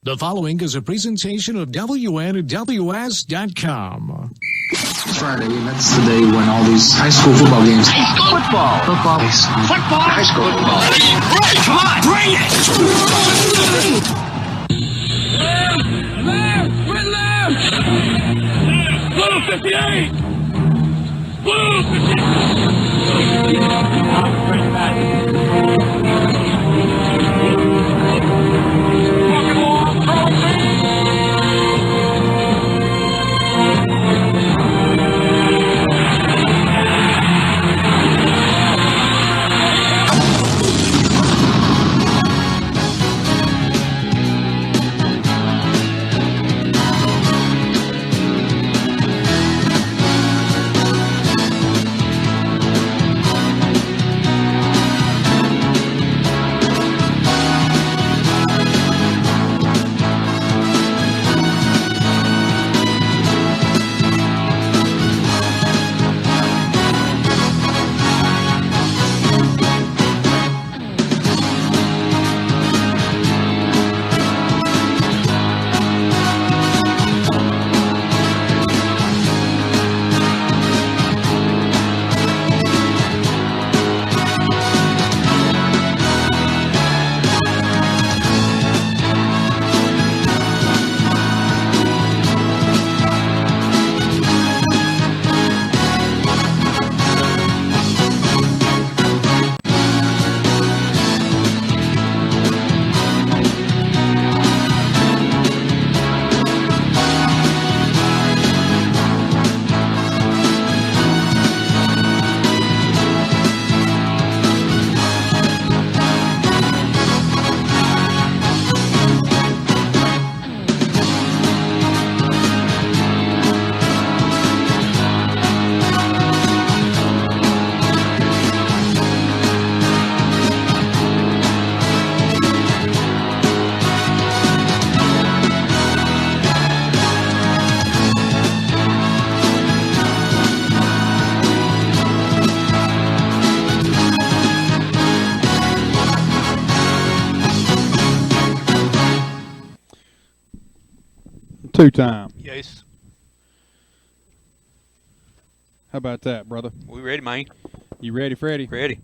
The following is a presentation of WNWS.com. Friday, and that's the day when all these high school football games. High school football. Football. High school. Football. High school football. Right, come on, bring it! Left! Blue 58! Blue 58! Two-time. Yes. How about that, brother? We ready, man? You ready, Freddie? Ready.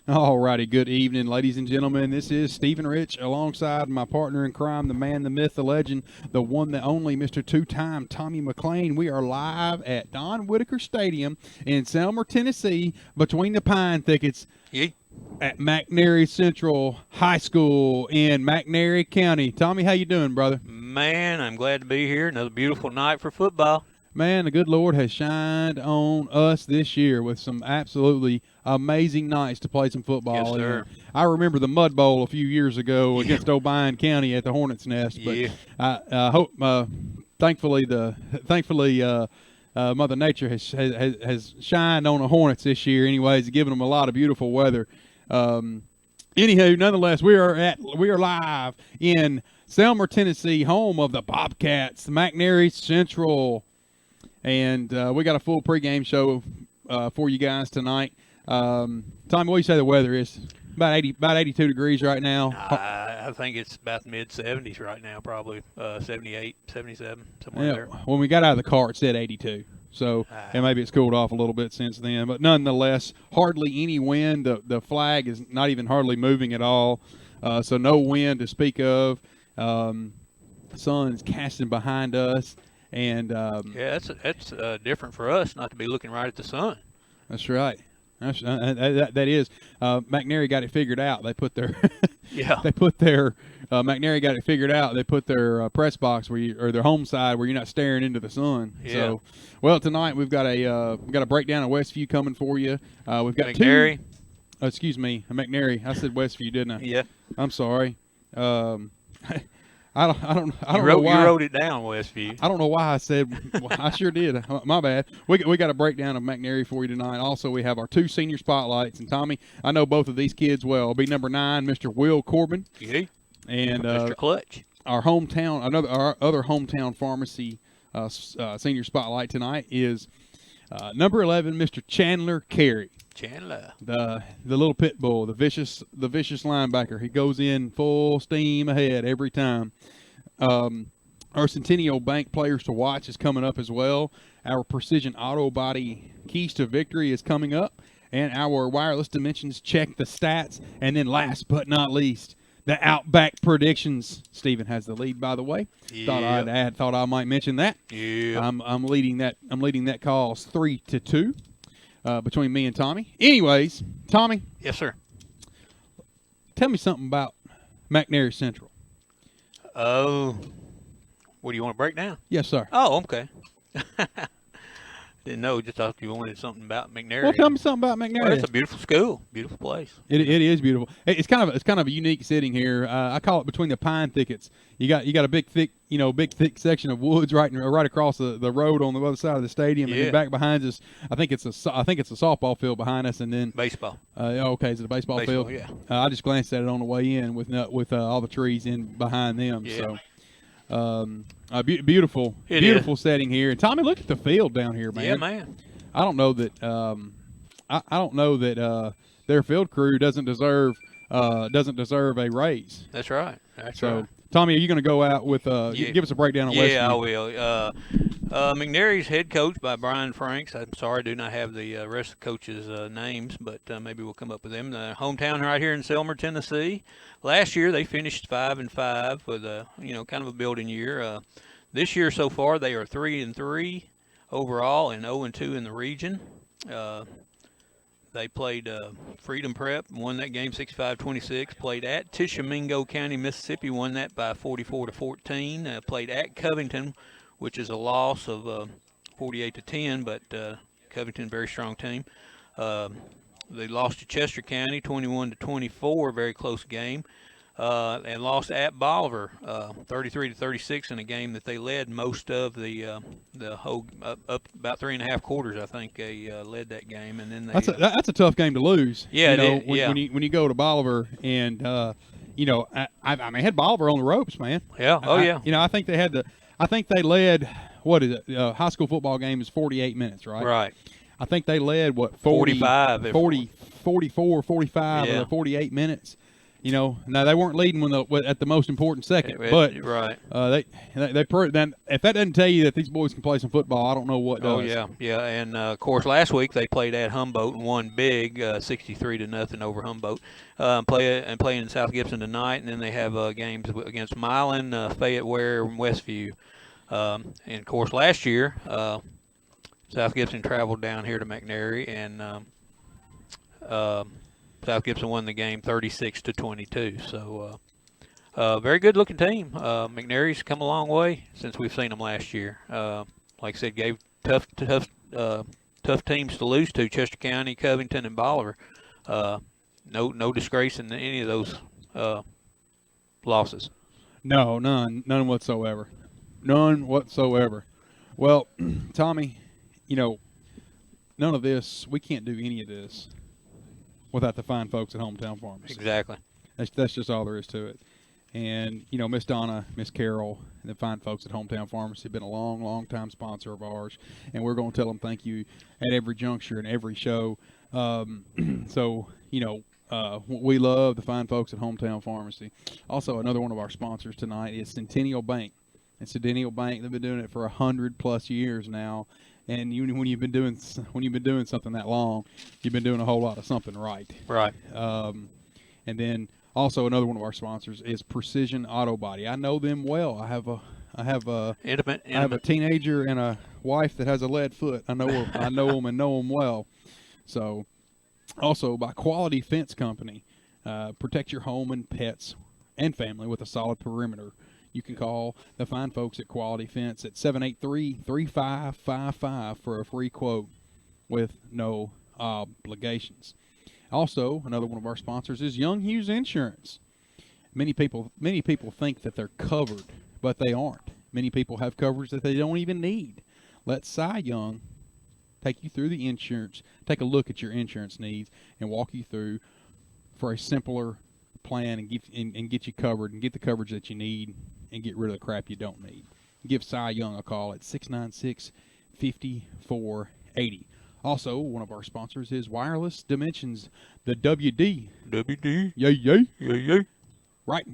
All righty. Good evening, ladies and gentlemen. This is Stephen Rich alongside my partner in crime, the man, the myth, the legend, the one, the only, Mr. Two-Time Tommy McLean. We are live at Don Whitaker Stadium in Selmer, Tennessee, between the pine thickets at McNairy Central High School in McNairy County. Tommy, how you doing, brother? Man, I'm glad to be here. Another beautiful night for football. Man, the good Lord has shined on us this year with some absolutely amazing nights to play some football. Yes, sir. I remember the Mud Bowl a few years ago against O'Brien County at the Hornets Nest. But I hope, thankfully, Mother Nature has shined on the Hornets this year. Anyways, giving them a lot of beautiful weather. Anywho, nonetheless, we are live in Selmer, Tennessee, home of the Bobcats, McNairy Central. And we got a full pregame show for you guys tonight. Tommy, what do you say the weather is? About 82 degrees right now. I think it's about mid-70s right now, probably 78, 77, somewhere there. When we got out of the car, it said 82. So, and maybe it's cooled off a little bit since then. But nonetheless, hardly any wind. The flag is not even hardly moving at all. So no wind to speak of. The sun's casting behind us. And yeah, that's different for us not to be looking right at the sun. That's right. That is. McNairy got it figured out. They put their McNairy got it figured out. They put their press box or their home side where you're not staring into the sun. Yeah. So, well, tonight we've got a breakdown of Westview coming for you. We've got McNairy. Excuse me, McNairy. I said Westview, didn't I? Yeah. I'm sorry. I don't You know why. You wrote it down, Westview. I don't know why I said. I sure did. My bad. We got a breakdown of McNairy for you tonight. Also, we have our two senior spotlights. And Tommy, I know both of these kids well. It'll be number 9, Mr. Will Corbin, Yeah. and Mr. Clutch. Our other hometown pharmacy senior spotlight tonight is number 11, Mr. Chandler Carey. Chandler. The little pit bull, the vicious linebacker. He goes in full steam ahead every time. Our Centennial Bank Players to Watch is coming up as well. Our Precision Auto Body Keys to Victory is coming up. And our Wireless Dimensions Check the Stats. And then last but not least, the Outback Predictions. Stephen has the lead, by the way. Yeah. Thought I might mention that. Yeah. I'm leading that cause 3-2 between me and Tommy. Anyways, Tommy, Yes, sir. tell me something about McNairy Central. Oh, what do you want to break down? Yes, sir. Oh, okay. Didn't know. Just thought you wanted something about McNairy. Well, tell me something about Well, McNairy. it's a beautiful school, beautiful place. It is beautiful. It's kind of a unique setting here. I call it between the pine thickets. You got a big thick section of woods right across the road on the other side of the stadium, and Yeah. then back behind us, I think it's a softball field behind us, and then Baseball. okay, is it a baseball Baseball, field? yeah. I just glanced at it on the way in with all the trees in behind them. Yeah. So. Beautiful setting here. And Tommy, look at the field down here, man. Yeah, man. I don't know that I don't know that their field crew doesn't deserve a raise. That's right. That's So, right. Tommy, are you going to go out with give us a breakdown on Westview? Yeah, I will. McNairy's head coach by Brian Franks. I'm sorry, I do not have the rest of the coaches' names, but maybe we'll come up with them. The hometown right here in Selmer, Tennessee. Last year they finished 5-5 with a kind of a building year. This year so far they are 3-3 overall and 0-2 in the region. They played Freedom Prep, won that game 65-26. Played at Tishomingo County, Mississippi, won that by 44-14. Played at Covington, which is a loss of 48-10, but Covington, very strong team. They lost to Chester County 21-24, very close game, and lost at Bolivar 33-36 in a game that they led most of the whole up about 3.5 quarters. I think they led that game, and then they, that's a tough game to lose. Yeah, when you go to Bolivar and I had Bolivar on the ropes, man. Yeah. Oh yeah. I think they had I think they led. What is it? High school football game is 48 minutes, right? Right. I think they led 45, 44, 45, Yeah. 48 minutes. Now they weren't leading at the most important second, but right. They then if that doesn't tell you that these boys can play some football, I don't know what does. Oh yeah, and of course last week they played at Humboldt and won big, 63-0 over Humboldt. Playing in South Gibson tonight, and then they have games against Milan, Fayette Ware, and Westview. And of course last year South Gibson traveled down here to McNairy, and South Gibson won the game 36-22. So very good looking team. McNairy's come a long way since we've seen them last year. Like I said, gave tough teams to lose to: Chester County, Covington, and Bolivar. No disgrace in any of those losses. No, none whatsoever. None whatsoever. Well, Tommy, none of this, we can't do any of this without the fine folks at Hometown Pharmacy. Exactly. That's just all there is to it. And, Miss Donna, Miss Carol, and the fine folks at Hometown Pharmacy have been a long, long time sponsor of ours. And we're going to tell them thank you at every juncture and every show. We love the fine folks at Hometown Pharmacy. Also, another one of our sponsors tonight is Centennial Bank. And Centennial Bank, they've been doing it for 100+ years now. And when you've been doing something that long, you've been doing a whole lot of something right. Right. And then also another one of our sponsors is Precision Auto Body. I know them well. I have a teenager and a wife that has a lead foot. I know them and know them well. So, also by Quality Fence Company, protect your home and pets and family with a solid perimeter. You can call the fine folks at Quality Fence at 783-3555 for a free quote with no obligations. Also, another one of our sponsors is Young Hughes Insurance. Many people think that they're covered, but they aren't. Many people have coverage that they don't even need. Let Cy Young take you through the insurance, take a look at your insurance needs, and walk you through for a simpler plan and get you covered and get the coverage that you need and get rid of the crap you don't need. Give Cy Young a call at 696-5480. Also, one of our sponsors is Wireless Dimensions, the WD. WD. Yay, yay. Yeah. Right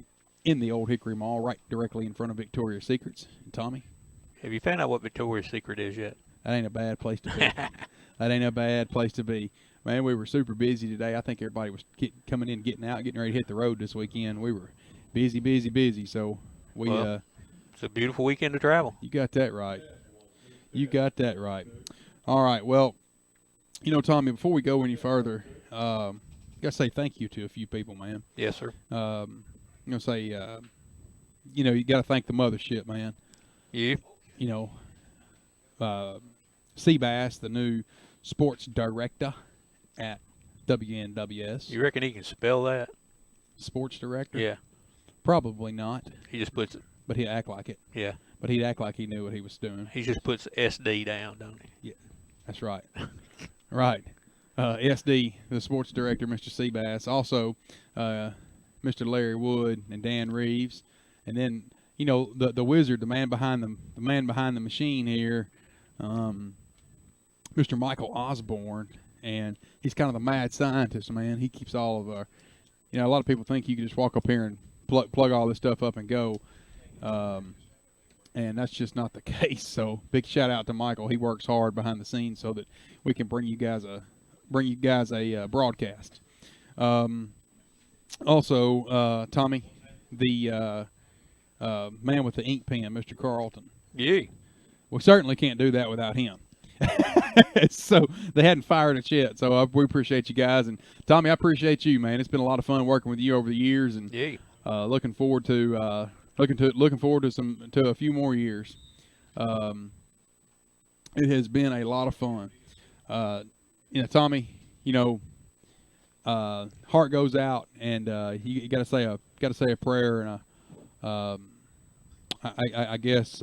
in the Old Hickory Mall, right directly in front of Victoria's Secrets. And Tommy, Have you found out what Victoria's Secret is yet? that ain't a bad place to be. That ain't a bad place to be. Man, we were super busy today. I think everybody was coming in, getting out, getting ready to hit the road this weekend. We were busy, busy, busy. So we It's a beautiful weekend to travel. You got that right. You got that right. All right. Well, Tommy, before we go any further, got to say thank you to a few people, man. Yes, sir. You got to thank the mothership, man. You? Seabass, the new sports director at WNWS. You reckon he can spell that? Sports director? Yeah. Probably not. He just puts it. But he'd act like it. Yeah. But he'd act like he knew what he was doing. He just puts SD down, don't he? Yeah, that's right. Right. SD, the sports director, Mr. Seabass. Also, Mr. Larry Wood and Dan Reeves. And then, the wizard, the man behind the machine here, Mr. Michael Osborne. And he's kind of the mad scientist, man. He keeps all of our, a lot of people think you can just walk up here and plug all this stuff up and go. And that's just not the case. So big shout out to Michael. He works hard behind the scenes so that we can bring you guys a broadcast. Also, Tommy, the man with the ink pen, Mr. Carlton. Yeah. We certainly can't do that without him. So they hadn't fired us yet. So we appreciate you guys, and Tommy, I appreciate you, man. It's been a lot of fun working with you over the years, and looking forward to a few more years. It has been a lot of fun. Tommy, heart goes out, and you got to say a prayer, and I guess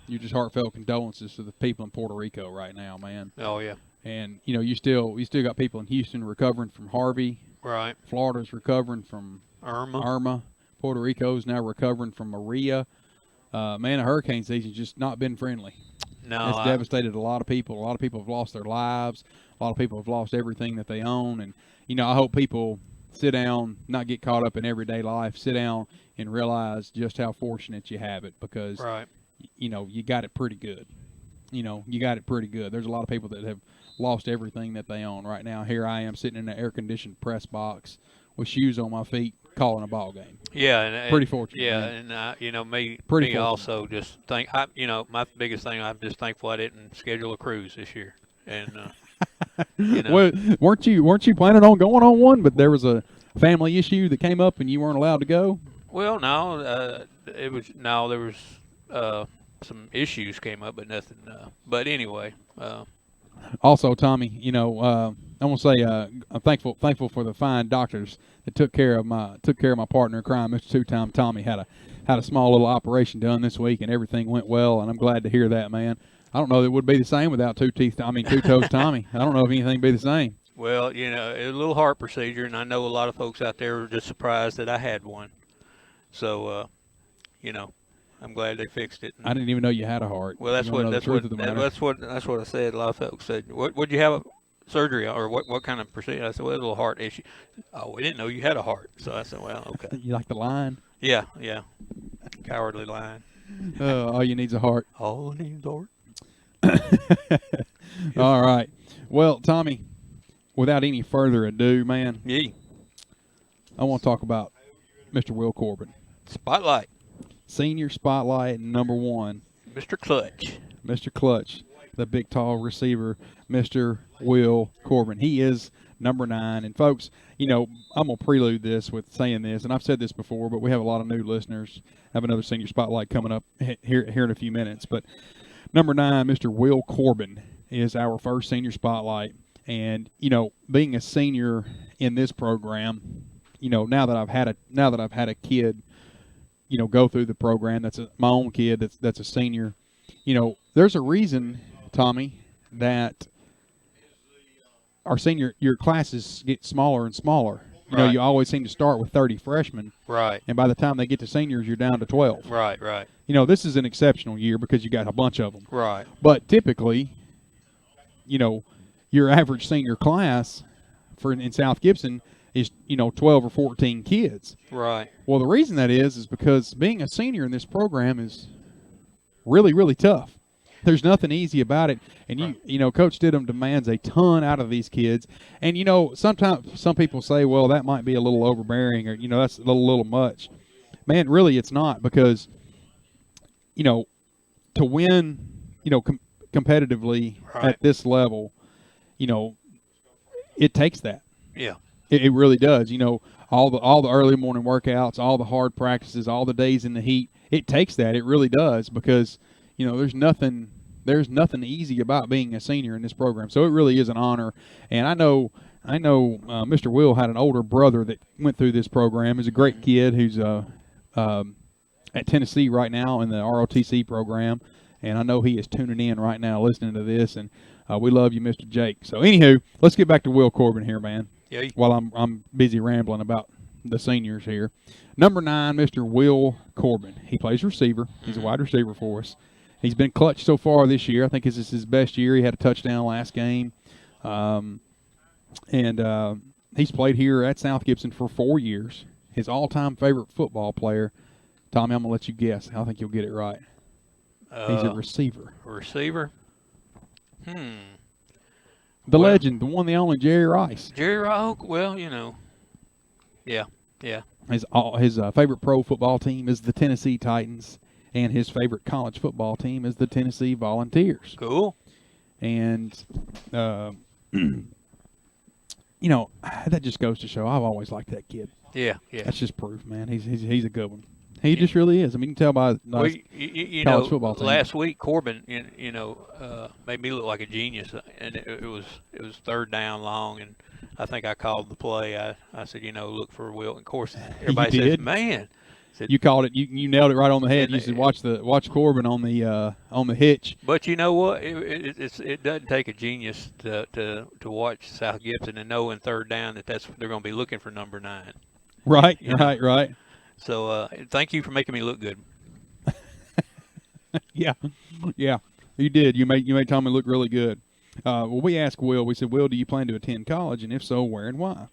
you just heartfelt condolences to the people in Puerto Rico right now, man. Oh yeah. And you still got people in Houston recovering from Harvey. Right. Florida's recovering from Irma. Puerto Rico's now recovering from Maria. Man, the hurricane season's just not been friendly. No, it's devastated a lot of people. A lot of people have lost their lives. A lot of people have lost everything that they own. And I hope people sit down, not get caught up in everyday life. Sit down and realize just how fortunate you have it, because you got it pretty good. You got it pretty good. There's a lot of people that have lost everything that they own right now. Here I am sitting in an air-conditioned press box with shoes on my feet, calling a ball game. Yeah, and pretty fortunate. Yeah, man. and me fortunate. Also just think, my biggest thing, I'm just thankful I didn't schedule a cruise this year. And well, weren't you planning on going on one? But there was a family issue that came up, and you weren't allowed to go. Well, no, there was some issues came up, but nothing. But anyway. Also, Tommy, I want to say I'm thankful for the fine doctors that took care of my partner in crime, Mr. Two-Time Tommy. Had a small little operation done this week, and everything went well. And I'm glad to hear that, man. I don't know that it would be the same without Two Toes Tommy. I don't know if anything would be the same. Well, it was a little heart procedure, and I know a lot of folks out there were just surprised that I had one. So, I'm glad they fixed it. I didn't even know you had a heart. Well, that's what I said. A lot of folks said, "Would you have a surgery or what kind of procedure?" I said, "Well, it's a little heart issue." Oh, we didn't know you had a heart. So I said, "Well, okay." You like the lion? Yeah. Cowardly lion. All you need's a heart. All I need is a heart. All right. Well, Tommy, without any further ado, man. Yeah. I want to talk about Mr. Will Corbin. Spotlight. Senior Spotlight #1. Mr. Clutch. Mr. Clutch, the big, tall receiver, Mr. Will Corbin. He is number 9. And, folks, I'm going to prelude this with saying this, and I've said this before, but we have a lot of new listeners. I have another Senior Spotlight coming up here in a few minutes. But number 9, Mr. Will Corbin, is our first Senior Spotlight. And, being a senior in this program, now that I've had a kid, go through the program, my own kid that's a senior, there's a reason, Tommy, that our senior year classes get smaller and smaller. You always seem to start with 30 freshmen. Right. And by the time they get to seniors, you're down to 12. Right. This is an exceptional year because you got a bunch of them. Right. But typically, your average senior class in South Gibson is 12 or 14 kids. Right. Well, the reason that is because being a senior in this program is really, really tough. There's nothing easy about it, and Coach Stidham demands a ton out of these kids. And sometimes some people say, well, that might be a little overbearing, or that's a little much. Man, really, it's not, because to win, competitively at this level, it takes that. Yeah. It really does. All the early morning workouts, all the hard practices, all the days in the heat. It takes that. It really does, because there's nothing easy about being a senior in this program. So it really is an honor. And I know Mr. Will had an older brother that went through this program. He's a great kid who's at Tennessee right now in the ROTC program, and I know he is tuning in right now listening to this. And we love you, Mr. Jake. So anywho, let's get back to Will Corbin here, man. Yeah. While I'm busy rambling about the seniors here. Number 9, Mr. Will Corbin. He plays receiver. He's a wide receiver for us. He's been clutch so far this year. I think this is his best year. He had a touchdown last game. And he's played here at South Gibson for 4 years. His all-time favorite football player, Tommy, I'm going to let you guess. I think you'll get it right. He's a receiver. A receiver? The legend, the one, the only, Jerry Rice. Jerry Rice, well, yeah. His favorite pro football team is the Tennessee Titans, and his favorite college football team is the Tennessee Volunteers. Cool. And, that just goes to show I've always liked that kid. Yeah. That's just proof, man. He's a good one. He just really is. I mean, you can tell by his college football team. Last week Corbin, made me look like a genius, and it was 3rd down long, and I think I called the play. I said, look for Will. And of course, everybody says, man. You called it. You nailed it right on the head. You said watch Corbin on the hitch. But you know what? It doesn't take a genius to watch South Gibson and know in 3rd down that they're going to be looking for number 9. Right. Right. So thank you for making me look good. Yeah, you did. You made Tommy look really good. Well, we asked Will. We said, Will, do you plan to attend college, and if so, where and why?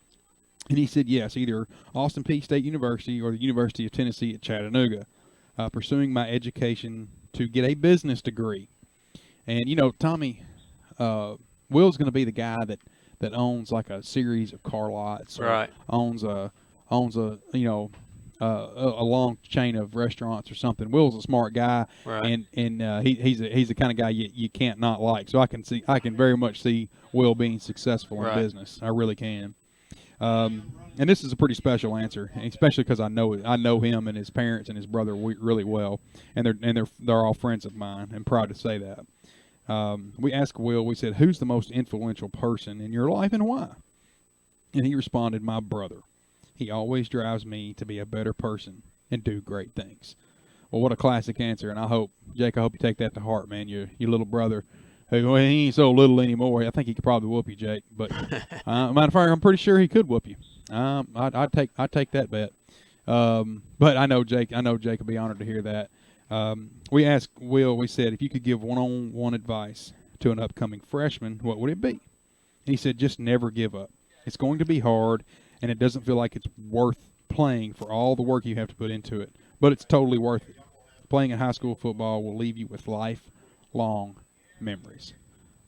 And he said yes, either Austin Peay State University or the University of Tennessee at Chattanooga, pursuing my education to get a business degree. And Tommy, Will's going to be the guy that owns like a series of car lots, or right? Owns a long chain of restaurants or something. Will's a smart guy, right. and he's the kind of guy you can't not like. So I can very much see Will being successful in business. I really can. And this is a pretty special answer, especially because I know him and his parents and his brother really well, and they're all friends of mine. I'm proud to say that. We asked Will. We said, who's the most influential person in your life and why? And he responded, my brother. He always drives me to be a better person and do great things. Well, what a classic answer, and I hope you take that to heart, man. Your little brother, who he ain't so little anymore. I think he could probably whoop you, Jake. But matter of fact, I'm pretty sure he could whoop you. I'd take that bet. But I know Jake will be honored to hear that. We asked Will. We said, if you could give one-on-one advice to an upcoming freshman, what would it be? And he said, just never give up. It's going to be hard, and it doesn't feel like it's worth playing for all the work you have to put into it. But it's totally worth it. Playing in high school football will leave you with lifelong memories.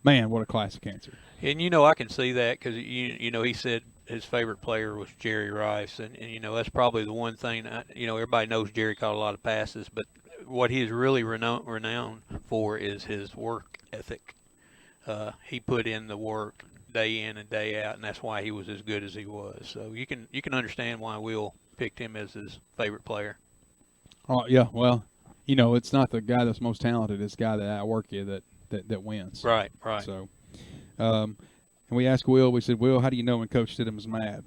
Man, what a classic answer. And I can see that because he said his favorite player was Jerry Rice, and that's probably the one thing. Everybody knows Jerry caught a lot of passes, but what he is really renowned for is his work ethic. He put in the work day in and day out, and that's why he was as good as he was. So you can understand why Will picked him as his favorite player. Oh yeah, well, it's not the guy that's most talented; it's the guy that outwork you that wins. Right. So, and we asked Will. We said, Will, how do you know when Coach Stidham's mad?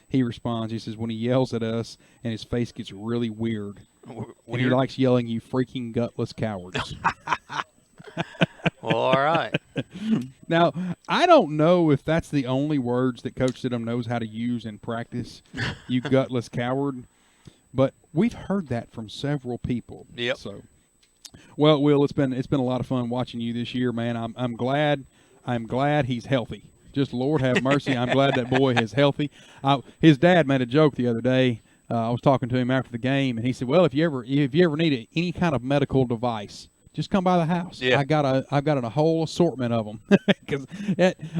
He responds. He says, when he yells at us and his face gets really weird. And he likes yelling, "You freaking gutless cowards." Well, all right. Now, I don't know if that's the only words that Coach Stidham knows how to use in practice, "you gutless coward," but we've heard that from several people. Yep. So, well, Will, it's been a lot of fun watching you this year, man. I'm glad he's healthy. Just Lord have mercy. I'm glad that boy is healthy. His dad made a joke the other day. I was talking to him after the game, and he said, "Well, if you ever need any kind of medical device, just come by the house. Yeah. I've got a whole assortment of them." Because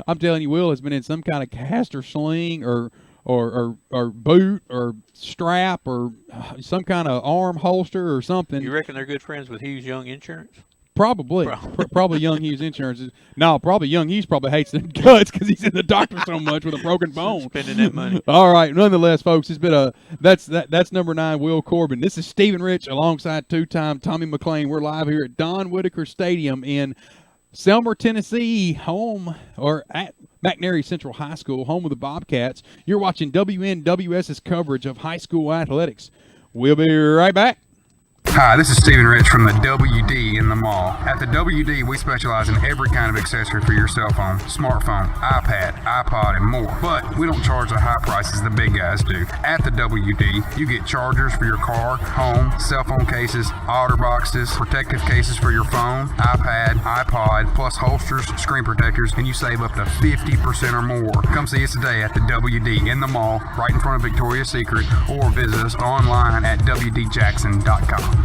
I'm telling you, Will has been in some kind of caster sling or boot or strap or some kind of arm holster or something. You reckon they're good friends with Hughes Young Insurance? Probably. Probably Young Hughes Insurance. No, probably Young Hughes probably hates the guts because he's in the doctor so much with a broken bone. Spending that money. All right. Nonetheless, folks, it's been that's number 9, Will Corbin. This is Stephen Rich alongside 2-time Tommy McLean. We're live here at Don Whitaker Stadium in Selmer, Tennessee, home or at McNairy Central High School, home of the Bobcats. You're watching WNWS's coverage of high school athletics. We'll be right back. Hi, this is Stephen Rich from the WD in the mall. At the WD, we specialize in every kind of accessory for your cell phone, smartphone, iPad, iPod, and more. But we don't charge the high prices the big guys do. At the WD, you get chargers for your car, home, cell phone cases, outer boxes, protective cases for your phone, iPad, iPod, plus holsters, screen protectors, and you save up to 50% or more. Come see us today at the WD in the mall, right in front of Victoria's Secret, or visit us online at WDJackson.com.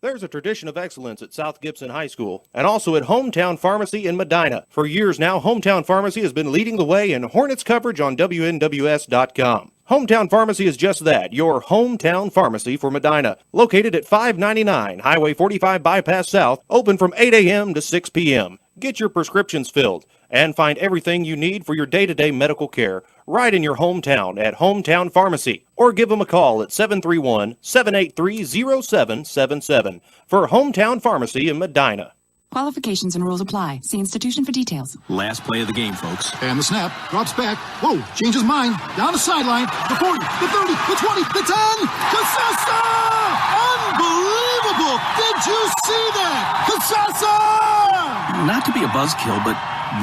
There's a tradition of excellence at South Gibson High School and also at Hometown Pharmacy in Medina. For years now, Hometown Pharmacy has been leading the way in Hornets coverage on WNWS.com. Hometown Pharmacy is just that, your hometown pharmacy for Medina. Located at 599 Highway 45 Bypass South, open from 8 a.m. to 6 p.m. Get your prescriptions filled and find everything you need for your day-to-day medical care right in your hometown at Hometown Pharmacy. Or give them a call at 731-783-0777 for Hometown Pharmacy in Medina. Qualifications and rules apply. See institution for details. Last play of the game, folks. And the snap. Drops back. Whoa. Changes mind. Down the sideline. The 40. The 30. The 20. The 10. Casasa! Unbelievable! Did you see that? Casasa! Not to be a buzzkill, but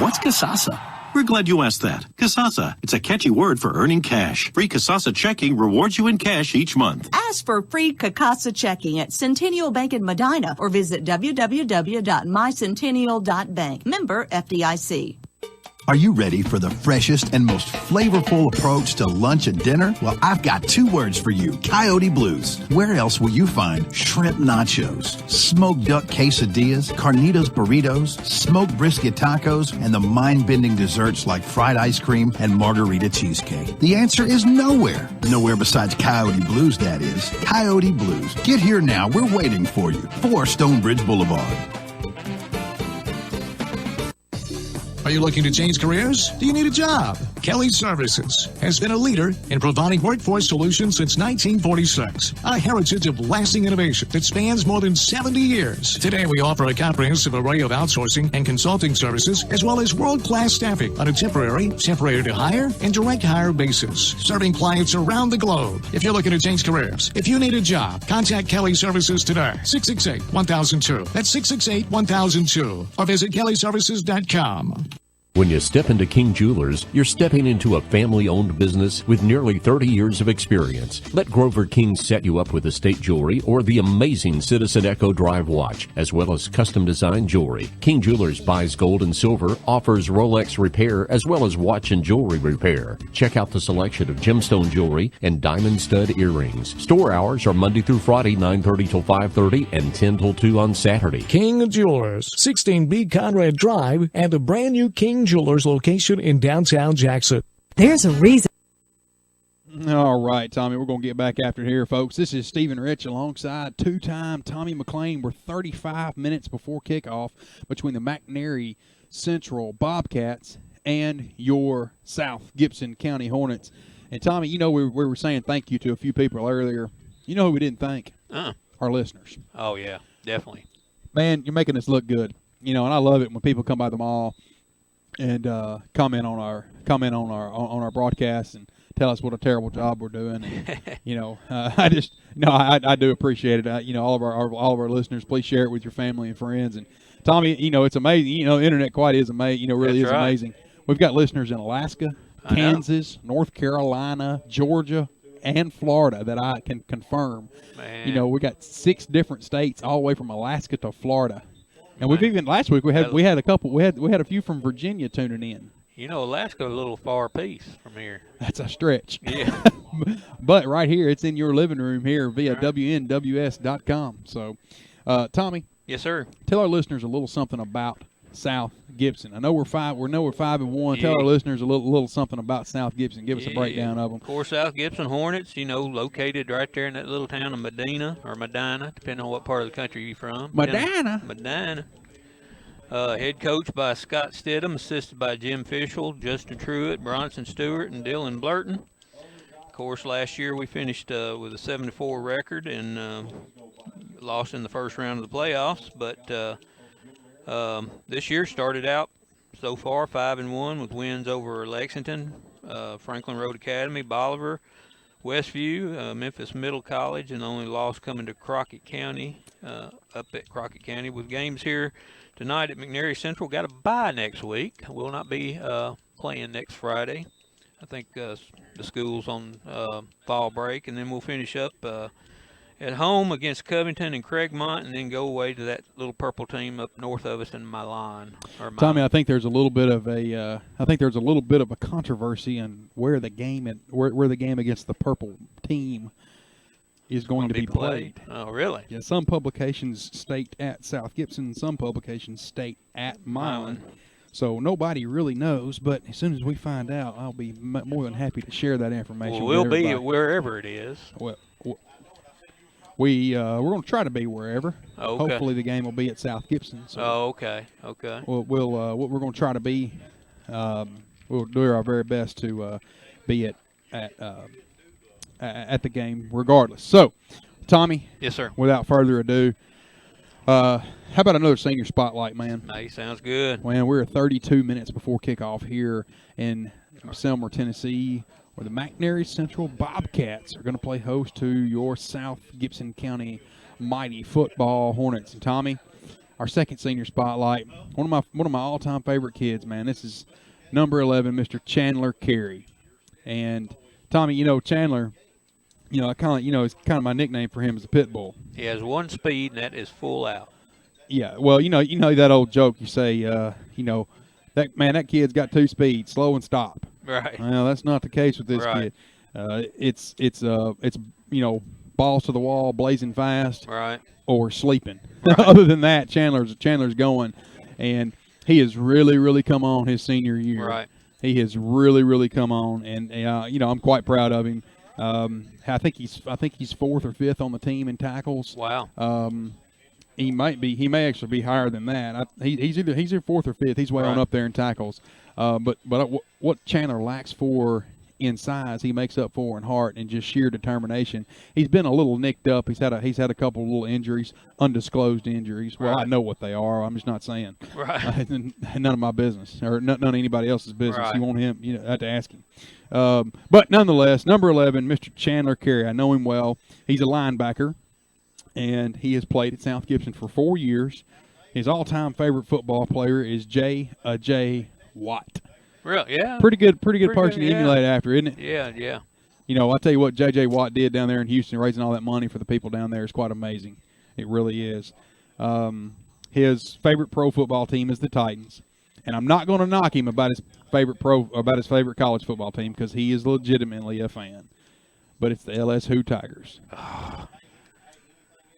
what's Casasa? We're glad you asked that. Casasa. It's a catchy word for earning cash. Free Casasa checking rewards you in cash each month. Ask for free Casasa checking at Centennial Bank in Medina or visit www.mycentennial.bank. Member FDIC. Are you ready for the freshest and most flavorful approach to lunch and dinner? Well, I've got 2 words for you, Coyote Blues. Where else will you find shrimp nachos, smoked duck quesadillas, carnitas burritos, smoked brisket tacos, and the mind-bending desserts like fried ice cream and margarita cheesecake? The answer is nowhere. Nowhere besides Coyote Blues, that is. Coyote Blues. Get here now. We're waiting for you. 4 Stonebridge Boulevard. Are you looking to change careers? Do you need a job? Kelly Services has been a leader in providing workforce solutions since 1946. A heritage of lasting innovation that spans more than 70 years. Today we offer a comprehensive array of outsourcing and consulting services as well as world-class staffing on a temporary to hire, and direct hire basis, serving clients around the globe. If you're looking to change careers, if you need a job, contact Kelly Services today. 668-1002. That's 668-1002. Or visit kellyservices.com. When you step into King Jewelers, you're stepping into a family-owned business with nearly 30 years of experience. Let Grover King set you up with estate jewelry or the amazing Citizen Echo Drive watch, as well as custom-designed jewelry. King Jewelers buys gold and silver, offers Rolex repair, as well as watch and jewelry repair. Check out the selection of gemstone jewelry and diamond stud earrings. Store hours are Monday through Friday, 9:30 till 5:30 and 10 till 2 on Saturday. King Jewelers, 16B Conrad Drive, and a brand new King Jewelers location in downtown Jackson. There's a reason. All right, Tommy, we're going to get back after here, folks. This is Stephen Rich alongside 2-time Tommy McLean. We're 35 minutes before kickoff between the McNairy Central Bobcats and your South Gibson County Hornets. And, Tommy, you know, we were saying thank you to a few people earlier. You know who we didn't thank? Our listeners. Oh, yeah, definitely. Man, you're making us look good. You know, and I love it when people come by the mall and comment on our broadcast and tell us what a terrible job we're doing. And, you know, I do appreciate it. You know, all of our listeners, please share it with your family and friends. And Tommy, you know, it's amazing. You know, the internet quite is amazing. You know, really is amazing. We've got listeners in Alaska, Kansas, North Carolina, Georgia, and Florida that I can confirm. Man. You know, we got 6 different states all the way from Alaska to Florida. And we've even last week we had a couple we had a few from Virginia tuning in. You know, Alaska a little far piece from here. That's a stretch. Yeah. But right here, it's in your living room here via WNWS.com. So, Tommy. Yes, sir. Tell our listeners a little something about South Gibson. I know we're 5-1. Yeah. Tell our listeners a little something about South Gibson. Give us a breakdown of them. Of course, South Gibson Hornets, located right there in that little town of Medina, depending on what part of the country you're from. Medina. Head coach by Scott Stidham, assisted by Jim Fishel, Justin Truitt, Bronson Stewart, and Dylan Blurton. Of course, last year we finished with a 7-4 record and lost in the first round of the playoffs, but this year started out so far 5-1 with wins over Lexington, Franklin Road Academy, Bolivar, Westview, Memphis Middle College, and the only loss coming to Crockett County, up at Crockett County, with games here tonight at McNairy Central. Got a bye next week. Will not be playing next Friday. I think the school's on fall break, and then we'll finish up at home against Covington and Craigmont, and then go away to that little purple team up north of us in Milan. Tommy, I think there's a little bit of a controversy on where the game against the purple team is going to be played. Oh, really? Yeah, some publications state at South Gibson, some publications state at Milan. So nobody really knows, but as soon as we find out, I'll be more than happy to share that information. Well, we'll be wherever it is. Well, we're going to try to be wherever. Okay. Hopefully, the game will be at South Gibson. So okay. We'll what we're going to try to be. We'll do our very best to be at the game regardless. So, Tommy. Yes, sir. Without further ado. How about another senior spotlight, man? Hey, sounds good. Man, we're 32 minutes before kickoff here in Selmer, Tennessee, where the McNairy Central Bobcats are going to play host to your South Gibson County Mighty Football Hornets. And Tommy, our second senior spotlight, one of my all-time favorite kids, man. This is number 11, Mr. Chandler Carey. And Tommy, Chandler. It's kind of my nickname for him is a pit bull. He has one speed, and that is full out. Yeah, well, that old joke you say, that kid's got two speeds, slow and stop. Right. Well, that's not the case with this kid. It's balls to the wall, blazing fast, right, or sleeping. Right. Other than that, Chandler's going, and he has really, really come on his senior year. Right. He has really, really come on, and I'm quite proud of him. I think he's fourth or fifth on the team in tackles. Wow. He may actually be higher than that. He's either fourth or fifth. He's way on up there in tackles. But what Chandler lacks for in size, he makes up for in heart and just sheer determination. He's been a little nicked up. He's had a couple of little injuries, undisclosed injuries. Well, I know what they are. I'm just not saying. Right. None of my business, or none of anybody else's business. Right. You want him, I have to ask him. But nonetheless, number 11, Mr. Chandler Carey. I know him well. He's a linebacker, and he has played at South Gibson for 4 years. His all-time favorite football player is J. Watt. Really? Yeah. Pretty good person to emulate after, isn't it? Yeah. I tell you what, J. Watt did down there in Houston, raising all that money for the people down there is quite amazing. It really is. His favorite pro football team is the Titans, and I'm not going to knock him about his favorite college football team because he is legitimately a fan. But it's the LSU Tigers.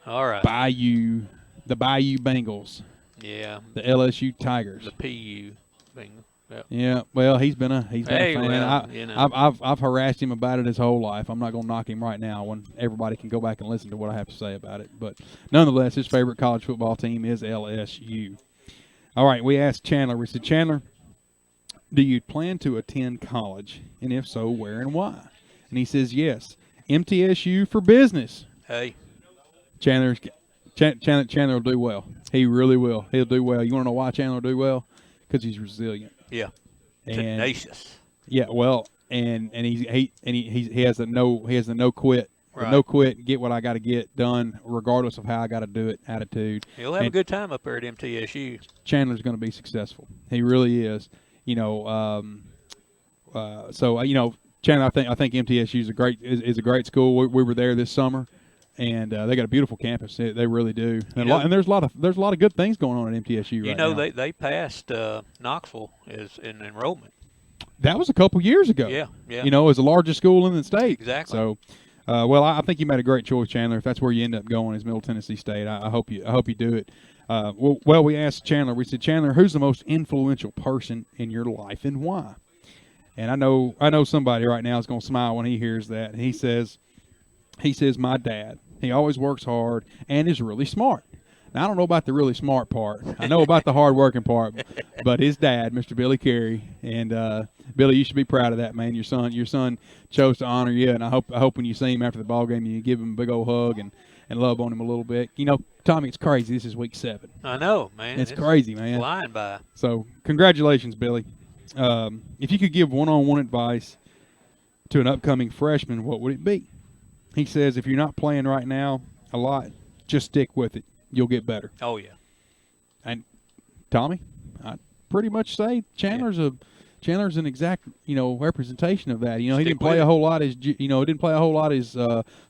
All right. The Bayou Bengals. Yeah. The LSU Tigers. The PU Bengals. Yep. Yeah, well, he's been a fan. Well, I've harassed him about it his whole life. I'm not going to knock him right now when everybody can go back and listen to what I have to say about it. But nonetheless, his favorite college football team is LSU. All right, we asked Chandler. We said, Chandler, do you plan to attend college? And if so, where and why? And he says, yes, MTSU for business. Hey. Chandler will do well. He really will. He'll do well. You want to know why Chandler will do well? Because he's resilient. Yeah. Tenacious. Yeah, well, and he has the no quit. Right. No quit, get what I got to get done, regardless of how I got to do it attitude. He'll have a good time up there at MTSU. Chandler's going to be successful. He really is. Chandler, I think MTSU is a great school. We were there this summer, and they got a beautiful campus. They really do. And there's a lot of good things going on at MTSU right now. They passed Knoxville in enrollment. that was a couple years ago. Yeah. You know, as the largest school in the state. Exactly. So, well, I think you made a great choice, Chandler. If that's where you end up going, is Middle Tennessee State. I hope you do it. Well, we asked Chandler. We said, Chandler, who's the most influential person in your life and why? And I know somebody right now is going to smile when he hears that. He says, my dad. He always works hard and is really smart. Now, I don't know about the really smart part. I know about the hard-working part, but his dad, Mr. Billy Carey, and Billy, you should be proud of that, man. Your son chose to honor you, and I hope when you see him after the ball game, you give him a big old hug and love on him a little bit. You know, Tommy, it's crazy. This is week 7. I know, man. It's crazy, man. Flying by. So, congratulations, Billy. If you could give one-on-one advice to an upcoming freshman, what would it be? He says, if you're not playing right now a lot, just stick with it. You'll get better. Oh, yeah. And Tommy, I pretty much say Chandler's an exact, representation of that. He didn't play a whole lot his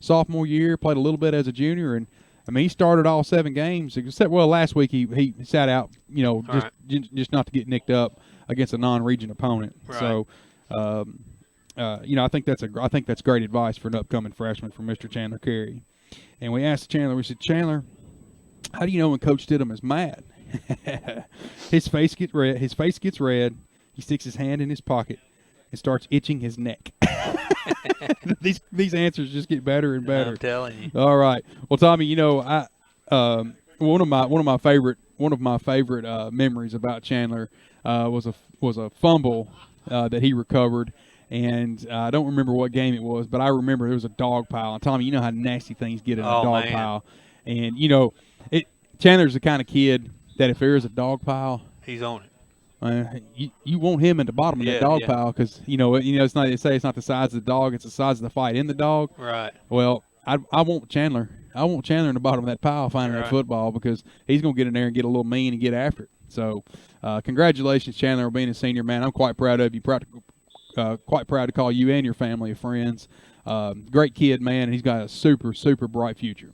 sophomore year, played a little bit as a junior, and I mean, he started all 7 games except last week he sat out, just not to get nicked up against a non-region opponent. Right. So, I think that's great advice for an upcoming freshman from Mr. Chandler Carey. And we asked Chandler, we said, Chandler, how do you know when Coach Stidham is mad? His face gets red. He sticks his hand in his pocket and starts itching his neck. These answers just get better and better. I'm telling you. All right. Well, Tommy, one of my favorite memories about Chandler was a fumble that he recovered. And I don't remember what game it was, but I remember there was a dog pile. And Tommy, you know how nasty things get in a dog pile. And, Chandler's the kind of kid that if there is a dog pile, he's on it. You want him in the bottom of that dog pile because, it's not, they say it's not the size of the dog, it's the size of the fight in the dog. Right. Well, I want Chandler. I want Chandler in the bottom of that pile finding that football because he's going to get in there and get a little mean and get after it. So, congratulations, Chandler, on being a senior, man. I'm quite proud of you. Quite proud to call you and your family friends. Great kid, man, and he's got a super, super bright future.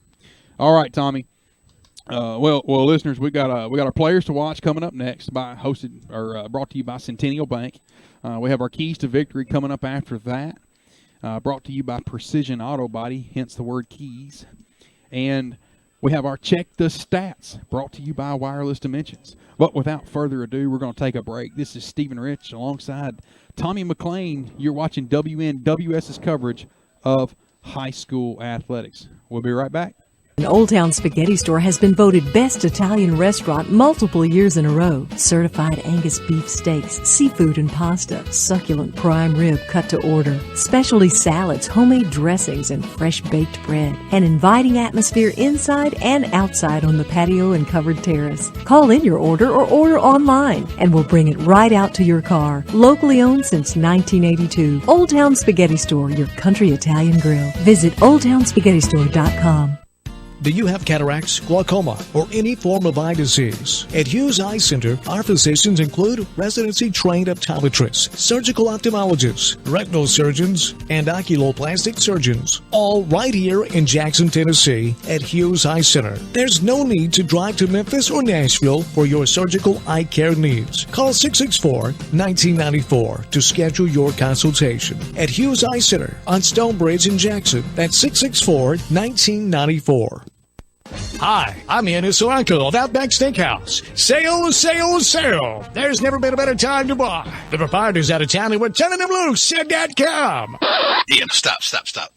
All right, Tommy. Well, listeners, we got our players to watch coming up next, brought to you by Centennial Bank. We have our keys to victory coming up after that, brought to you by Precision Auto Body, hence the word keys, and we have our check the stats, brought to you by Wireless Dimensions. But without further ado, we're going to take a break. This is Stephen Rich alongside Tommy McLean. You're watching WNWS's coverage of high school athletics. We'll be right back. Old Town Spaghetti Store has been voted Best Italian Restaurant multiple years in a row. Certified Angus beef steaks, seafood and pasta, succulent prime rib cut to order, specialty salads, homemade dressings, and fresh baked bread. An inviting atmosphere inside and outside on the patio and covered terrace. Call in your order or order online, and we'll bring it right out to your car. Locally owned since 1982. Old Town Spaghetti Store, your country Italian grill. Visit oldtownsspaghettistore.com. Do you have cataracts, glaucoma, or any form of eye disease? At Hughes Eye Center, our physicians include residency-trained optometrists, surgical ophthalmologists, retinal surgeons, and oculoplastic surgeons, all right here in Jackson, Tennessee at Hughes Eye Center. There's no need to drive to Memphis or Nashville for your surgical eye care needs. Call 664-1994 to schedule your consultation. At Hughes Eye Center on Stonebridge in Jackson, that's 664-1994. Hi, I'm Ian Soranko of Outback Steakhouse. Sale, sale, sale. There's never been a better time to buy. The proprietor's out of town and we're turning them loose at .com. Ian, stop.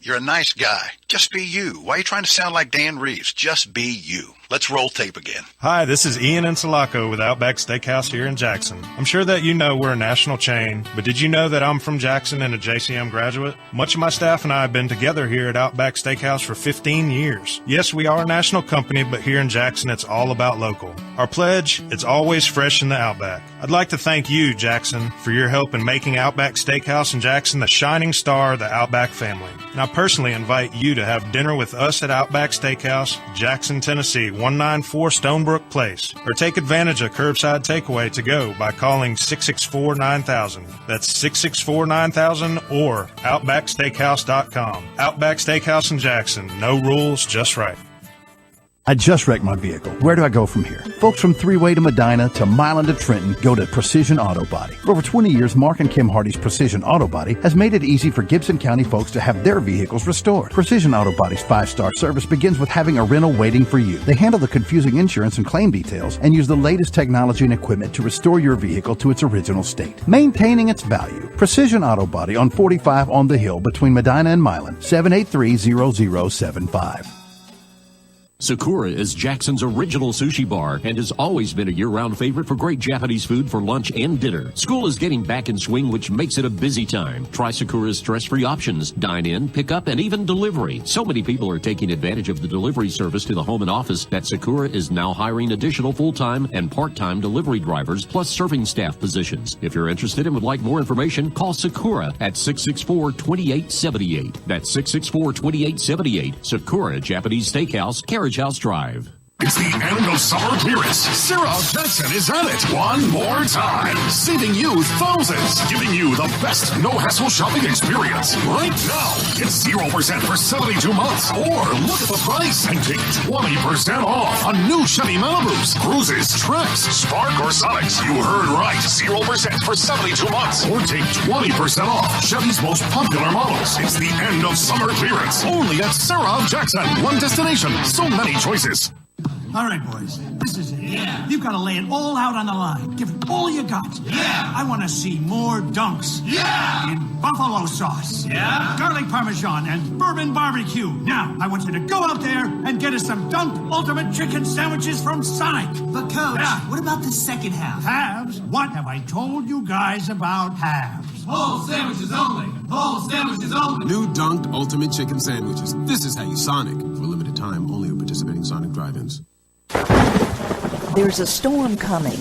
You're a nice guy. Just be you. Why are you trying to sound like Dan Reeves? Just be you. Let's roll tape again. Hi, this is Ian Insulaco with Outback Steakhouse here in Jackson. I'm sure that you know we're a national chain, but did you know that I'm from Jackson and a JCM graduate? Much of my staff and I have been together here at Outback Steakhouse for 15 years. Yes, we are a national company, but here in Jackson, it's all about local. Our pledge, it's always fresh in the Outback. I'd like to thank you, Jackson, for your help in making Outback Steakhouse in Jackson the shining star of the Outback family. And I personally invite you to have dinner with us at Outback Steakhouse, Jackson, Tennessee, 194 Stonebrook Place, or take advantage of curbside takeaway to go by calling 664-9000. That's 664-9000 or OutbackSteakhouse.com. Outback Steakhouse in Jackson. No rules, just right. I just wrecked my vehicle. Where do I go from here? Folks from Three-Way to Medina to Milan to Trenton go to Precision Auto Body. For over 20 years, Mark and Kim Hardy's Precision Auto Body has made it easy for Gibson County folks to have their vehicles restored. Precision Auto Body's 5-star service begins with having a rental waiting for you. They handle the confusing insurance and claim details and use the latest technology and equipment to restore your vehicle to its original state, maintaining its value. Precision Auto Body on 45 on the Hill between Medina and Milan, 783-0075. Sakura is Jackson's original sushi bar and has always been a year-round favorite for great Japanese food for lunch and dinner. School is getting back in swing, which makes it a busy time. Try Sakura's stress-free options, dine-in, pick-up, and even delivery. So many people are taking advantage of the delivery service to the home and office that Sakura is now hiring additional full-time and part-time delivery drivers plus serving staff positions. If you're interested and would like more information, call Sakura at 664-2878. That's 664-2878. Sakura Japanese Steakhouse, Carriage House Drive. It's the end of summer clearance. Sarah Jackson is at it one more time, saving you thousands, giving you the best no-hassle shopping experience. Right now, get 0% for 72 months, or look at the price and take 20% off on new Chevy Malibus, Cruises, Trax, Spark, or Sonics. You heard right, 0% for 72 months, or take 20% off Chevy's most popular models. It's the end of summer clearance, only at Sarah Jackson. One destination, so many choices. All right, boys, this is it. Yeah. You've got to lay it all out on the line. Give it all you got. Yeah. I want to see more dunks. Yeah. In buffalo sauce. Yeah. Garlic parmesan and bourbon barbecue. Now, I want you to go out there and get us some Dunk Ultimate Chicken Sandwiches from Sonic. But, Coach, what about the second half? Halves? What have I told you guys about halves? Whole sandwiches only. Whole sandwiches only. New Dunked Ultimate Chicken Sandwiches. This is how you Sonic. For a limited time, only at participating Sonic drive-ins. There's a storm coming.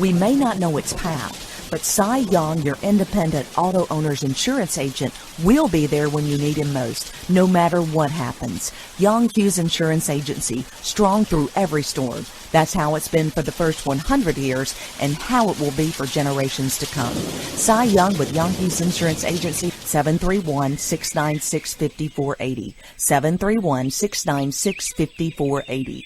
We may not know its path, but Cy Young, your independent auto owner's insurance agent, will be there when you need him most, no matter what happens. Young Hughes Insurance Agency, strong through every storm. That's how it's been for the first 100 years and how it will be for generations to come. Cy Young with Young Hughes Insurance Agency, 731-696-5480. 731-696-5480.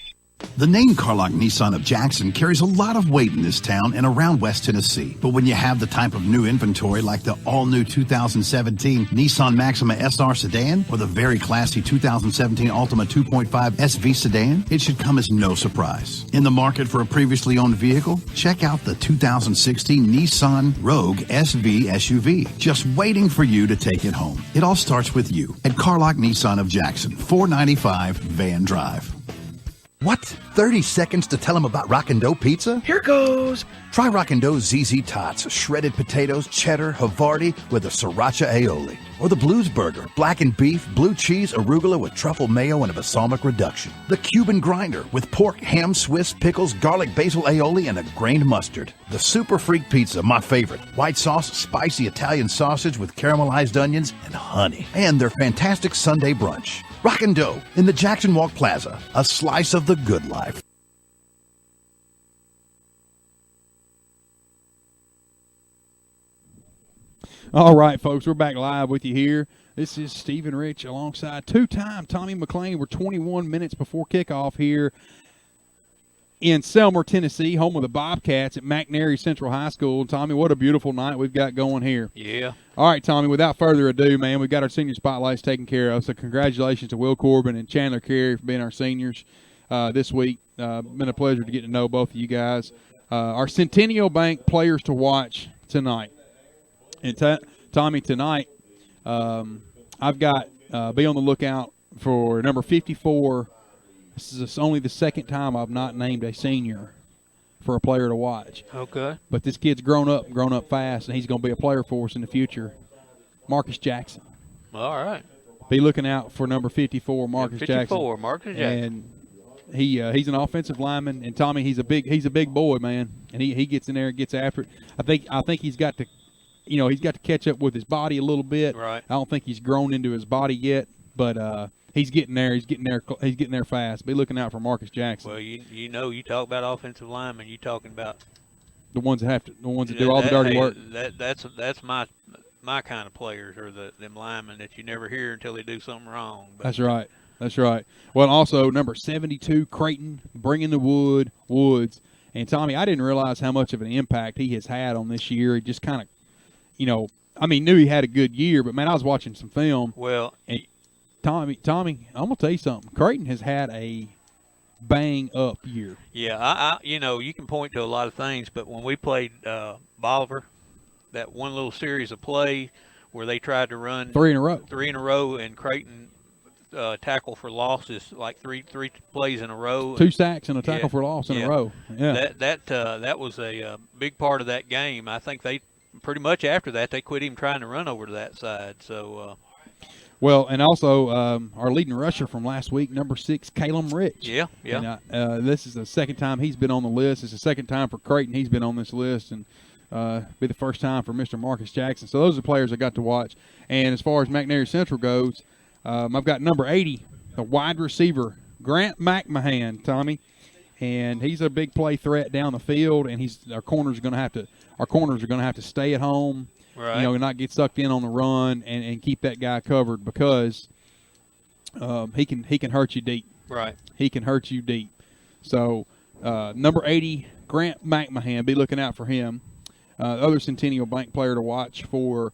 The name Carlock Nissan of Jackson carries a lot of weight in this town and around West Tennessee. But when you have the type of new inventory like the all-new 2017 Nissan Maxima SR sedan or the very classy 2017 Altima 2.5 SV sedan, it should come as no surprise. In the market for a previously owned vehicle, check out the 2016 Nissan Rogue SV SUV, just waiting for you to take it home. It all starts with you at Carlock Nissan of Jackson, 495 Van Drive. What? 30 seconds to tell them about Rockin' Dough Pizza? Here goes! Try Rockin' Dough's ZZ Tots, shredded potatoes, cheddar, Havarti with a sriracha aioli. Or the Blues Burger, blackened beef, blue cheese, arugula with truffle mayo and a balsamic reduction. The Cuban Grinder with pork, ham, Swiss, pickles, garlic basil aioli, and a grained mustard. The Super Freak Pizza, my favorite. White sauce, spicy Italian sausage with caramelized onions and honey. And their fantastic Sunday brunch. Rockin' Dough in the Jackson Walk Plaza, a slice of the good life. All right, folks, we're back live with you here. This is Stephen Rich alongside two-time Tommy McLean. We're 21 minutes before kickoff here in Selmer, Tennessee, home of the Bobcats at McNairy Central High School. Tommy, what a beautiful night we've got going here. Yeah. All right, Tommy, without further ado, man, we've got our senior spotlights taken care of. So congratulations to Will Corbin and Chandler Carey for being our seniors this week. Been a pleasure to get to know both of you guys. Our Centennial Bank players to watch tonight. And Tommy, tonight, I've got be on the lookout for number 54. This is only the second time I've not named a senior for a player to watch. Okay. But this kid's grown up fast, and he's going to be a player for us in the future. Marcus Jackson. All right. Be looking out for number 54, Marcus Jackson. 54, Marcus Jackson. And he's an offensive lineman, and Tommy, he's a big boy, man, and he gets in there and gets after it. I think he's got to. He's got to catch up with his body a little bit. Right. I don't think he's grown into his body yet, but he's getting there. He's getting there fast. Be looking out for Marcus Jackson. Well, you talk about offensive linemen, you talking about the ones that do all the dirty work. That's my kind of players, are them linemen that you never hear until they do something wrong. But, that's right. That's right. Well, also number 72, Creighton, bringing the Woods. And, Tommy, I didn't realize how much of an impact he has had on this year. He just kind of, knew he had a good year, but, man, I was watching some film. Well, and Tommy, I'm going to tell you something. Creighton has had a bang-up year. Yeah, you can point to a lot of things, but when we played Bolivar, that one little series of play where they tried to run 3 in a row, and Creighton tackle for losses, like three plays in a row. 2 sacks and a tackle for loss in a row. Yeah. That was a big part of that game. I think they pretty much after that they quit even trying to run over to that side. So. Well, and also our leading rusher from last week, number 6, Caleb Rich. Yeah. And, this is the second time he's been on the list. It's the second time for Creighton he's been on this list, and be the first time for Mr. Marcus Jackson. So those are the players I got to watch. And as far as McNairy Central goes, I've got number 80, the wide receiver, Grant McMahon, Tommy, and he's a big play threat down the field. And our corners are going to have to stay at home, right? Not get sucked in on the run and keep that guy covered because he can hurt you deep. Right. He can hurt you deep. So number 80, Grant McMahon, be looking out for him. Other Centennial Bank player to watch for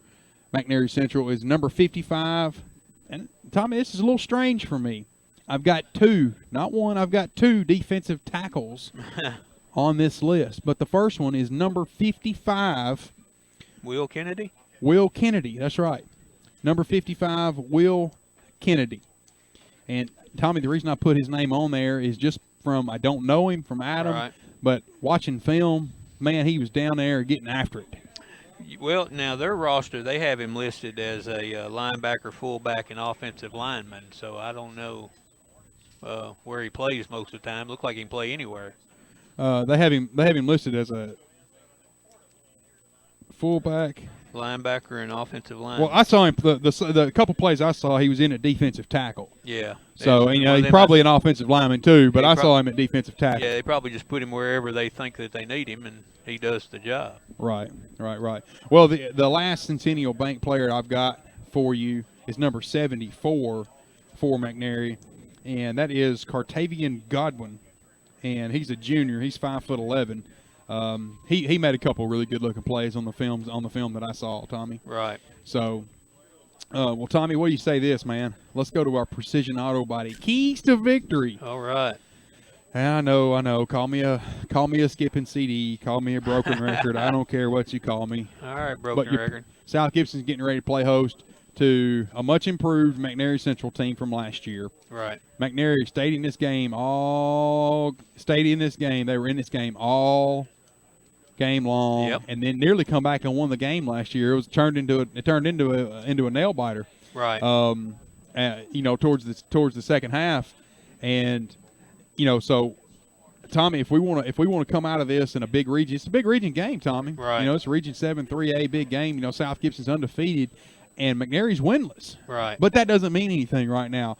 McNairy Central is number 55. And, Tommy, this is a little strange for me. I've got 2, not 1, I've got 2 defensive tackles on this list. But the first one is number 55. Will Kennedy? Will Kennedy, that's right. Number 55, Will Kennedy. And, Tommy, the reason I put his name on there is just from, I don't know him, from Adam, right. But watching film, man, he was down there getting after it. Well, now their roster, they have him listed as a linebacker, fullback, and offensive lineman. So I don't know where he plays most of the time. Looks like he can play anywhere. They have him listed as a fullback, linebacker, and offensive line. Well, I saw him the couple plays I saw. He was in at defensive tackle. Yeah. So he's probably an offensive lineman too. But I saw him at defensive tackle. Yeah, they probably just put him wherever they think that they need him, and he does the job. Right. Well, the last Centennial Bank player I've got for you is number 74 for McNairy, and that is Cartavian Godwin, and he's a junior. He's 5'11". He made a couple really good looking plays on the film that I saw, Tommy. Right. So, well, Tommy, what do you say this, man? Let's go to our Precision Auto Body keys to victory. All right. I know. Call me a skipping CD. Call me a broken record. I don't care what you call me. All right, broken record. South Gibson's getting ready to play host to a much improved McNairy Central team from last year. Right. McNairy stayed in this game. They were in this game all game long, yep. And then nearly come back and won the game last year. It turned into a nail biter. Right. Towards the second half, and so Tommy, if we want to come out of this in a big region, it's a big region game, Tommy. Right. It's a Region 7 3A big game. South Gibson's undefeated, and McNairy's winless. Right. But that doesn't mean anything right now.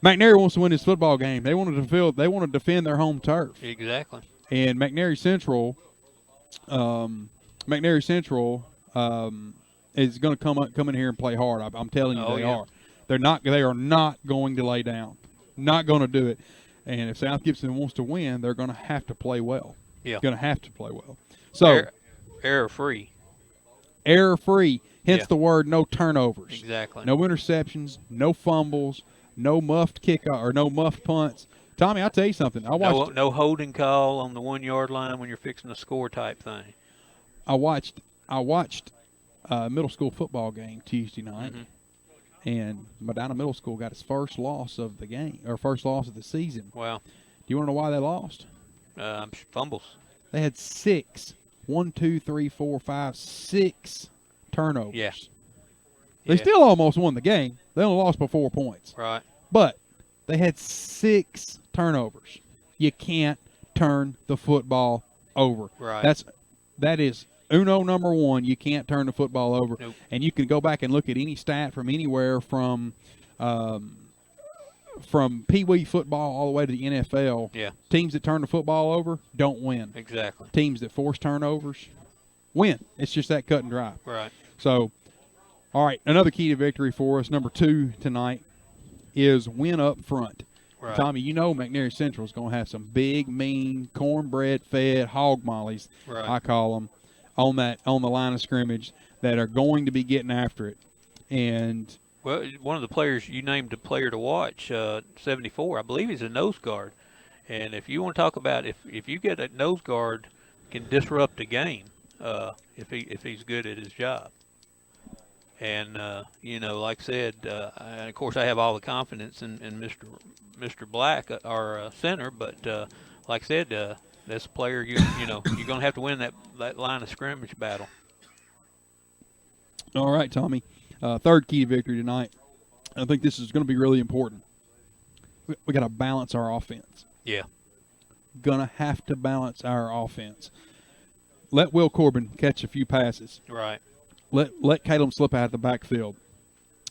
McNairy wants to win this football game. They want to defend their home turf. Exactly. And McNairy Central is going to come in here and play hard. I'm telling you, they are. They are not going to lay down. Not going to do it. And if South Gibson wants to win, they're going to have to play well. Yeah. Going to have to play well. So error-free. Error-free. Hence the word no turnovers. Exactly. No interceptions, no fumbles, no muffed or no muffed punts. Tommy, I'll tell you something. No holding call on the 1 yard line when you're fixing a score type thing. I watched a middle school football game Tuesday night. Mm-hmm. And Medina Middle School got its first loss of the game, or first loss of the season. Wow. Do you want to know why they lost? Fumbles. They had 6 turnovers. Yeah. They still almost won the game. They only lost by 4 points. Right. But they had 6 turnovers. You can't turn the football over. Right. That is uno number one. You can't turn the football over. Nope. And you can go back and look at any stat from anywhere from Pee Wee football all the way to the NFL. Yeah. Teams that turn the football over don't win. Exactly. Teams that force turnovers win. It's just that cut and dry. Right. So, all right, another key to victory for us, number 2 tonight. is win up front. Right. Tommy, you know McNairy Central is going to have some big, mean, cornbread-fed hog mollies, Right. I call them, on the line of scrimmage that are going to be getting after it. And Well, one of the players you named a player to watch, 74, I believe he's a nose guard. And if you want to talk about if you get a nose guard can disrupt a game, if he's good at his job. And like I said, and of course I have all the confidence in Mr. Black, our center. But like I said, this player you're going to have to win that line of scrimmage battle. all right, Tommy, third key to victory tonight. I think this is going to be really important. We got to balance our offense. Yeah. Gonna have to balance our offense. Let Will Corbin catch a few passes. Right. Let Caleb slip out of the backfield.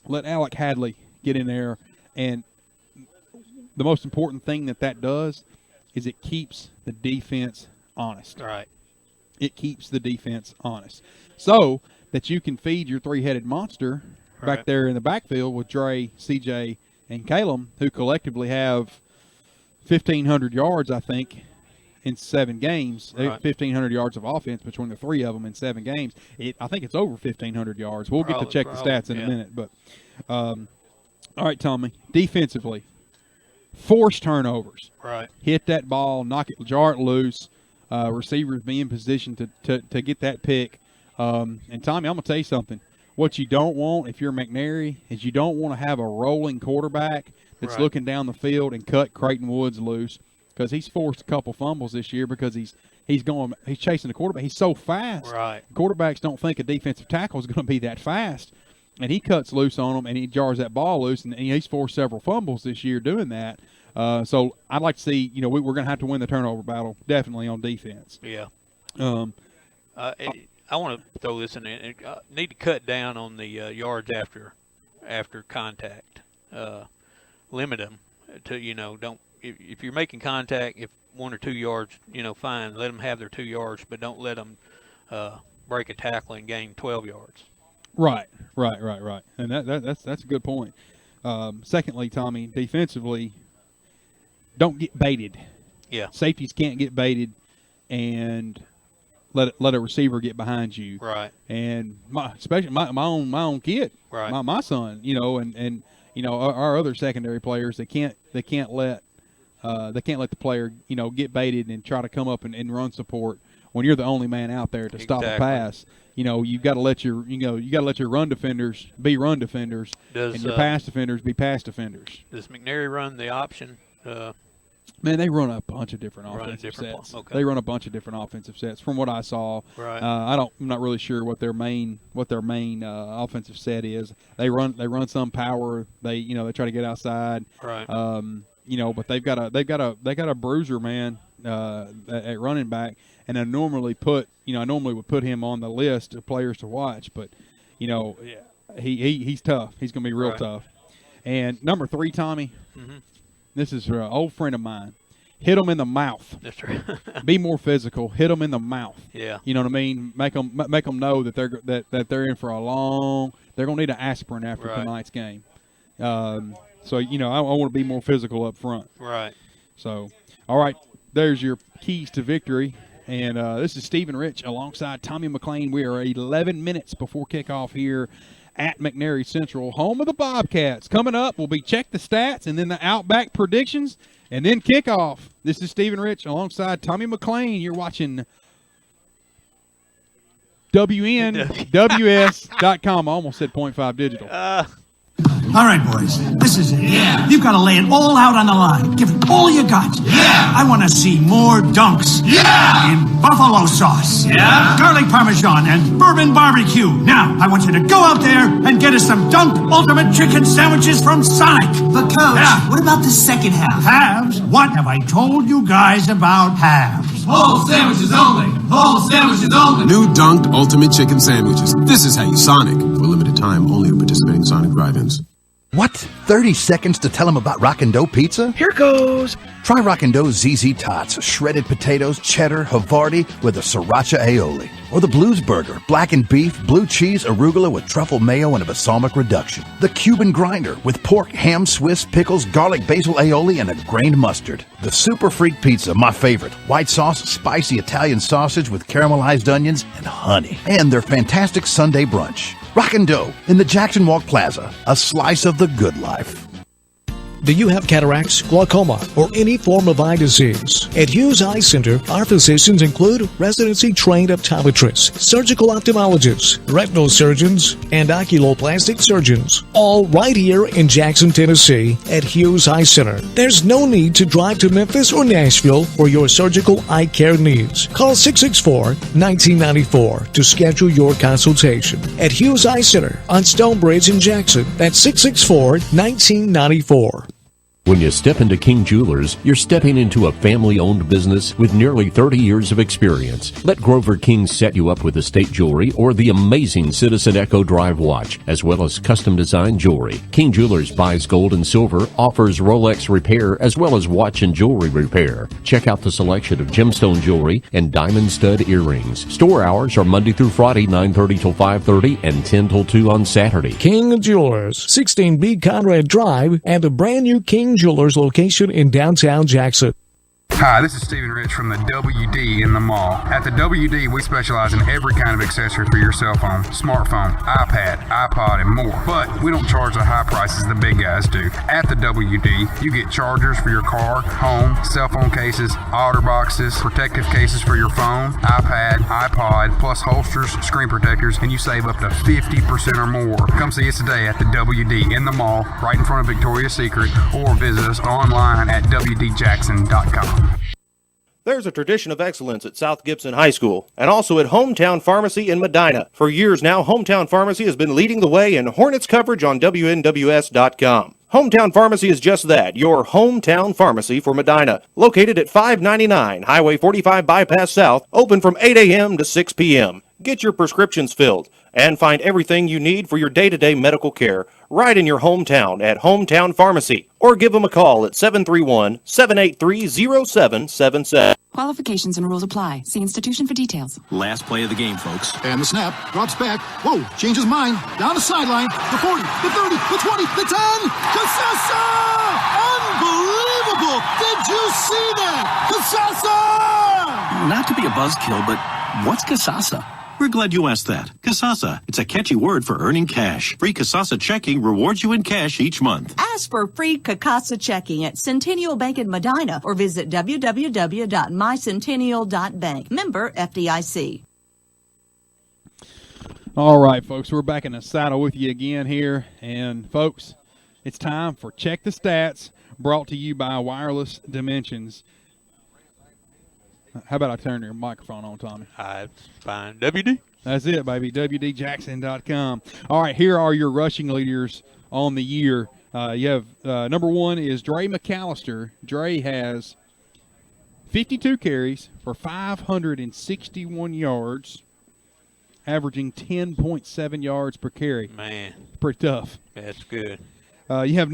Let Alec Hadley get in there. And the most important thing that does is it keeps the defense honest. Right. It keeps the defense honest. So that you can feed your three-headed monster back there in the backfield with Dre, CJ, and Caleb, who collectively have 1,500 yards, I think, in 7 games. Right. 1,500 yards of offense between the three of them in 7 games. I think it's over 1,500 yards. We'll get to check the stats in a minute. But all right, Tommy, defensively, force turnovers. Right. Hit that ball, jar it loose. Receivers be in position to get that pick. And, Tommy, I'm going to tell you something. What you don't want if you're McNairy is you don't want to have a rolling quarterback that's looking down the field and cut Creighton Woods loose, because he's forced a couple fumbles this year because he's chasing the quarterback. He's so fast. Right. Quarterbacks don't think a defensive tackle is going to be that fast. And he cuts loose on them, and he jars that ball loose, and he's forced several fumbles this year doing that. So I'd like to see, we're going to have to win the turnover battle, definitely on defense. Yeah. I want to throw this in there. Need to cut down on the yards after contact. Limit them to, don't, if you're making contact, if 1 or 2 yards, fine, let them have their 2 yards, but don't let them break a tackle and gain 12 yards. Right. And that's a good point. Secondly, Tommy, defensively, don't get baited. Yeah. Safeties can't get baited and let a receiver get behind you. Right. And especially my own kid. Right. My son, and our other secondary players, they can't let the player, get baited and try to come up and run support when you're the only man out there to stop a pass. You've got to let your run defenders be run defenders, and your pass defenders be pass defenders. Does McNairy run the option? Man, they run a bunch of different offensive sets. Okay. They run a bunch of different offensive sets from what I saw. Right. I'm not really sure what their main offensive set is. They run some power. They try to get outside. Right. But they've got a bruiser, man, at running back, and I normally would put him on the list of players to watch, but he's tough. He's going to be real tough. And number 3, Tommy. Mm-hmm. This is an old friend of mine. Hit them in the mouth. That's right. Be more physical. Hit them in the mouth. Yeah. You know what I mean? Make them know that they're in for a long. They're gonna need an aspirin after tonight's game. So I want to be more physical up front. Right. So, all right, there's your keys to victory. And this is Stephen Rich alongside Tommy McLean. We are 11 minutes before kickoff here at McNairy Central, home of the Bobcats. Coming up will be Check the Stats and then the Outback predictions and then kickoff. This is Stephen Rich alongside Tommy McLean. You're watching WNWS.com. I almost said .5 digital. All right, boys, this is it. Yeah. You've got to lay it all out on the line. Give it all you got. Yeah. I want to see more dunks. Yeah. In buffalo sauce. Yeah. Garlic parmesan and bourbon barbecue. Now, I want you to go out there and get us some Dunk Ultimate Chicken Sandwiches from Sonic. But, Coach, what about the second half? Halves? What have I told you guys about halves? Whole sandwiches only. Whole sandwiches only. New Dunked Ultimate Chicken Sandwiches. This is how you Sonic. For a limited time, only at participating Sonic drive-ins. What? 30 seconds to tell them about Rockin' Dough Pizza? Here goes. Try Rockin' Dough's ZZ Tots, shredded potatoes, cheddar, Havarti with a sriracha aioli. Or the Blues Burger, blackened beef, blue cheese, arugula with truffle mayo and a balsamic reduction. The Cuban Grinder with pork, ham, Swiss, pickles, garlic, basil aioli, and a grained mustard. The Super Freak Pizza, my favorite. White sauce, spicy Italian sausage with caramelized onions and honey. And their fantastic Sunday brunch. Rockin' Dough in the Jackson Walk Plaza, a slice of the good life. Do you have cataracts, glaucoma, or any form of eye disease? At Hughes Eye Center, our physicians include residency-trained optometrists, surgical ophthalmologists, retinal surgeons, and oculoplastic surgeons, all right here in Jackson, Tennessee at Hughes Eye Center. There's no need to drive to Memphis or Nashville for your surgical eye care needs. Call 664-1994 to schedule your consultation. At Hughes Eye Center on Stonebridge in Jackson, that's 664-1994. When you step into King Jewelers, you're stepping into a family-owned business with nearly 30 years of experience. Let Grover King set you up with estate jewelry or the amazing Citizen Echo Drive watch, as well as custom-designed jewelry. King Jewelers buys gold and silver, offers Rolex repair, as well as watch and jewelry repair. Check out the selection of gemstone jewelry and diamond stud earrings. Store hours are Monday through Friday, 9:30 till 5:30 and 10 till 2 on Saturday. King Jewelers, 16B Conrad Drive, and a brand new King Jewelers location in downtown Jackson. Hi, this is Stephen Rich from the WD in the mall. At the WD, we specialize in every kind of accessory for your cell phone, smartphone, iPad, iPod, and more. But we don't charge the high prices the big guys do. At the WD, you get chargers for your car, home, cell phone cases, otter boxes, protective cases for your phone, iPad, iPod, plus holsters, screen protectors, and you save up to 50% or more. Come see us today at the WD in the mall, right in front of Victoria's Secret, or visit us online at WDJackson.com. There's a tradition of excellence at South Gibson High School and also at Hometown Pharmacy in Medina. For years now, Hometown Pharmacy has been leading the way in Hornets coverage on WNWS.com. Hometown Pharmacy is just that, your hometown pharmacy for Medina. Located at 599 Highway 45 Bypass South, open from 8 a.m. to 6 p.m. Get your prescriptions filled and find everything you need for your day-to-day medical care right in your hometown at Hometown Pharmacy. Or give them a call at 731-783-0777. Qualifications and rules apply. See institution for details. Last play of the game, folks. And the snap. Drops back. Whoa, changes mind. Down the sideline. The 40, the 30, the 20, the 10. Casasa! Unbelievable! Did you see that? Casasa! Not to be a buzzkill, but what's Casasa? We're glad you asked that. Casasa. It's a catchy word for earning cash. Free Casasa checking rewards you in cash each month. Ask for free Casa checking at Centennial Bank in Medina or visit www.mycentennial.bank. Member FDIC. All right, folks, we're back in the saddle with you again here. And, folks, it's time for Check the Stats, brought to you by Wireless Dimensions. How about I turn your microphone on, Tommy? It's fine. WD. That's it, baby. WDJackson.com. All right, here are your rushing leaders on the year. You have number one is Dre McAllister. Dre has 52 carries for 561 yards, averaging 10.7 yards per carry. Man. Pretty tough. That's good. You have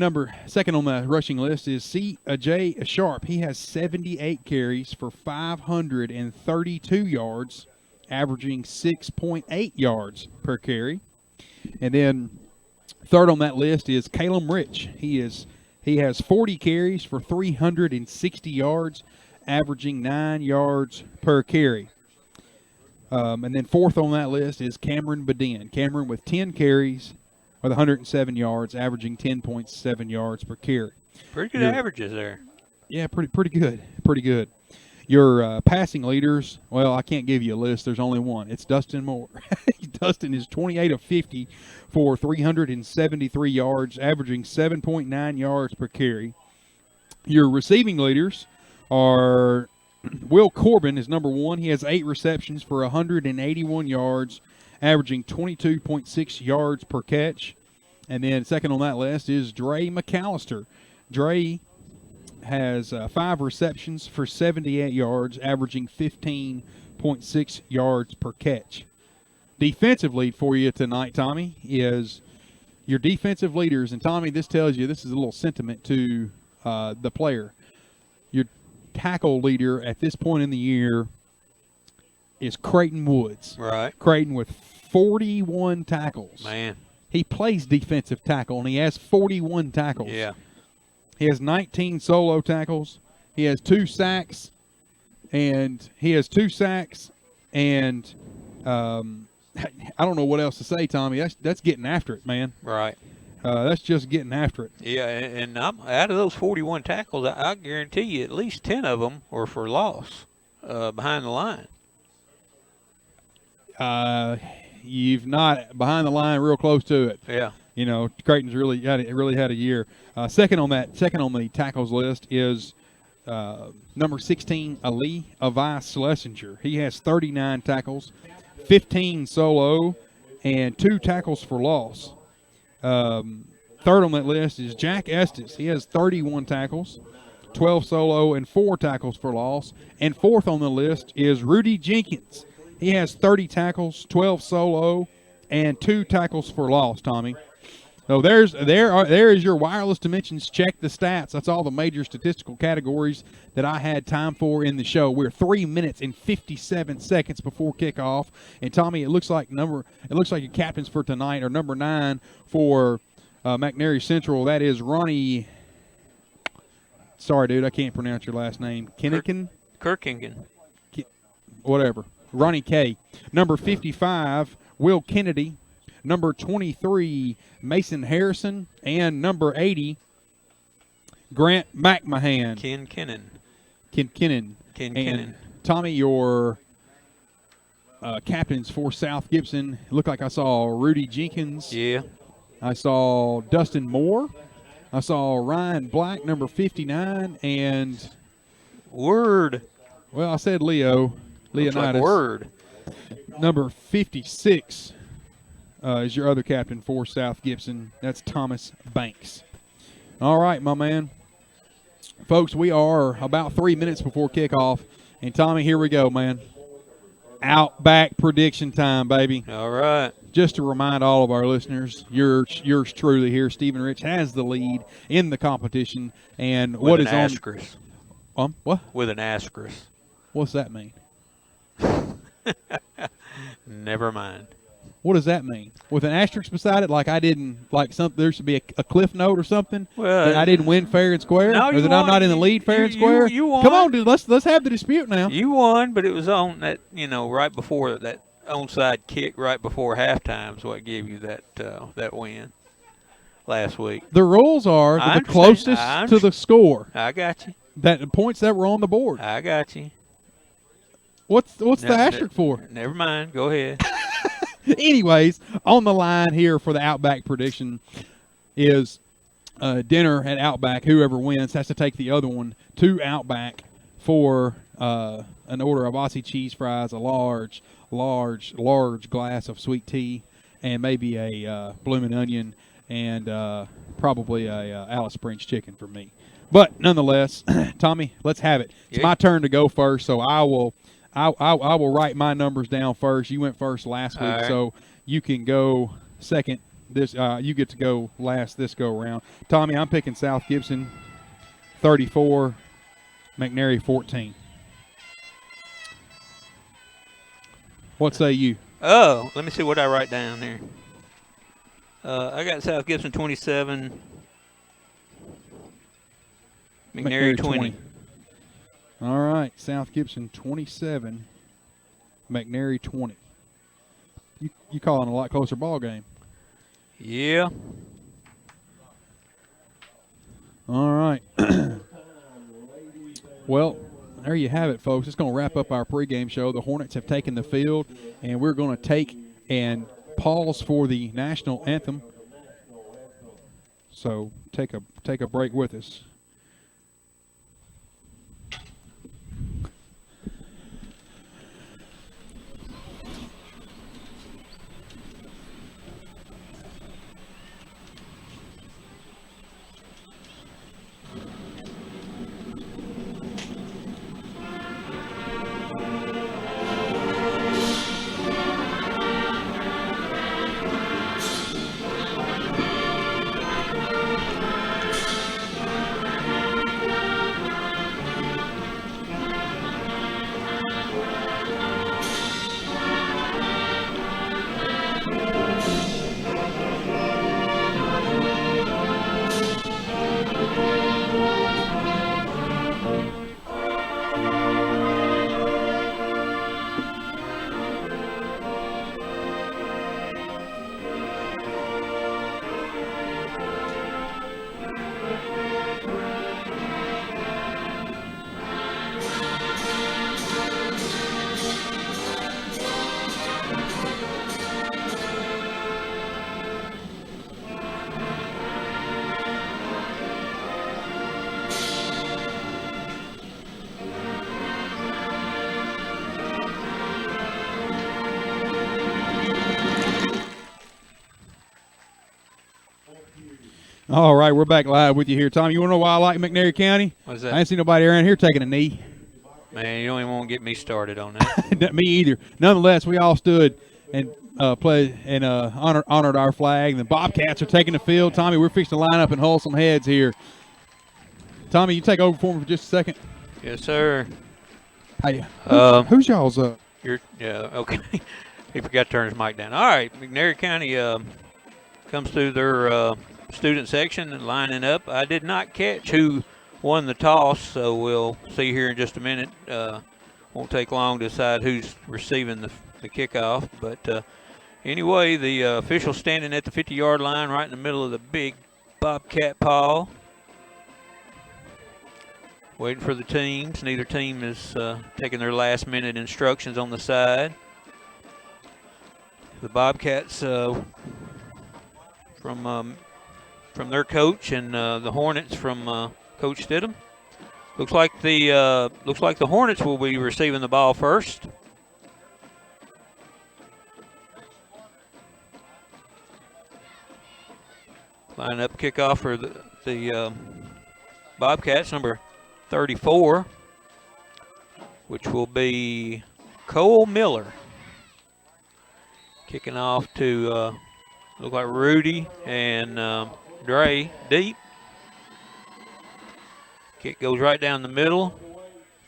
second on the rushing list is Jay Sharp. He has 78 carries for 532 yards, averaging 6.8 yards per carry. And then third on that list is Calum Rich. He has 40 carries for 360 yards, averaging 9 yards per carry. And then fourth on that list is Cameron Badin. Cameron with 10 carries with 107 yards, averaging 10.7 yards per carry. Pretty good averages there. Yeah, pretty good. Pretty good. Your passing leaders, well, I can't give you a list. There's only one. It's Dustin Moore. Dustin is 28 of 50 for 373 yards, averaging 7.9 yards per carry. Your receiving leaders are Will Corbin is number one. He has 8 receptions for 181 yards, averaging 22.6 yards per catch. And then second on that list is Dre McAllister. Dre has 5 receptions for 78 yards, averaging 15.6 yards per catch. Defensive lead for you tonight, Tommy, is your defensive leaders. And, Tommy, this tells you this is a little sentiment to the player. Your tackle leader at this point in the year is Creighton Woods. Right. Creighton with 41 tackles. Man. He plays defensive tackle, and he has 41 tackles. Yeah. He has 19 solo tackles. He has 2 sacks, and I don't know what else to say, Tommy. That's getting after it, man. Right. That's just getting after it. Yeah, and I'm, out of those 41 tackles, I guarantee you at least 10 of them were for loss behind the line. You've not behind the line, real close to it. Yeah. You know, Creighton's really had a year. Second on the tackles list is number 16, Ali Avi Schlesinger. He has 39 tackles, 15 solo, and 2 tackles for loss. Third on that list is Jack Estes. He has 31 tackles, 12 solo, and 4 tackles for loss. And fourth on the list is Rudy Jenkins. He has 30 tackles, 12 solo, and 2 tackles for loss, Tommy. So there is your wireless dimensions. Check the stats. That's all the major statistical categories that I had time for in the show. We're 3 minutes and 57 seconds before kickoff. And Tommy, it looks like your captains for tonight are number 9 for McNairy Central. That is Ronnie. Sorry, dude, I can't pronounce your last name. Kinnigan? Kirkingen. Whatever. Ronnie K. Number 55, Will Kennedy. Number 23, Mason Harrison. And number 80, Grant McMahon. Ken Kennan. And Tommy, your captains for South Gibson. It looked like I saw Rudy Jenkins. Yeah. I saw Dustin Moore. I saw Ryan Black, number 59. And Word. Well, I said Leonidas. Like Word. Number 56 is your other captain for South Gibson. That's Thomas Banks. All right, my man. Folks, we are about 3 minutes before kickoff. And, Tommy, here we go, man. Outback prediction time, baby. All right. Just to remind all of our listeners, yours truly here, Stephen Rich, has the lead in the competition. And With an asterisk. What? With an asterisk. What's that mean? Never mind. What does that mean? With an asterisk beside it, like I didn't, like something. There should be a cliff note or something. Well, that I didn't win fair and square, no, or that I'm not in the lead fair and square. You won. Come on, dude. Let's have the dispute now. You won, but it was on that, right before that onside kick, right before halftime, is what gave you that win last week. The rules are the closest to the score. I got you. That points that were on the board. I got you. What's the asterisk for? Never mind. Go ahead. Anyways, on the line here for the Outback prediction is dinner at Outback. Whoever wins has to take the other one to Outback for an order of Aussie cheese fries, a large glass of sweet tea, and maybe a bloomin' onion, and probably a Alice Springs chicken for me. But nonetheless, Tommy, let's have it. It's my turn to go first, so I will write my numbers down first. You went first last week, right. So you can go second. You get to go last this go around. Tommy, I'm picking South Gibson 34, McNairy 14. What say you? Oh, let me see what I write down there. I got South Gibson 27, McNairy 20. All right, South Gibson 27, McNairy 20. You calling a lot closer ball game. Yeah. All right. Well, there you have it, folks. It's going to wrap up our pregame show. The Hornets have taken the field, and we're going to take and pause for the national anthem. So take a break with us. All right, we're back live with you here, Tom. You want to know why I like McNairy County? What's that? I ain't seen nobody around here taking a knee. Man, you don't even want to get me started on that. Me either. Nonetheless, we all stood and played and honored our flag. The Bobcats are taking the field. Tommy, we're fixing to line up and hold some heads here. Tommy, you take over for me for just a second. Yes, sir. Hey, who's y'all's? Okay. He forgot to turn his mic down. All right, McNairy County comes through their student section and lining up. I did not catch who won the toss, so we'll see here in just a minute. Won't take long to decide who's receiving the kickoff. But anyway, the official standing at the 50-yard line right in the middle of the big Bobcat pile. Waiting for the teams. Neither team is taking their last-minute instructions on the side. The Bobcats from their coach, and the Hornets from Coach Stidham. Looks like the Hornets will be receiving the ball first. Line up kickoff for the Bobcats, number 34, which will be Cole Miller. Kicking off to look like Rudy and Dre deep. Kick goes right down the middle.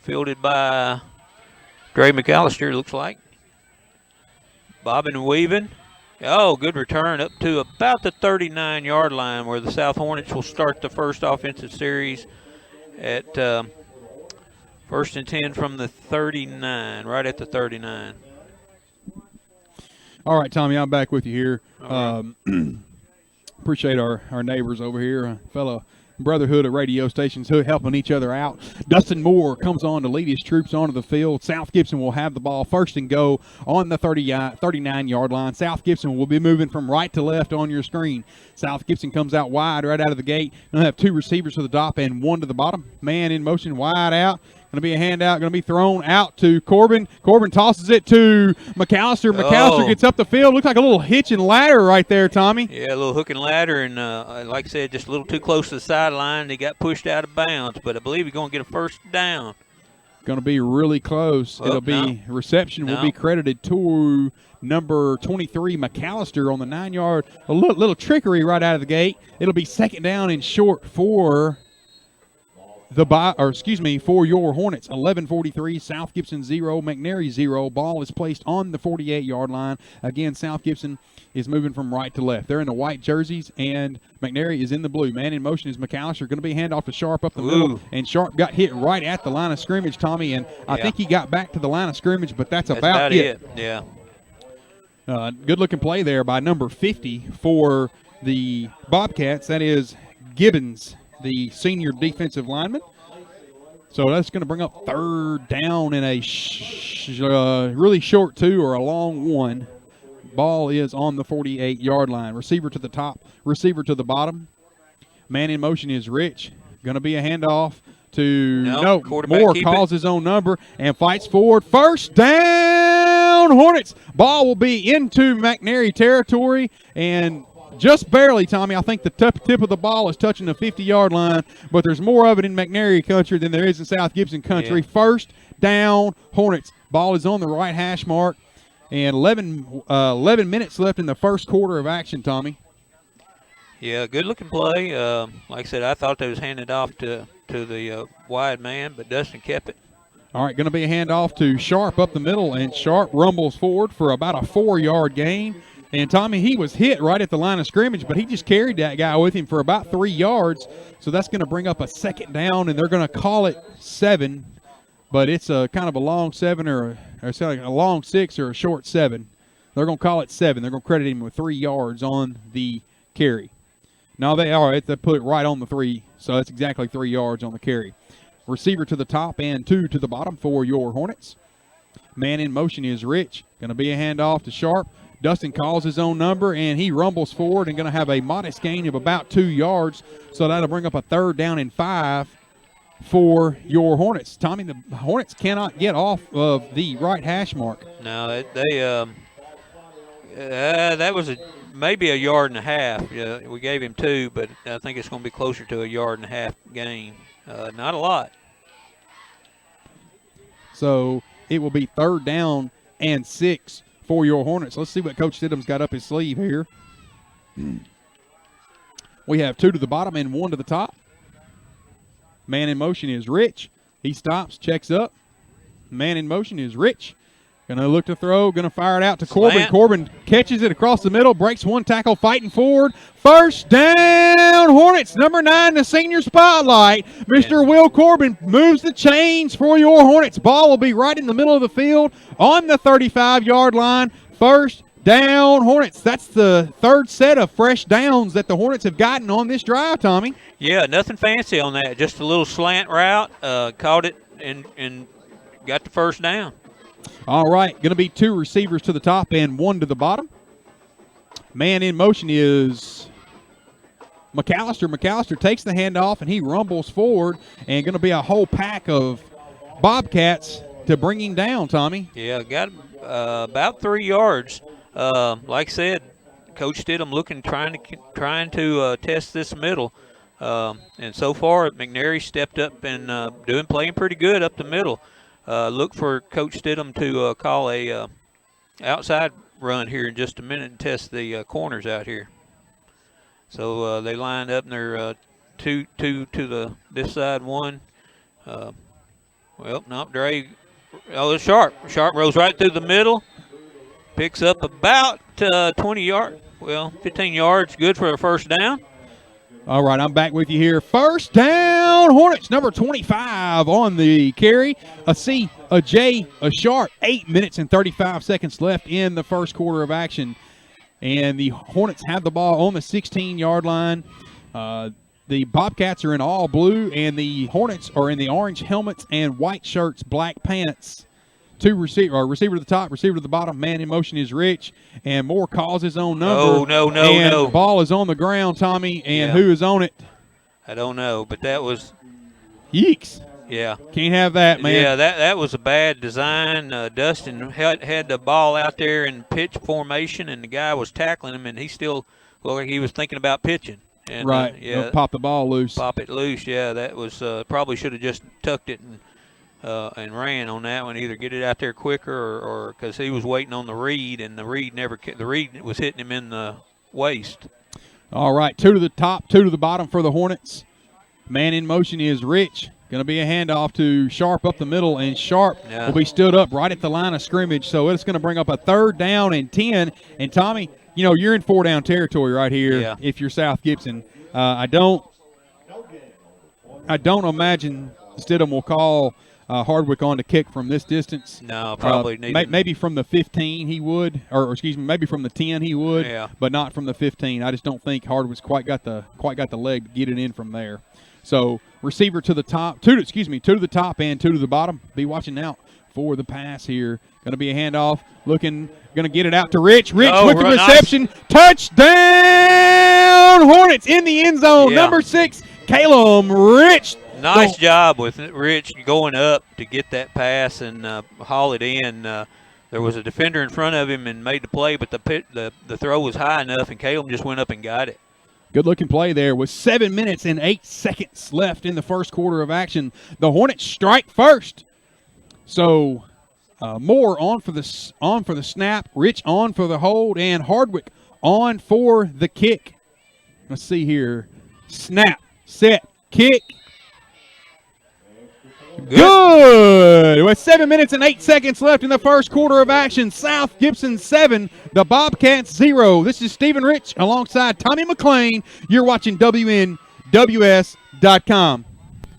Fielded by Dre McAllister, looks like. Bobbing and weaving. Oh, good return up to about the 39-yard line where the South Hornets will start the first offensive series at 1st and 10 from the 39, right at the 39. All right, Tommy, I'm back with you here. Appreciate our neighbors over here, fellow brotherhood of radio stations who are helping each other out. Dustin Moore comes on to lead his troops onto the field. South Gibson will have the ball first and go on the 39-yard line. South Gibson will be moving from right to left on your screen. South Gibson comes out wide right out of the gate. Going to have two receivers to the top and one to the bottom. Man in motion, wide out. Going to be a handout, going to be thrown out to Corbin. Corbin tosses it to McAllister. McAllister gets up the field. Looks like a little hitch and ladder right there, Tommy. Yeah, a little hook and ladder, and like I said, just a little too close to the sideline. He got pushed out of bounds, but I believe he's going to get a first down. Going to be really close. It'll be reception will be credited to number 23, McAllister, on the 9-yard. A little trickery right out of the gate. It'll be second down and short for for your Hornets. 11:43, South Gibson 0, McNairy 0. Ball is placed on the 48-yard line. Again, South Gibson is moving from right to left. They're in the white jerseys, and McNairy is in the blue. Man in motion is McAllister. Going to be handoff to Sharp up the middle, and Sharp got hit right at the line of scrimmage, Tommy, and I think he got back to the line of scrimmage, but that's about it. Yeah. Good-looking play there by number 50 for the Bobcats. That is Gibbons, the senior defensive lineman. So that's going to bring up third down in a really short 2 or a long 1. Ball is on the 48-yard line. Receiver to the top, receiver to the bottom. Man in motion is Rich. Going to be a handoff to Moore calls his own number and fights forward. First down, Hornets. Ball will be into McNairy territory, and just barely, Tommy. I think the tip of the ball is touching the 50-yard line, but there's more of it in McNairy country than there is in South Gibson country. Yeah. First down, Hornets. Ball is on the right hash mark, and 11 minutes left in the first quarter of action, Tommy. Yeah, good-looking play. Like I said, I thought they was handed off to the wide man, but Dustin kept it. All right, going to be a handoff to Sharp up the middle, and Sharp rumbles forward for about a 4-yard gain. And, Tommy, he was hit right at the line of scrimmage, but he just carried that guy with him for about 3 yards. So that's going to bring up a second down, and they're going to call it 7. But it's a kind of a long 7 or like a long 6 or a short 7. They're going to call it 7. They're going to credit him with 3 yards on the carry. No, they put it right on the 3, so that's exactly 3 yards on the carry. Receiver to the top and 2 to the bottom for your Hornets. Man in motion is Rich. Going to be a handoff to Sharp. Dustin calls his own number, and he rumbles forward and going to have a modest gain of about 2 yards. So that'll bring up a third down and 5 for your Hornets. Tommy, the Hornets cannot get off of the right hash mark. No, that was a maybe a yard and a half. Yeah, we gave him 2, but I think it's going to be closer to a yard and a half gain. Not a lot. So it will be 3rd down and 6 for your Hornets. Let's see what Coach Stidham's got up his sleeve here. We have 2 to the bottom and 1 to the top. Man in motion is Rich. He stops, checks up. Man in motion is Rich. Going to look to throw, going to fire it out to Corbin. Slant. Corbin catches it across the middle, breaks 1 tackle, fighting forward. First down, Hornets, number 9, the senior spotlight. Mr. Will Corbin moves the chains for your Hornets. Ball will be right in the middle of the field on the 35-yard line. First down, Hornets. That's the 3rd set of fresh downs that the Hornets have gotten on this drive, Tommy. Yeah, nothing fancy on that. Just a little slant route, caught it and got the first down. All right, going to be 2 receivers to the top and 1 to the bottom. Man in motion is McAllister. McAllister takes the handoff, and he rumbles forward, and going to be a whole pack of Bobcats to bring him down, Tommy. Yeah, got about 3 yards. Like I said, Coach Stidham trying to test this middle. And so far, McNairy stepped up and playing pretty good up the middle. Look for Coach Stidham to call a outside run here in just a minute and test the corners out here. So they lined up and they're 2 to this side, 1. Dre. Oh, it's Sharp. Sharp rolls right through the middle. Picks up about 20 yards. 15 yards. Good for a first down. All right, I'm back with you here. First down, Hornets, number 25 on the carry. A C, a J, a Sharp. 8 minutes and 35 seconds left in the first quarter of action. And the Hornets have the ball on the 16-yard line. The Bobcats are in all blue, and the Hornets are in the orange helmets and white shirts, black pants. 2 receiver to the top, receiver to the bottom. Man in motion is Rich, and Moore calls his own number. No. The ball is on the ground, Tommy, and who is on it? I don't know, but that was Yeeks. Yeah. Can't have that, man. Yeah, that was a bad design. Dustin had the ball out there in pitch formation, and the guy was tackling him, and he still looked like he was thinking about pitching. And, right. Yeah. Pop the ball loose. Pop it loose. Yeah, that was probably should have just tucked it and ran on that one. Either get it out there quicker or because he was waiting on the read, and the read was hitting him in the waist. All right, 2 to the top, 2 to the bottom for the Hornets. Man in motion is Rich. Going to be a handoff to Sharp up the middle, and Sharp will be stood up right at the line of scrimmage. So it's going to bring up a 3rd down and 10. And Tommy, you're in 4-down territory right here. If you're South Gibson. I don't imagine Stidham will call Hardwick on to kick from this distance. No, probably maybe from the 15 he would, or excuse me, maybe from the 10 he would, but not from the 15. I just don't think Hardwick's quite got the leg to get it in from there. So receiver to the top, 2 to the top and 2 to the bottom. Be watching out for the pass here. Going to be a handoff. Going to get it out to Rich. Rich with the reception. Nice. Touchdown! Hornets in the end zone. Number 6, Caleb Rich. Nice job with Rich going up to get that pass and haul it in. There was a defender in front of him and made the play, but the throw was high enough, and Caleb just went up and got it. Good-looking play there with 7 minutes and 8 seconds left in the first quarter of action. The Hornets strike first. So Moore on for the snap, Rich on for the hold, and Hardwick on for the kick. Let's see here. Snap, set, kick. Good. With 7 minutes and 8 seconds left in the first quarter of action, South Gibson 7, the Bobcats 0. This is Stephen Rich alongside Tommy McLean. You're watching WNWS.com.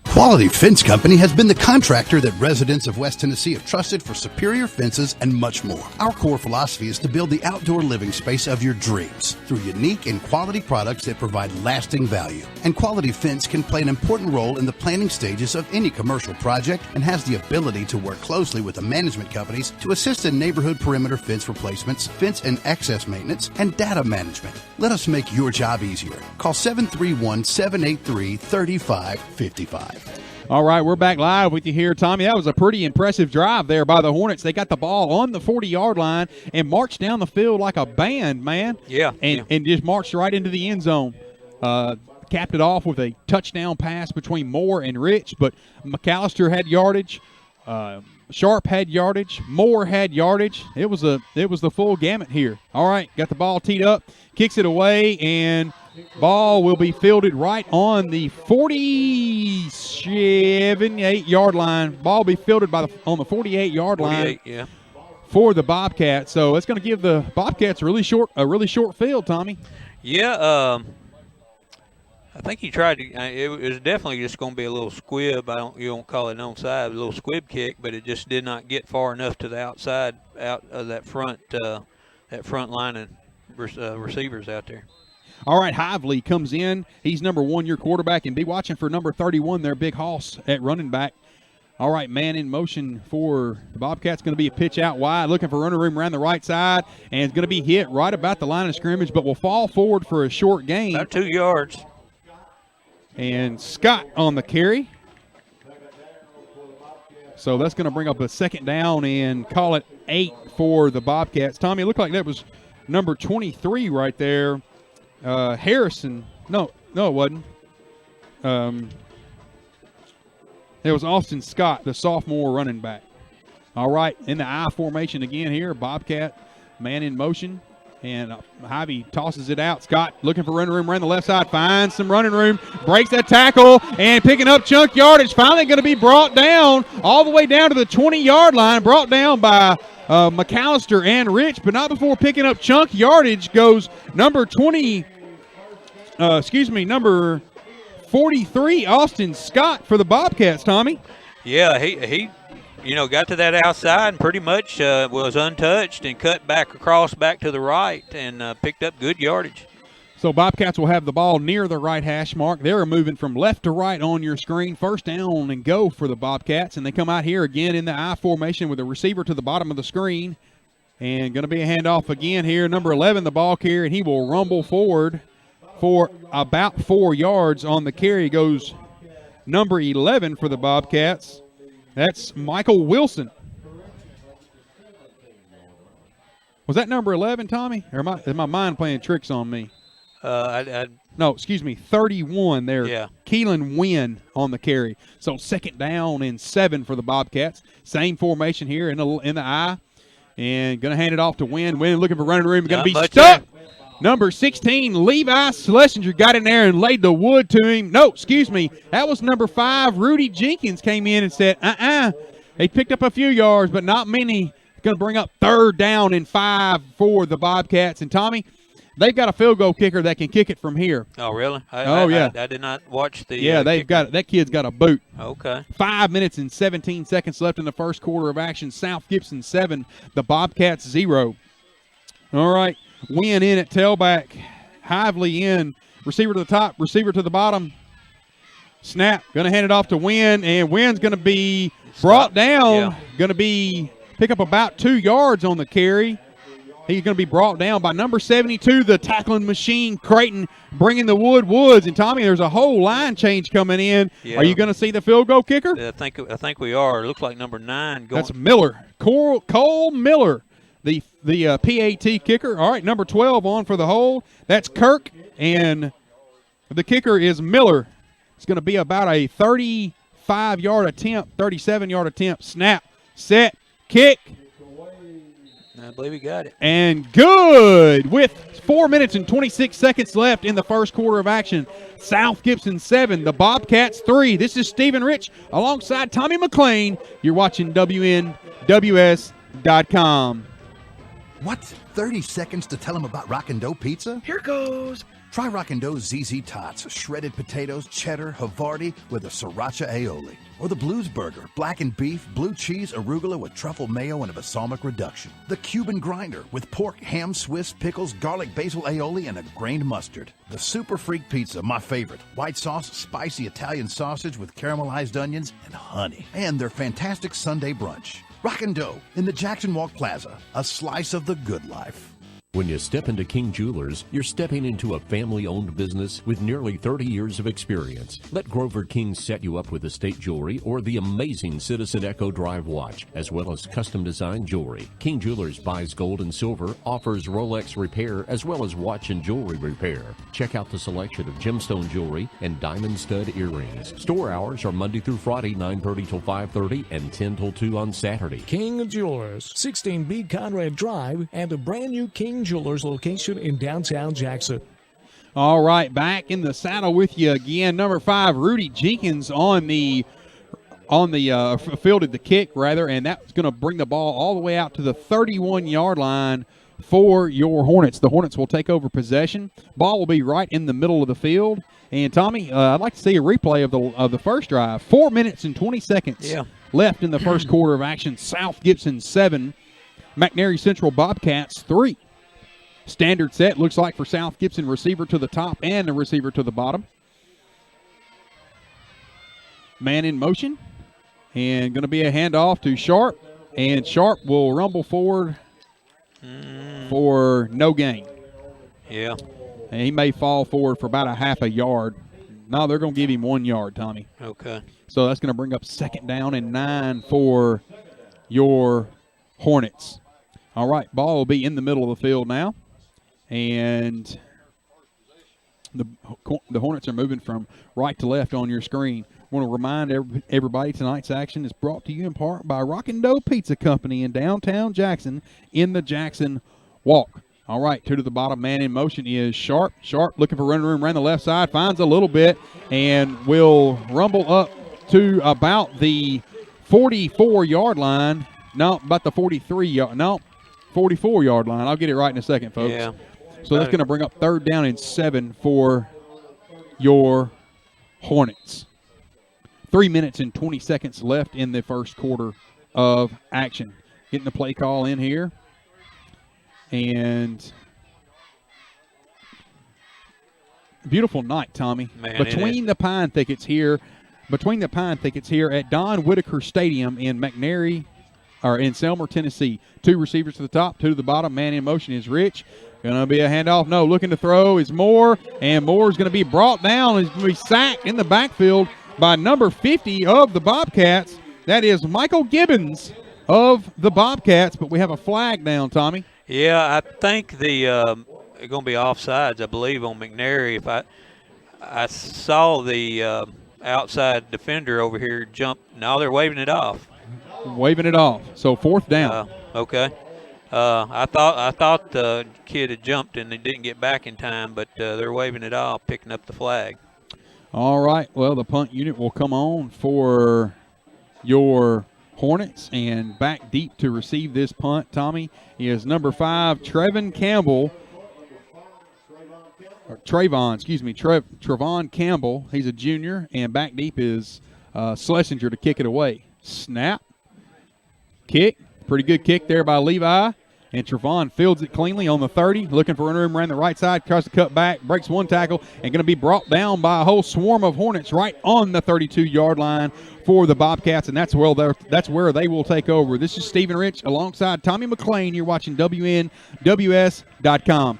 Quality Fence Company has been the contractor that residents of West Tennessee have trusted for superior fences and much more. Our core philosophy is to build the outdoor living space of your dreams through unique and quality products that provide lasting value. And Quality Fence can play an important role in the planning stages of any commercial project and has the ability to work closely with the management companies to assist in neighborhood perimeter fence replacements, fence and access maintenance, and data management. Let us make your job easier. Call 731-783-3555. All right, we're back live with you here, Tommy. That was a pretty impressive drive there by the Hornets. They got the ball on the 40-yard line and marched down the field like a band, man. Yeah. And just marched right into the end zone. Capped it off with a touchdown pass between Moore and Rich, but McAllister had yardage. Sharp had yardage. Moore had yardage. It was the full gamut here. All right, got the ball teed up, kicks it away, and ball will be fielded right on the 48-yard line. Ball will be fielded on the 48-yard line. Yeah. For the Bobcats. So it's going to give the Bobcats a really short field, Tommy. Yeah. I think he tried to. It was definitely just going to be a little squib. You don't call it an onside, a little squib kick, but it just did not get far enough to the outside, out of that front line and receivers out there. All right, Hively comes in. He's number 1, your quarterback, and be watching for number 31 there, Big Hoss at running back. All right, man in motion for the Bobcats. Going to be a pitch out wide, looking for running room around the right side, and it's going to be hit right about the line of scrimmage, but will fall forward for a short gain. About 2 yards. And Scott on the carry. So that's going to bring up a second down and call it 8 for the Bobcats. Tommy, it looked like that was number 23 right there. Harrison. No, it wasn't. It was Austin Scott, the sophomore running back. All right, in the I formation again here. Bobcat, man in motion. And Hyvee tosses it out. Scott looking for running room around the left side. Finds some running room. Breaks that tackle. And picking up chunk yardage. Finally going to be brought down all the way down to the 20-yard line. Brought down by McAllister and Rich. But not before picking up chunk yardage goes number 43, Austin Scott for the Bobcats, Tommy. Yeah, he got to that outside and pretty much was untouched and cut back to the right and picked up good yardage. So Bobcats will have the ball near the right hash mark. They're moving from left to right on your screen. First down and go for the Bobcats, and they come out here again in the I formation with a receiver to the bottom of the screen. And going to be a handoff again here. Number 11, the ball carrier, and he will rumble forward for about 4 yards on the carry. Goes number 11 for the Bobcats. That's Michael Wilson. Was that number 11, Tommy? Or is my mind playing tricks on me? No, excuse me, 31 there. Yeah. Keelan Wynn on the carry. So second down and 7 for the Bobcats. Same formation here in the I. And going to hand it off to Wynn. Wynn looking for running room. Going to be stuck. Number 16, Levi Schlesinger got in there and laid the wood to him. No, excuse me. That was number 5, Rudy Jenkins came in and said, They picked up a few yards, but not many. Going to bring up third down and 5 for the Bobcats. And, Tommy, they've got a field goal kicker that can kick it from here. Oh, really? Yeah. I did not watch the Yeah, they've got it. That kid's got a boot. Okay. 5 minutes and 17 seconds left in the first quarter of action. South Gibson 7, the Bobcats 0. All right. Wynn in at tailback. Hively in. Receiver to the top, receiver to the bottom. Snap. Going to hand it off to Wynn, and Wynn's going to be brought down. Yeah. Going to pick up about 2 yards on the carry. He's going to be brought down by number 72, the tackling machine, Creighton, bringing the Woods. And, Tommy, there's a whole line change coming in. Yeah. Are you going to see the field goal kicker? I think we are. It looks like number 9 going. That's Miller. Cole Miller. The PAT kicker. All right, number 12 on for the hold. That's Kirk, and the kicker is Miller. It's going to be about a 35-yard attempt, 37-yard attempt. Snap, set, kick. I believe he got it. And good with 4 minutes and 26 seconds left in the first quarter of action. South Gibson 7, the Bobcats 3. This is Stephen Rich alongside Tommy McLean. You're watching WNWS.com. What? 30 seconds to tell them about Rockin' Dough Pizza? Here goes. Try Rockin' Dough's ZZ Tots, shredded potatoes, cheddar, Havarti with a sriracha aioli. Or the Blues Burger, blackened beef, blue cheese, arugula with truffle mayo and a balsamic reduction. The Cuban Grinder with pork, ham, Swiss, pickles, garlic basil aioli, and a grained mustard. The Super Freak Pizza, my favorite. White sauce, spicy Italian sausage with caramelized onions and honey. And their fantastic Sunday brunch. Rockin' Dough in the Jackson Walk Plaza, a slice of the good life. When you step into King Jewelers, you're stepping into a family-owned business with nearly 30 years of experience. Let Grover King set you up with estate jewelry or the amazing Citizen Echo Drive watch, as well as custom-designed jewelry. King Jewelers buys gold and silver, offers Rolex repair, as well as watch and jewelry repair. Check out the selection of gemstone jewelry and diamond stud earrings. Store hours are Monday through Friday, 9:30 till 5:30 and 10 till 2 on Saturday. King Jewelers, 16B Conrad Drive, and a brand new King Jewelers location in downtown Jackson. All right, back in the saddle with you again. Number 5, Rudy Jenkins fielded the kick, and that's going to bring the ball all the way out to the 31-yard line for your Hornets. The Hornets will take over possession. Ball will be right in the middle of the field. And Tommy, I'd like to see a replay of the first drive. 4 minutes and 20 seconds left in the first quarter of action. South Gibson 7, McNairy Central Bobcats 3. Standard set looks like for South Gibson, receiver to the top and a receiver to the bottom. Man in motion, and going to be a handoff to Sharp, and Sharp will rumble forward for no gain. Yeah. And he may fall forward for about a half a yard. No, they're going to give him 1 yard, Tommy. Okay. So that's going to bring up 2nd down and 9 for your Hornets. All right, ball will be in the middle of the field now. And the Hornets are moving from right to left on your screen. I want to remind everybody tonight's action is brought to you in part by Rockin' Dough Pizza Company in downtown Jackson in the Jackson Walk. All right, 2 to the bottom, man in motion is Sharp. Sharp looking for running room, ran the left side, finds a little bit, and will rumble up to about the 44-yard line. No, about the 44-yard line. I'll get it right in a second, folks. Yeah. So that's going to bring up 3rd down and 7 for your Hornets. 3 minutes and 20 seconds left in the first quarter of action. Getting the play call in here. And beautiful night, Tommy. Man, between the pine thickets here at Don Whitaker Stadium in Selmer, Tennessee. 2 receivers to the top, 2 to the bottom. Man in motion is Rich. Going to be a handoff. No, looking to throw is Moore, and Moore is going to be brought down and is going to be sacked in the backfield by number 50 of the Bobcats. That is Michael Gibbons of the Bobcats, but we have a flag down, Tommy. Yeah, I think they're going to be offsides, I believe, on McNairy. If I saw the outside defender over here jump. No, they're waving it off. Waving it off. So 4th down. Okay. I thought the kid had jumped and they didn't get back in time, but they're waving it off, picking up the flag. All right. Well, the punt unit will come on for your Hornets, and back deep to receive this punt, Tommy, is number 5, Trevon Campbell. He's a junior, and back deep is Schlesinger to kick it away. Snap. Kick. Pretty good kick there by Levi. And Trevon fields it cleanly on the 30, looking for running room, ran the right side, tries to cut back, breaks 1 tackle, and going to be brought down by a whole swarm of Hornets right on the 32-yard line for the Bobcats, and that's where they will take over. This is Stephen Rich alongside Tommy McLean. You're watching WNWS.com.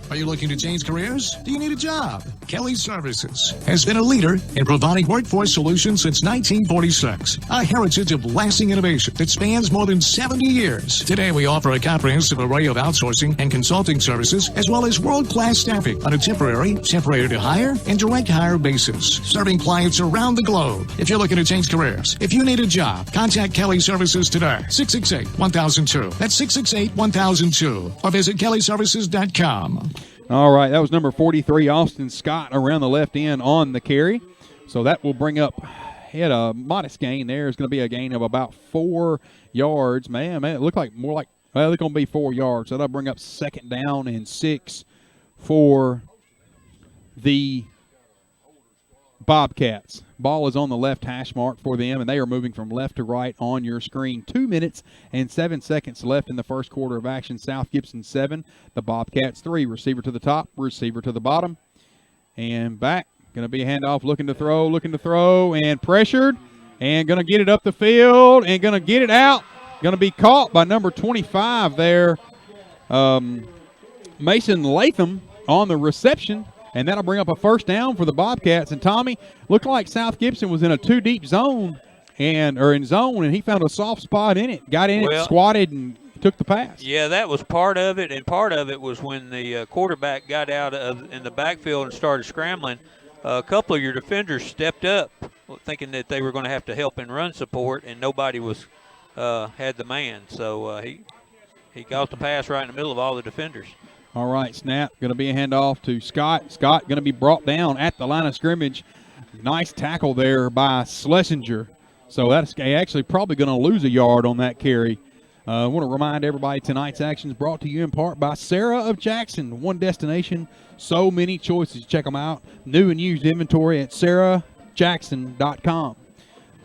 Are you looking to change careers? Do you need a job? Kelly Services has been a leader in providing workforce solutions since 1946. A heritage of lasting innovation that spans more than 70 years. Today we offer a comprehensive array of outsourcing and consulting services, as well as world-class staffing on a temporary to hire, and direct hire basis, serving clients around the globe. If you're looking to change careers, if you need a job, contact Kelly Services today. 668-1002. That's 668-1002. Or visit kellyservices.com. All right, that was number 43, Austin Scott, around the left end on the carry. So that will bring up, he had a modest gain there. It's going to be a gain of about 4 yards. Man, it looked like more like, well, it's going to be 4 yards. So that'll bring up 2nd down and 6 for the Bobcats. Ball is on the left hash mark for them, and they are moving from left to right on your screen. 2 minutes and 7 seconds left in the first quarter of action. South Gibson 7, the Bobcats 3. Receiver to the top, receiver to the bottom. And back. Going to be a handoff, looking to throw, and pressured. And going to get it up the field, and going to get it out. Going to be caught by number 25 there Mason Latham on the reception, and that'll bring up a first down for the Bobcats. And Tommy, looked like South Gibson was in a two-deep zone in zone, and he found a soft spot in it, got in it, squatted, and took the pass. Yeah, that was part of it, and part of it was when the quarterback got out in the backfield and started scrambling. A couple of your defenders stepped up, thinking that they were going to have to help in run support, and nobody was had the man. So he got the pass right in the middle of all the defenders. All right, snap. Going to be a handoff to Scott. Scott going to be brought down at the line of scrimmage. Nice tackle there by Schlesinger. So that's actually probably going to lose a yard on that carry. I want to remind everybody tonight's action is brought to you in part by Sarah of Jackson. One destination, so many choices. Check them out. New and used inventory at sarahjackson.com.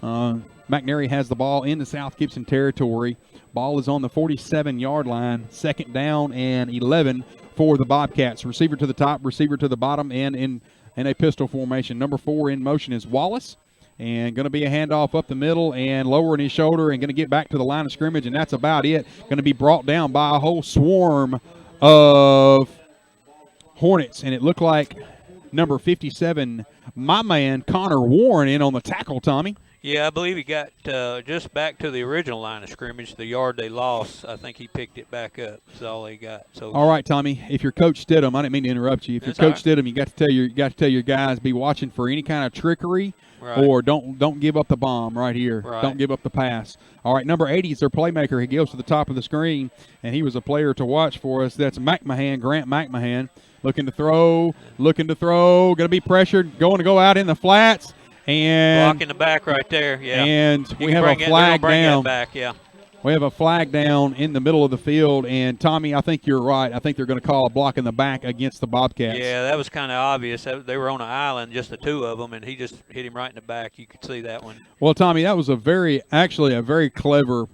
McNairy has the ball in the South Gibson territory. Ball is on the 47-yard line. Second down and 11 for the Bobcats. Receiver to the top, receiver to the bottom, and in a pistol formation. Number 4 in motion is Wallace. And going to be a handoff up the middle and lowering his shoulder and going to get back to the line of scrimmage, and that's about it. Going to be brought down by a whole swarm of Hornets. And it looked like number 57, my man, Connor Warren, in on the tackle, Tommy. Yeah, I believe he got just back to the original line of scrimmage. The yard they lost, I think he picked it back up. That's all they got. So, all right, Tommy. If you're Coach Stidham, I didn't mean to interrupt you. If you're Coach Stidham, you got to tell your guys, be watching for any kind of trickery, or don't give up the bomb right here. Right. Don't give up the pass. All right, number 80 is their playmaker. He goes to the top of the screen, and he was a player to watch for us. That's McMahon, Grant McMahon, looking to throw. Going to be pressured, going to go out in the flats. And blocking the back right there, yeah. And we have a flag down. Back, yeah. We have a flag down in the middle of the field, and Tommy, I think you're right. I think they're going to call a block in the back against the Bobcats. Yeah, that was kind of obvious. They were on an island, just the two of them, and he just hit him right in the back. You could see that one. Well, Tommy, that was a very clever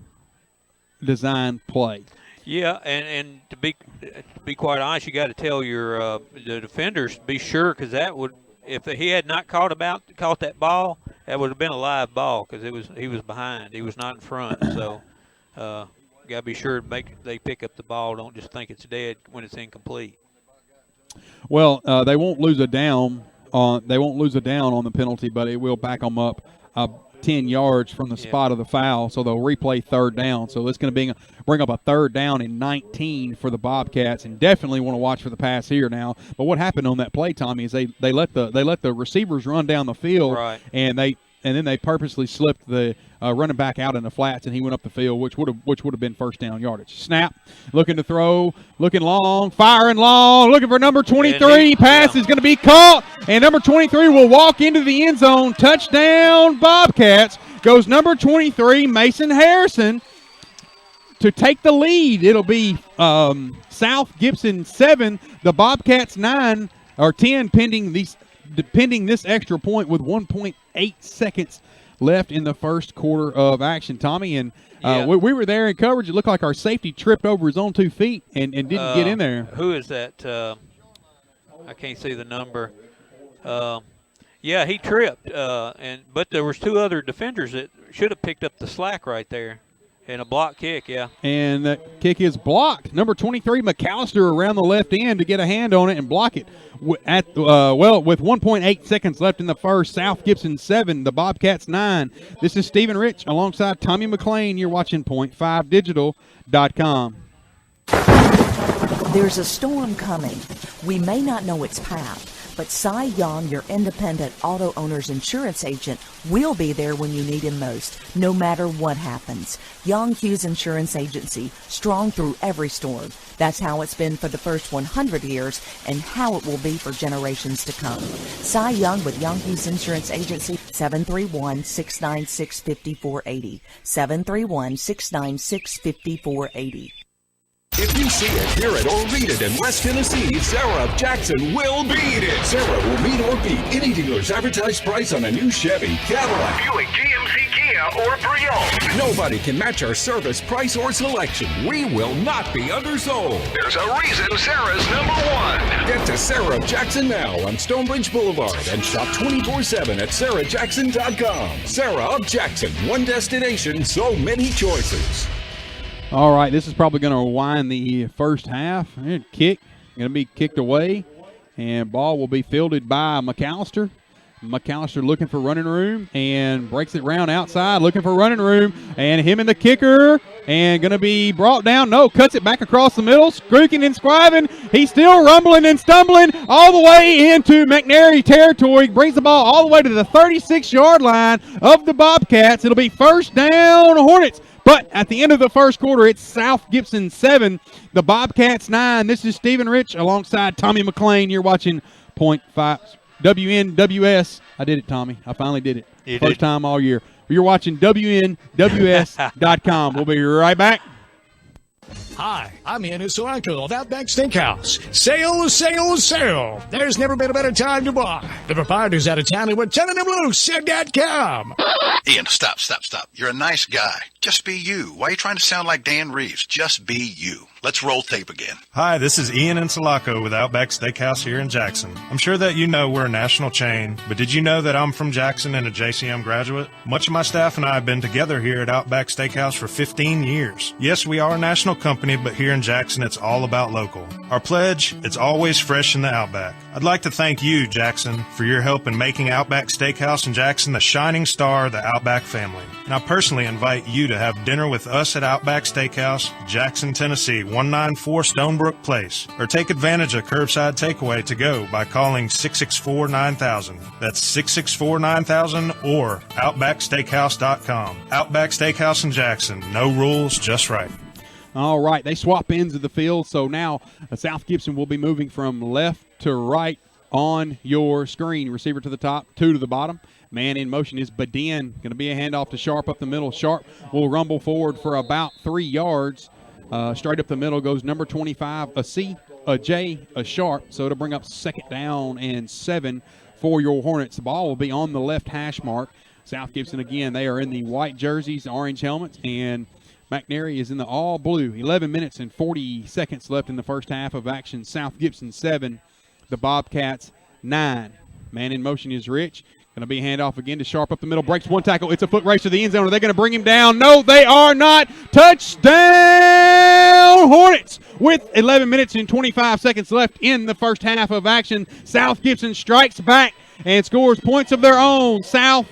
design play. Yeah, and to be quite honest, you got to tell your the defenders be sure, because that would. If he had not caught that ball, that would have been a live ball, because he was behind. He was not in front. So got to be sure they pick up the ball. Don't just think it's dead when it's incomplete. Well, they won't lose a down on the penalty, but it will back them up 10 yards from the spot of the foul, so they'll replay third down. So it's going to bring up a third down and 19 for the Bobcats, and definitely want to watch for the pass here now. But what happened on that play, Tommy, is they let the receivers run down the field, and then they purposely slipped the running back out in the flats, and he went up the field, which would have been first down yardage. Snap, looking to throw, looking long, firing long, looking for number 23. Pass is going to be caught, and number 23 will walk into the end zone. Touchdown, Bobcats. Goes number 23, Mason Harrison, to take the lead. It'll be South Gibson 7, the Bobcats 9 or 10, pending this extra point with 1.8 seconds left in the first quarter of action, Tommy. And we were there in coverage. It looked like our safety tripped over his own 2 feet and didn't get in there. Who is that? I can't see the number. Yeah, he tripped, but there was 2 other defenders that should have picked up the slack right there. And a block kick, yeah. And that kick is blocked. Number 23, McAllister, around the left end to get a hand on it and block it. With 1.8 seconds left in the first, South Gibson 7, the Bobcats 9. This is Stephen Rich alongside Tommy McLean. You're watching Point5Digital.com. There's a storm coming. We may not know its path, but Cy Young, your independent auto owner's insurance agent, will be there when you need him most, no matter what happens. Young Hughes Insurance Agency, strong through every storm. That's how it's been for the first 100 years and how it will be for generations to come. Cy Young with Young Hughes Insurance Agency, 731-696-5480. 731-696-5480. If you see it, hear it, or read it in West Tennessee, Sarah of Jackson will beat it. Sarah will meet or beat any dealer's advertised price on a new Chevy, Cadillac, Buick, GMC, Kia, or Pre-owned. Nobody can match our service, price, or selection. We will not be undersold. There's a reason Sarah's number 1. Get to Sarah of Jackson now on Stonebridge Boulevard and shop 24/7 at sarahjackson.com. Sarah of Jackson, one destination, so many choices. All right, this is probably going to wind the first half. Kick, going to be kicked away, and ball will be fielded by McAllister. McAllister looking for running room and breaks it round outside, looking for running room, and him and the kicker, and going to be brought down. No, cuts it back across the middle, squeaking and scriving. He's still rumbling and stumbling all the way into McNairy territory, brings the ball all the way to the 36-yard line of the Bobcats. It'll be first down Hornets. But at the end of the first quarter, it's South Gibson 7, the Bobcats 9. This is Stephen Rich alongside Tommy McLean. You're watching .5 WNWS. I did it, Tommy. I finally did it. First time all year. You're watching WNWS.com. We'll be right back. Hi, I'm Ian Usuranko of Outback Steakhouse. Sale, sale, sale. There's never been a better time to buy. The proprietor's out of town and we're turning them loose at .com. Ian, stop. You're a nice guy. Just be you. Why are you trying to sound like Dan Reeves? Just be you. Let's roll tape again. Hi, this is Ian Insulaco with Outback Steakhouse here in Jackson. I'm sure that you know we're a national chain, but did you know that I'm from Jackson and a JCM graduate? Much of my staff and I have been together here at Outback Steakhouse for 15 years. Yes, we are a national company, but here in Jackson, it's all about local. Our pledge, it's always fresh in the Outback. I'd like to thank you, Jackson, for your help in making Outback Steakhouse in Jackson the shining star of the Outback family. And I personally invite you to have dinner with us at Outback Steakhouse, Jackson, Tennessee, 194 Stonebrook Place, or take advantage of curbside takeaway to go by calling 664-9000. That's 664-9000 or OutbackSteakhouse.com. Outback Steakhouse in Jackson. No rules, just right. All right, they swap ends of the field, so now South Gibson will be moving from left to right on your screen. Receiver to the top, 2 to the bottom. Man in motion is Badin. Going to be a handoff to Sharp up the middle. Sharp will rumble forward for about 3 yards. Straight up the middle goes number 25, a C, a J, a Sharp. So it'll bring up second down and 7 for your Hornets. The ball will be on the left hash mark. South Gibson, again, they are in the white jerseys, orange helmets, and McNairy is in the all blue. 11 minutes and 40 seconds left in the first half of action. South Gibson 7, the Bobcats 9. Man in motion is Rich. Going to be a handoff again to Sharp up the middle. Breaks one tackle. It's a foot race to the end zone. Are they going to bring him down? No, they are not. Touchdown Hornets with 11 minutes and 25 seconds left in the first half of action. South Gibson strikes back and scores points of their own. South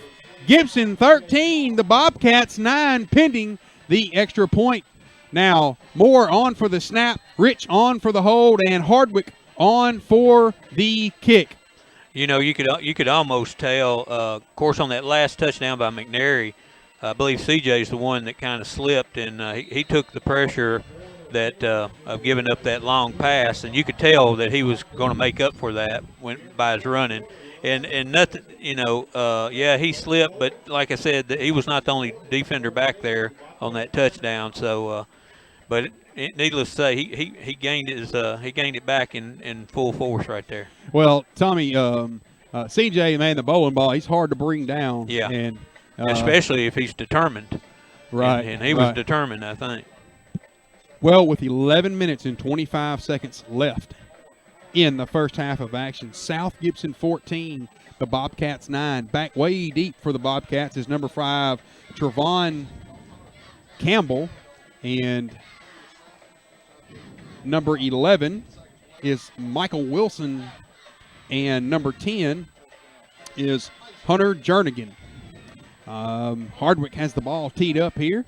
Gibson 13, the Bobcats 9, pending the extra point. Now, Moore on for the snap, Rich on for the hold, and Hardwick on for the kick. You know, you could almost tell, of course, on that last touchdown by McNairy, I believe CJ's the one that kind of slipped, and he took the pressure that of giving up that long pass, and you could tell that he was going to make up for that by his running. And nothing, he slipped, but like I said, he was not the only defender back there on that touchdown. So, but needless to say, he gained it back in full force right there. Well, Tommy, CJ, man, the bowling ball, he's hard to bring down. Yeah, and especially if he's determined. Right, and he was determined, I think. Well, with 11 minutes and 25 seconds left in the first half of action, South Gibson 14, the Bobcats 9. Back way deep for the Bobcats is number 5, Trevon Campbell, and number 11 is Michael Wilson, and number 10 is Hunter Jernigan. Hardwick has the ball teed up here,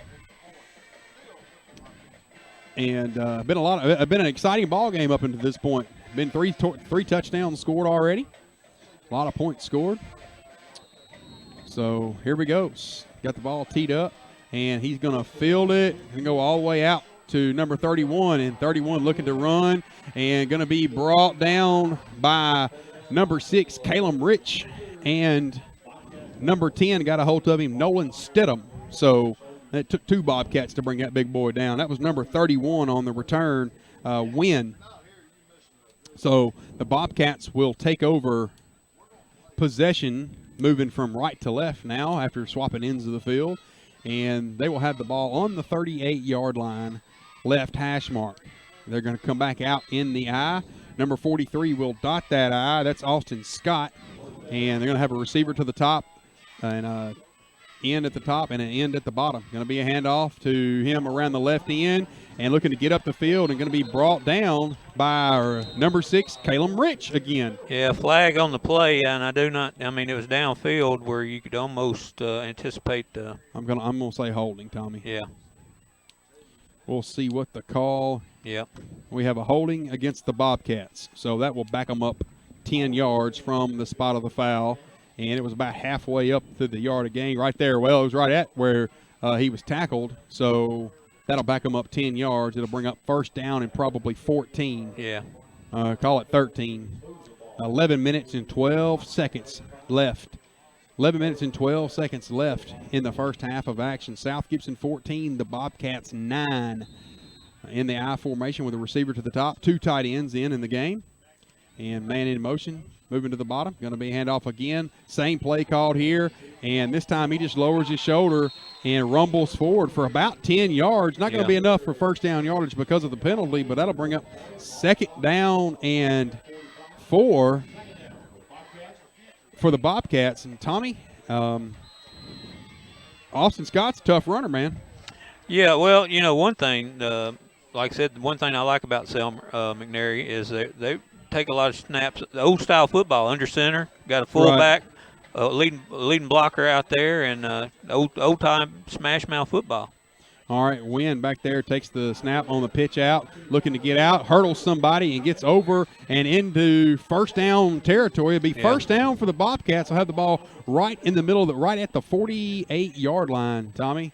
and been an exciting ball game up until this point. Been three touchdowns scored already. A lot of points scored. So here we go. Got the ball teed up, and he's going to field it and go all the way out to number 31, and 31 looking to run and going to be brought down by number 6, Caleb Rich, and number 10 got a hold of him, Nolan Stidham. So it took 2 Bobcats to bring that big boy down. That was number 31 on the return win. So the Bobcats will take over possession, moving from right to left now after swapping ends of the field, and they will have the ball on the 38-yard line, left hash mark. They're going to come back out in the I. Number 43 will dot that I. That's Austin Scott, and they're going to have a receiver to the top, and end at the top and an end at the bottom. Going to be a handoff to him around the left end and looking to get up the field and going to be brought down by our number 6, Caleb Rich again. Yeah, flag on the play, and it was downfield where you could almost anticipate the. I'm gonna say holding, Tommy. Yeah. We'll see what the call. Yep. We have a holding against the Bobcats, so that will back them up 10 yards from the spot of the foul, and it was about halfway up to the yard of gain right there. Well, it was right at where he was tackled, so that'll back them up 10 yards. It'll bring up first down and probably 14. Yeah. Call it 13. 11 minutes and 12 seconds left. 11 minutes and 12 seconds left in the first half of action. South Gibson 14, the Bobcats 9. In the I formation with a receiver to the top, 2 tight ends in the game. And man in motion, moving to the bottom. Going to be handoff again. Same play called here. And this time he just lowers his shoulder and rumbles forward for about 10 yards. Not going to be enough for first down yardage because of the penalty, but that'll bring up second down and 4 for the Bobcats. And Tommy, Austin Scott's a tough runner, man. Yeah, well, one thing, like I said, one thing I like about McNairy is they take a lot of snaps, the old-style football, under center, got a fullback, leading blocker out there, and old-time smash-mouth football. All right, Wynn back there takes the snap on the pitch out, looking to get out, hurdles somebody, and gets over and into first down territory. It'll be first down for the Bobcats. I'll have the ball right in the middle of right at the 48-yard line, Tommy.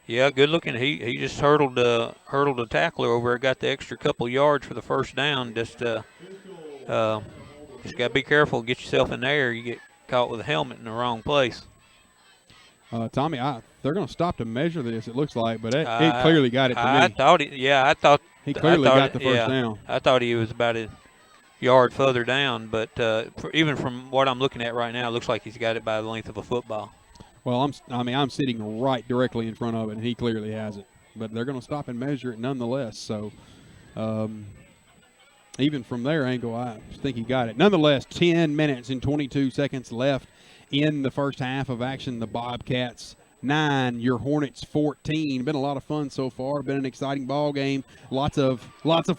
Yeah, good looking. He just hurdled a tackler over. Got the extra couple yards for the first down. Just got to be careful. Get yourself in there. You get caught with a helmet in the wrong place. Tommy, they're going to stop to measure this. It looks like, but it clearly got it to me. I thought he clearly got the first down. I thought he was about a yard further down, but even from what I'm looking at right now, it looks like he's got it by the length of a football. Well, I'm sitting right directly in front of it, and he clearly has it. But they're going to stop and measure it nonetheless. So, even from their angle, I think he got it. Nonetheless, 10 minutes and 22 seconds left in the first half of action. The Bobcats 9, your Hornets 14. Been a lot of fun so far. Been an exciting ball game. Lots of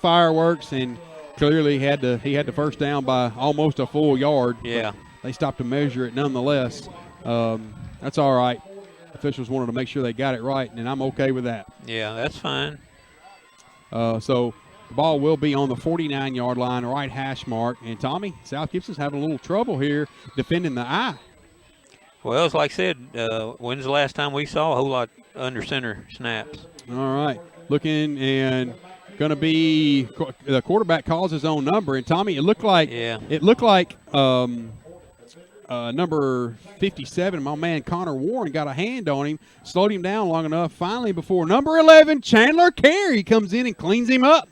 fireworks, and clearly he had the first down by almost a full yard. Yeah, they stopped to measure it nonetheless. That's all right. Officials wanted to make sure they got it right, and I'm okay with that. Yeah, that's fine. So the ball will be on the 49-yard line, right hash mark. And, Tommy, South Gibson's having a little trouble here defending the I. Well, it's like I said, when's the last time we saw a whole lot under center snaps? All right. Looking and going to be the quarterback calls his own number. And, Tommy, it looked like number 57, my man Connor Warren, got a hand on him, slowed him down long enough. Finally, before number 11, Chandler Carey, comes in and cleans him up.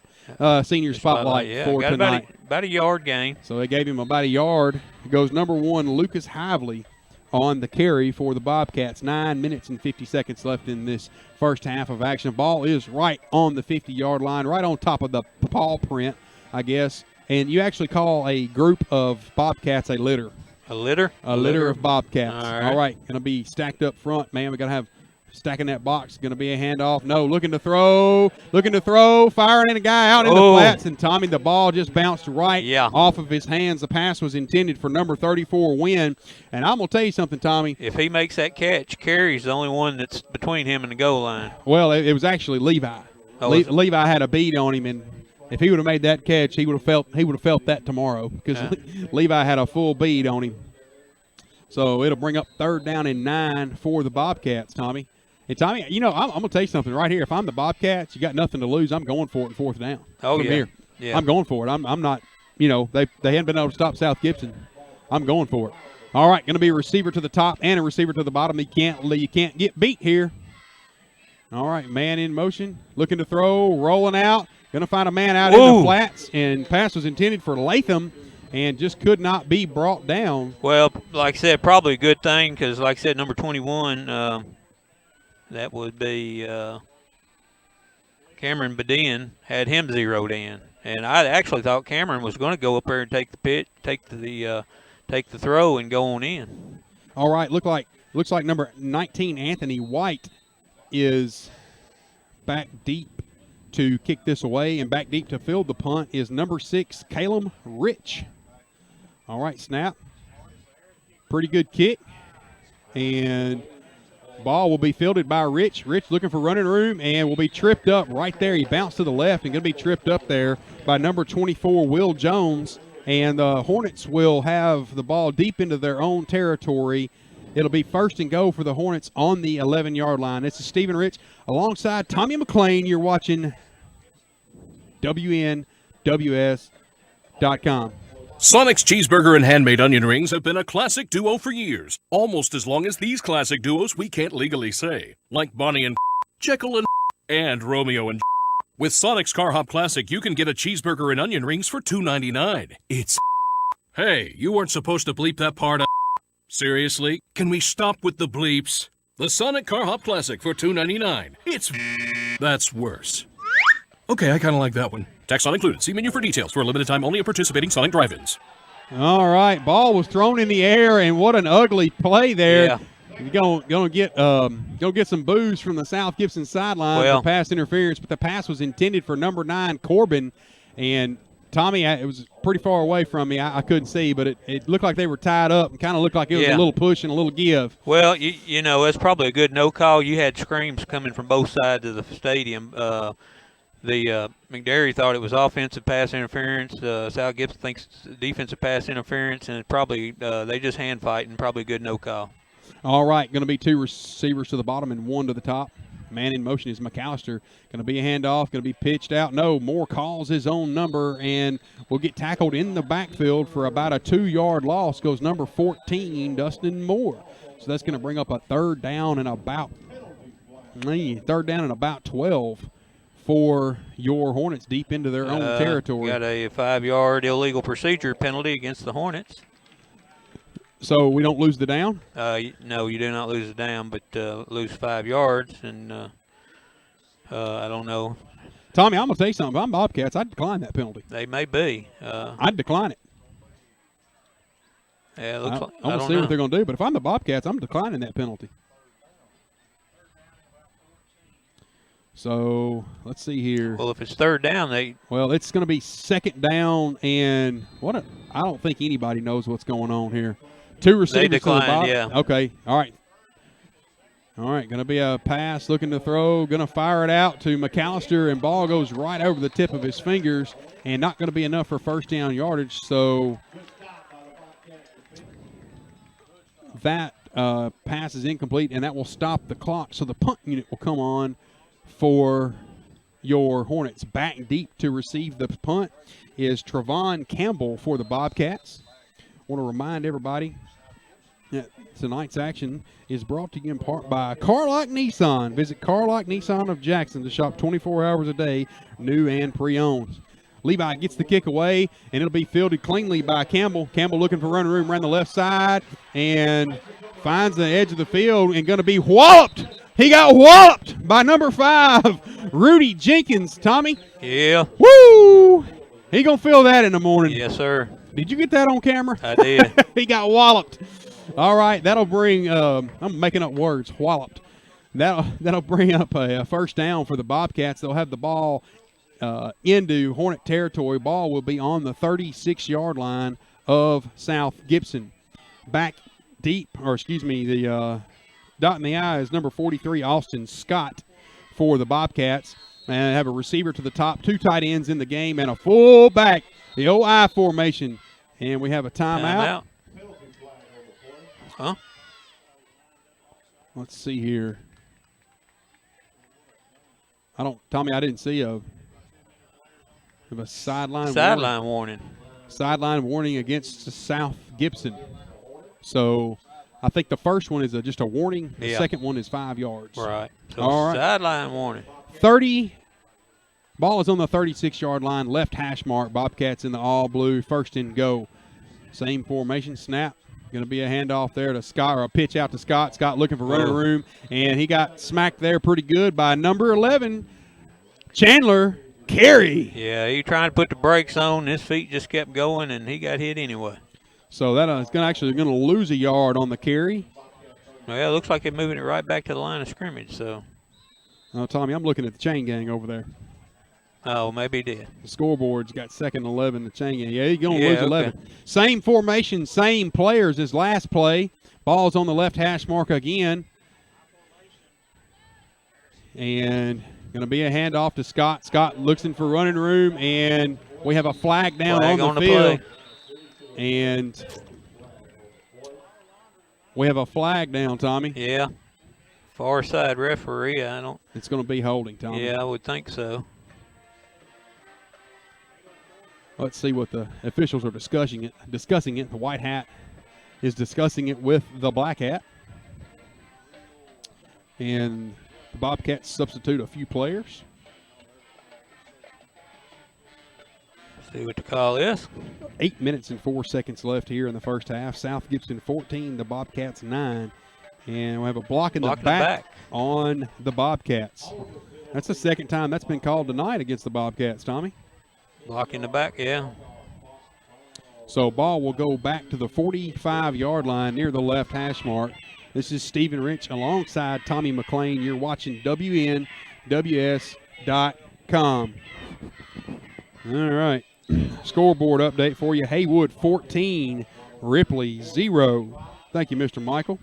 Senior spotlight for tonight. About a yard gain. So they gave him about a yard. It goes number 1, Lucas Hively, on the carry for the Bobcats. 9 minutes and 50 seconds left in this first half of action. Ball is right on the 50-yard line, right on top of the paw print, I guess. And you actually call a group of Bobcats a litter. A litter? A litter of Bobcats. All right. Going to be stacked up front, man. We got to have stacking that box. Going to be a handoff. No, looking to throw, firing at a guy out in the flats. And Tommy, the ball just bounced right off of his hands. The pass was intended for number 34, Wynn. And I'm going to tell you something, Tommy. If he makes that catch, Carey's the only one that's between him and the goal line. Well, it was actually Levi. Levi had a bead on him, and if he would have made that catch, he would have felt that tomorrow because Levi had a full bead on him. So it'll bring up third down and 9 for the Bobcats, Tommy. And Tommy, I'm going to tell you something right here. If I'm the Bobcats, you got nothing to lose. I'm going for it in fourth down. Here. Yeah. I'm going for it. I'm not. They hadn't been able to stop South Gibson. I'm going for it. All right, going to be a receiver to the top and a receiver to the bottom. You can't get beat here. All right, man in motion, looking to throw, rolling out. Going to find a man out in the flats, and pass was intended for Latham and just could not be brought down. Well, like I said, probably a good thing because, like I said, number 21, that would be Cameron Badin, had him zeroed in. And I actually thought Cameron was going to go up there and take the throw and go on in. All right, looked like looks like number 19, Anthony White, is back deep to kick this away, and back deep to field the punt is number 6, Caleb Rich. All right, snap. Pretty good kick, and ball will be fielded by Rich. Rich looking for running room and will be tripped up right there. He bounced to the left and going to be tripped up there by number 24, Will Jones. And the Hornets will have the ball deep into their own territory. It'll be first and goal for the Hornets on the 11-yard line. This is Stephen Rich alongside Tommy McLean. You're watching WNWS.com. Sonic's cheeseburger and handmade onion rings have been a classic duo for years, almost as long as these classic duos we can't legally say, like Bonnie and Jekyll and Romeo and. With Sonic's Car Hop Classic, you can get a cheeseburger and onion rings for $2.99. It's. Hey, you weren't supposed to bleep that part out. Seriously? Can we stop with the bleeps? The Sonic Car Hop Classic for $2.99. It's. That's worse. Okay, I kind of like that one. Tax not included. See menu for details. For a limited time only at participating Sonic drive-ins. All right, ball was thrown in the air, and what an ugly play there. Yeah. You're gonna get some boos from the South Gibson sideline for pass interference, but the pass was intended for number 9, Corbin, and Tommy, it was pretty far away from me. I couldn't see, but it looked like they were tied up and kind of looked like it was a little push and a little give. Well, you know, it's probably a good no call. You had screams coming from both sides of the stadium. McNairy thought it was offensive pass interference. South Gibson thinks defensive pass interference, and probably they just hand fighting. Probably a good no call. All right, going to be 2 receivers to the bottom and 1 to the top. Man in motion is McAllister. Going to be a handoff, going to be pitched out. No, Moore calls his own number and will get tackled in the backfield for about a 2-yard loss. Goes number 14, Dustin Moore. So that's going to bring up a third down and about 12 for your Hornets deep into their own territory. Got a 5-yard illegal procedure penalty against the Hornets. So we don't lose the down? No, you do not lose the down, but lose 5 yards, and I don't know. Tommy, I'm going to tell you something. If I'm Bobcats, I'd decline that penalty. They may be. I'd decline it. Yeah, it looks like, I'm going to see what they're going to do, but if I'm the Bobcats, I'm declining that penalty. So let's see here. Well, if it's third down, it's going to be second down, and I don't think anybody knows what's going on here. 2 receivers to the bottom. Yeah. Okay. All right. Going to be a pass, looking to throw, going to fire it out to McAllister, and ball goes right over the tip of his fingers, and not going to be enough for first down yardage. So that pass is incomplete, and that will stop the clock. So the punt unit will come on for your Hornets. Back deep to receive the punt is Trevon Campbell for the Bobcats. I want to remind everybody that tonight's action is brought to you in part by Carlock Nissan. Visit Carlock Nissan of Jackson to shop 24 hours a day, new and pre-owned. Levi gets the kick away, and it'll be fielded cleanly by Campbell. Campbell looking for running room around the left side and finds the edge of the field and going to be whopped. He got whopped by number 5, Rudy Jenkins. Tommy? Yeah. Woo! He going to feel that in the morning. Yes, sir. Did you get that on camera? I did. He got walloped. All right, that'll bring I'm making up words, walloped. That'll bring up a first down for the Bobcats. They'll have the ball into Hornet territory. Ball will be on the 36-yard line of South Gibson. Back deep, the dot in the I is number 43, Austin Scott for the Bobcats. And have a receiver to the top, 2 tight ends in the game, and a full back, the OI formation. And we have a timeout. Huh? Let's see here. Tommy, I didn't see a sideline warning. Sideline warning against South Gibson. So I think the first one is just a warning. The second one is 5 yards. Right. So all right. Sideline warning. Ball is on the 36-yard line, left hash mark. Bobcats in the all blue, first and go. Same formation, snap. Going to be a handoff there to Scott, or a pitch out to Scott. Scott looking for running room, and he got smacked there pretty good by number 11, Chandler Carey. Yeah, he trying to put the brakes on. His feet just kept going, and he got hit anyway. So that is going to lose a yard on the carry. Well, it looks like they're moving it right back to the line of scrimmage. So. Oh, Tommy, I'm looking at the chain gang over there. Oh, maybe he did. The scoreboard's got 2nd and 11, the chain gang. Yeah, he's going to Yeah, lose okay. 11. Same formation, same players as last play. Ball's on the left hash mark again. And going to be a handoff to Scott. Scott looking for running room, and we have a flag down on the field. And we have a flag down, Tommy. Yeah. Far side referee, It's going to be holding, Tommy. Yeah, I would think so. Let's see what the officials are discussing it. The white hat is discussing it with the black hat. And the Bobcats substitute a few players. See what the call is. 8 minutes and 4 seconds left here in the first half. South Gibson 14, the Bobcats 9. And we have a block in the back on the Bobcats. That's the second time that's been called tonight against the Bobcats, Tommy. Block in the back, yeah. So ball will go back to the 45-yard line near the left hash mark. This is Stephen Rich alongside Tommy McLean. You're watching WNWS.com. All right. Scoreboard update for you. Haywood 14, Ripley 0. Thank you, Mr. Michael.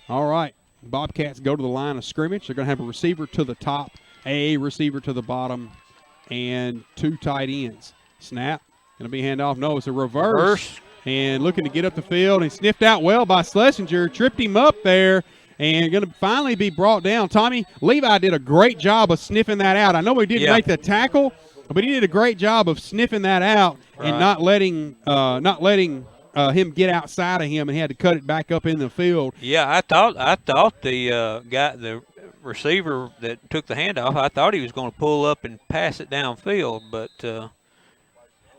All right. Bobcats go to the line of scrimmage. They're going to have a receiver to the top, a receiver to the bottom, and 2 tight ends. Snap. Going to be handoff. No, it's a reverse. And looking to get up the field and sniffed out well by Schlesinger. Tripped him up there and going to finally be brought down. Tommy, Levi did a great job of sniffing that out. I know he didn't make the tackle, but he did a great job of sniffing that out and not letting him get outside of him, and he had to cut it back up in the field. Yeah, I thought the receiver that took the handoff, I thought he was going to pull up and pass it downfield, but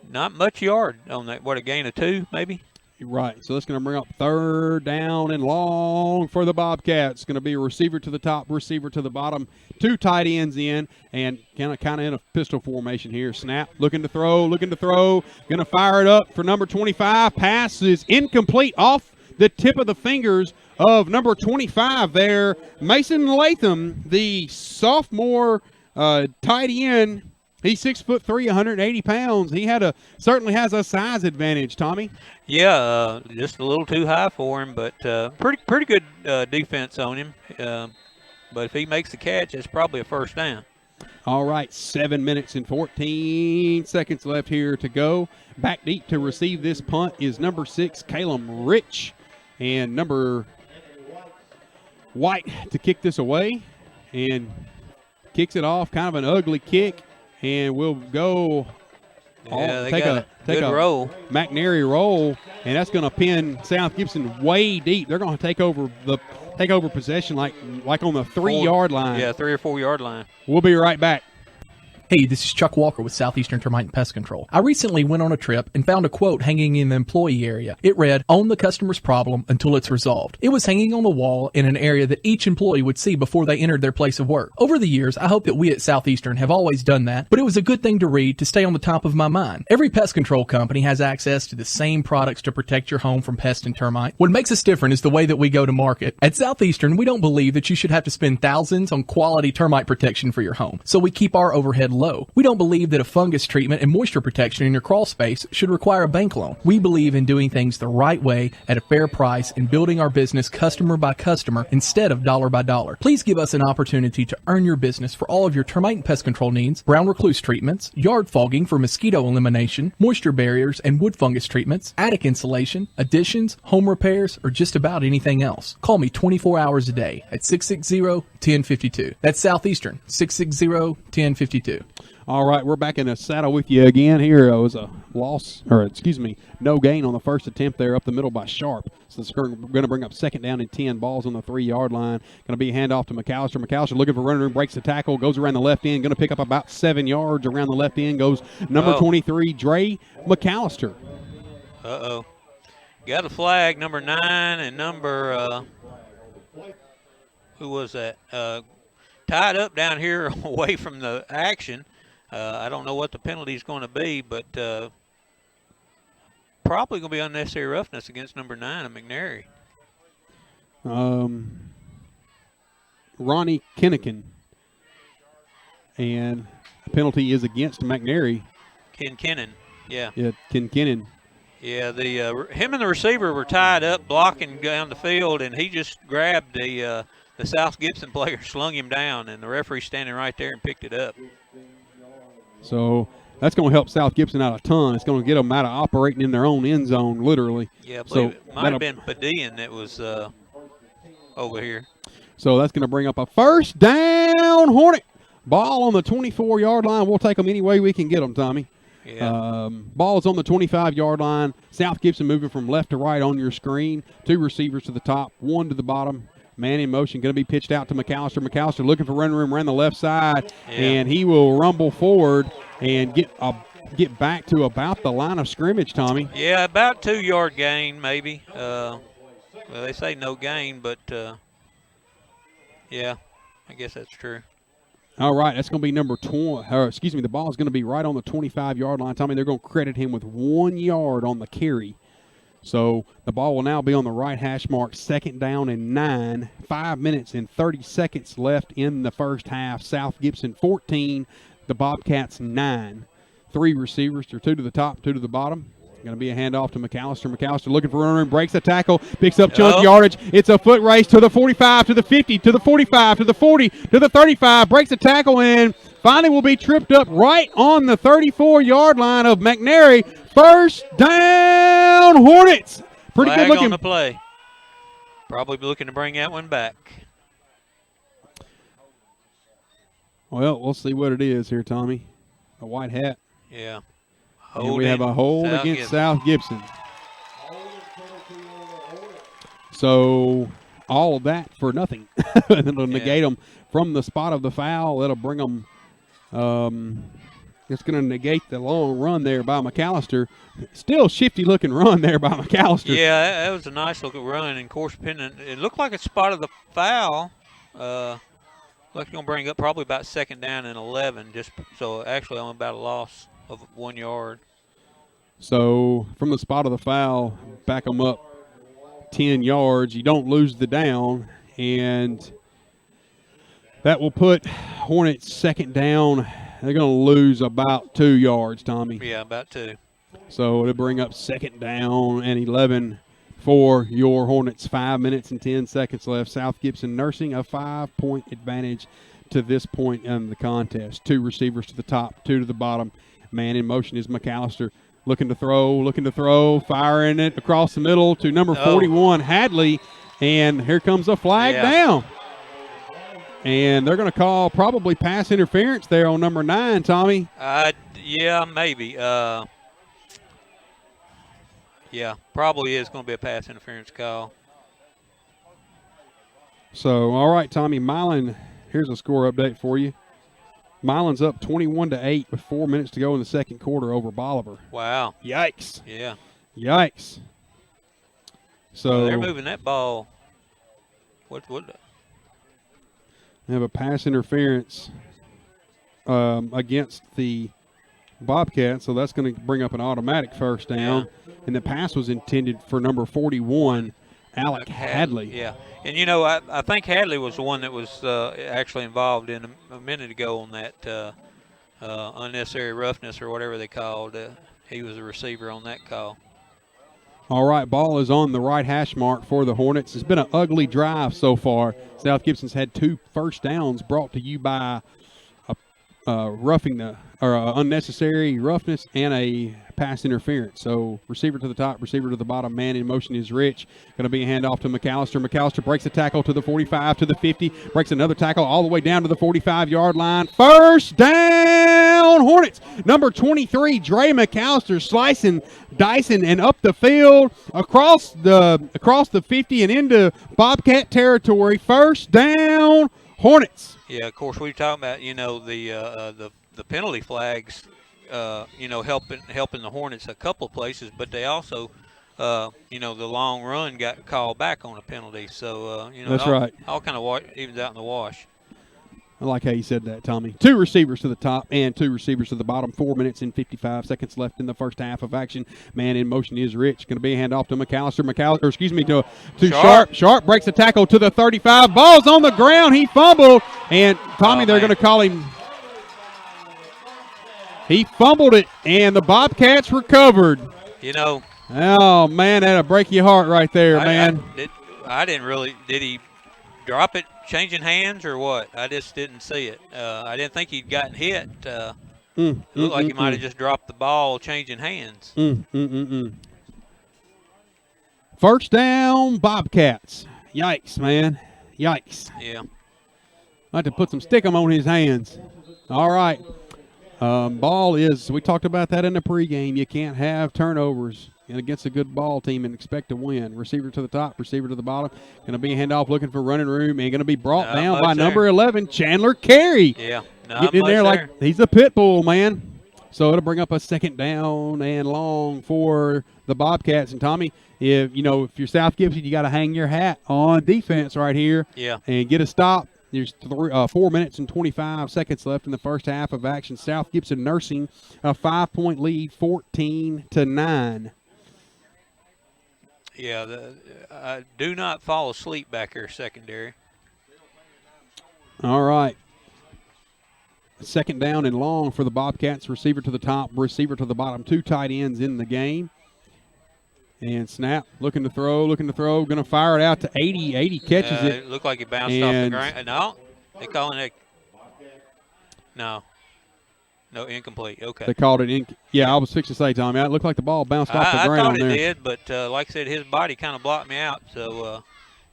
not much yard on that. What, a gain of 2 maybe? Right. So that's going to bring up 3rd down and long for the Bobcats. Going to be a receiver to the top, receiver to the bottom, 2 tight ends in, and kind of in a pistol formation here. Snap, looking to throw. Going to fire it up for number 25. Pass is incomplete off the tip of the fingers of number 25 there. Mason Latham, the sophomore tight end. He's 6'3", 180 pounds. He certainly has a size advantage, Tommy. Yeah, just a little too high for him, but pretty good defense on him. But if he makes the catch, it's probably a first down. All right, 7 minutes and 14 seconds left here to go. Back deep to receive this punt is number 6, Calum Rich, and number White to kick this away, and kicks it off, kind of an ugly kick. And we'll go take a roll. McNairy roll, and that's going to pin South Gibson way deep. They're going to take over possession like on the 3-yard line. Yeah, 3 or 4 yard line. We'll be right back. Hey, this is Chuck Walker with Southeastern Termite and Pest Control. I recently went on a trip and found a quote hanging in the employee area. It read, "Own the customer's problem until it's resolved." It was hanging on the wall in an area that each employee would see before they entered their place of work. Over the years, I hope that we at Southeastern have always done that, but it was a good thing to read to stay on the top of my mind. Every pest control company has access to the same products to protect your home from pest and termite. What makes us different is the way that we go to market. At Southeastern, we don't believe that you should have to spend thousands on quality termite protection for your home, so we keep our overhead low. We don't believe that a fungus treatment and moisture protection in your crawl space should require a bank loan. We believe in doing things the right way at a fair price and building our business customer by customer instead of dollar by dollar. Please give us an opportunity to earn your business for all of your termite and pest control needs, brown recluse treatments, yard fogging for mosquito elimination, moisture barriers and wood fungus treatments, attic insulation, additions, home repairs, or just about anything else. Call me 24 hours a day at 660-1052. That's Southeastern, 660-1052. All right, we're back in the saddle with you again. Here was a no gain on the first attempt there up the middle by Sharp. So it's going to bring up 2nd down and 10. Balls on the 3-yard line. Going to be a handoff to McAllister. McAllister looking for running room, breaks the tackle, goes around the left end. Going to pick up about 7 yards around the left end. Goes number 23, Dre McAllister. Uh-oh. Got a flag, number 9 and number, who was that? Tied up down here away from the action. I don't know what the penalty is going to be, but probably going to be unnecessary roughness against number 9 of McNairy. Ronnie Kinnikin. And the penalty is against McNairy. Kinnon, yeah. Yeah, Kinnon. Yeah, him and the receiver were tied up blocking down the field, and he just grabbed the South Gibson player, slung him down, and the referee standing right there and picked it up. So that's going to help South Gibson out a ton. It's going to get them out of operating in their own end zone, literally. Yeah, I believe it might have been Padian that was over here. So that's going to bring up a first down, Hornet. Ball on the 24-yard line. We'll take them any way we can get them, Tommy. Yeah. Ball is on the 25-yard line. South Gibson moving from left to right on your screen. 2 receivers to the top, 1 to the bottom. Man in motion, going to be pitched out to McAllister. McAllister looking for running room around the left side, and he will rumble forward and get back to about the line of scrimmage, Tommy. Yeah, about 2-yard gain maybe. Well, they say no gain, but yeah, I guess that's true. All right, that's going to be number 20. The ball is going to be right on the 25-yard line. Tommy, they're going to credit him with 1 yard on the carry. So the ball will now be on the right hash mark, 2nd down and 9. 5 minutes and 30 seconds left in the first half. South Gibson 14, the Bobcats 9. 3 receivers, 2 to the top, 2 to the bottom. Going to be a handoff to McAllister. McAllister looking for running room, breaks a tackle, picks up chunk yardage. It's a foot race to the 45, to the 50, to the 45, to the 40, to the 35, breaks a tackle, and finally will be tripped up right on the 34-yard line of McNairy. First down, Hornets. Pretty Flag good looking on the play. Probably looking to bring that one back. Well, we'll see what it is here, Tommy. A white hat. Yeah. And we have a hold against South Gibson. So all of that for nothing. It'll negate them from the spot of the foul. It'll bring them. It's going to negate the long run there by McAllister. Still shifty-looking run there by McAllister. Yeah, that was a nice looking run. And, of course, it looked like it spotted the foul. Like it's going to bring up probably about 2nd down and 11. So actually only about a loss of 1 yard. So from the spot of the foul, back them up 10 yards. You don't lose the down, and that will put Hornets 2nd down. They're going to lose about 2 yards, Tommy. Yeah, about 2. So it'll bring up 2nd down and 11 for your Hornets. 5 minutes and 10 seconds left. South Gibson nursing a 5-point advantage to this point in the contest. 2 receivers to the top, 2 to the bottom. Man in motion is McAllister. Looking to throw, firing it across the middle to number 41, Hadley. And here comes a flag down. And they're going to call probably pass interference there on number 9, Tommy. Yeah, maybe. Yeah, probably is going to be a pass interference call. So, all right, Tommy, Milan, here's a score update for you. Milan's up 21-8 with 4 minutes to go in the second quarter over Bolivar. Wow. Yikes. Yeah. Yikes. So they're moving that ball. What? They have a pass interference against the Bobcats, so that's going to bring up an automatic first down. Yeah. And the pass was intended for number 41, Alec Hadley. Yeah. And, you know, I think Hadley was the one that was actually involved in a minute ago on that unnecessary roughness or whatever they called. He was a receiver on that call. All right, ball is on the right hash mark for the Hornets. It's been an ugly drive so far. South Gibson's had 2 first downs brought to you by unnecessary roughness and a pass interference. So receiver to the top, receiver to the bottom. Man in motion is Rich. Going to be a handoff to McAllister. McAllister breaks a tackle to the 45, to the 50, breaks another tackle all the way down to the 45-yard line. First down, Hornets. Number 23, Dre McAllister, slicing, dicing, and up the field across the 50 and into Bobcat territory. First down, Hornets. Yeah, of course, we were talking about, you know, the penalty flags, you know, helping the Hornets a couple of places, but they also, you know, the long run got called back on a penalty. So, you know, that's right. All kind of evens out in the wash. I like how you said that, Tommy. 2 receivers to the top and 2 receivers to the bottom. 4 minutes and 55 seconds left in the first half of action. Man in motion is Rich. Going to be a handoff to to Sharp. Sharp breaks the tackle to the 35. Ball's on the ground. He fumbled. And Tommy, they're going to call him. He fumbled it, and the Bobcats recovered. You know. Oh, man, that'll break your heart right there, man. I didn't really – did he drop it changing hands or what? I just didn't see it. I didn't think he'd gotten hit. It looked like he might have just dropped the ball changing hands. First down, Bobcats. Yikes, man. Yikes. Yeah. I have to put some stickum on his hands. All right. Ball is – we talked about that in the pregame. You can't have turnovers and against a good ball team and expect to win. Receiver to the top, receiver to the bottom. Going to be a handoff looking for running room and going to be brought down by number 11, Chandler Carey. Yeah. Getting in there like he's a pit bull, man. So it'll bring up a second down and long for the Bobcats. And, Tommy, if you're South Gibson, you got to hang your hat on defense right here and get a stop. There's 4 minutes and 25 seconds left in the first half of action. South Gibson nursing a 5-point lead, 14-9. Yeah, do not fall asleep back here, secondary. All right. Second down and long for the Bobcats. Receiver to the top, receiver to the bottom. 2 tight ends in the game. And snap, looking to throw, going to fire it out to 80. 80 catches it. It looked like he bounced off the ground. No, they calling it. No, incomplete. Okay. They called it yeah, I was fixing to say, Tommy, it looked like the ball bounced off the ground there. I thought it did, but like I said, his body kind of blocked me out, so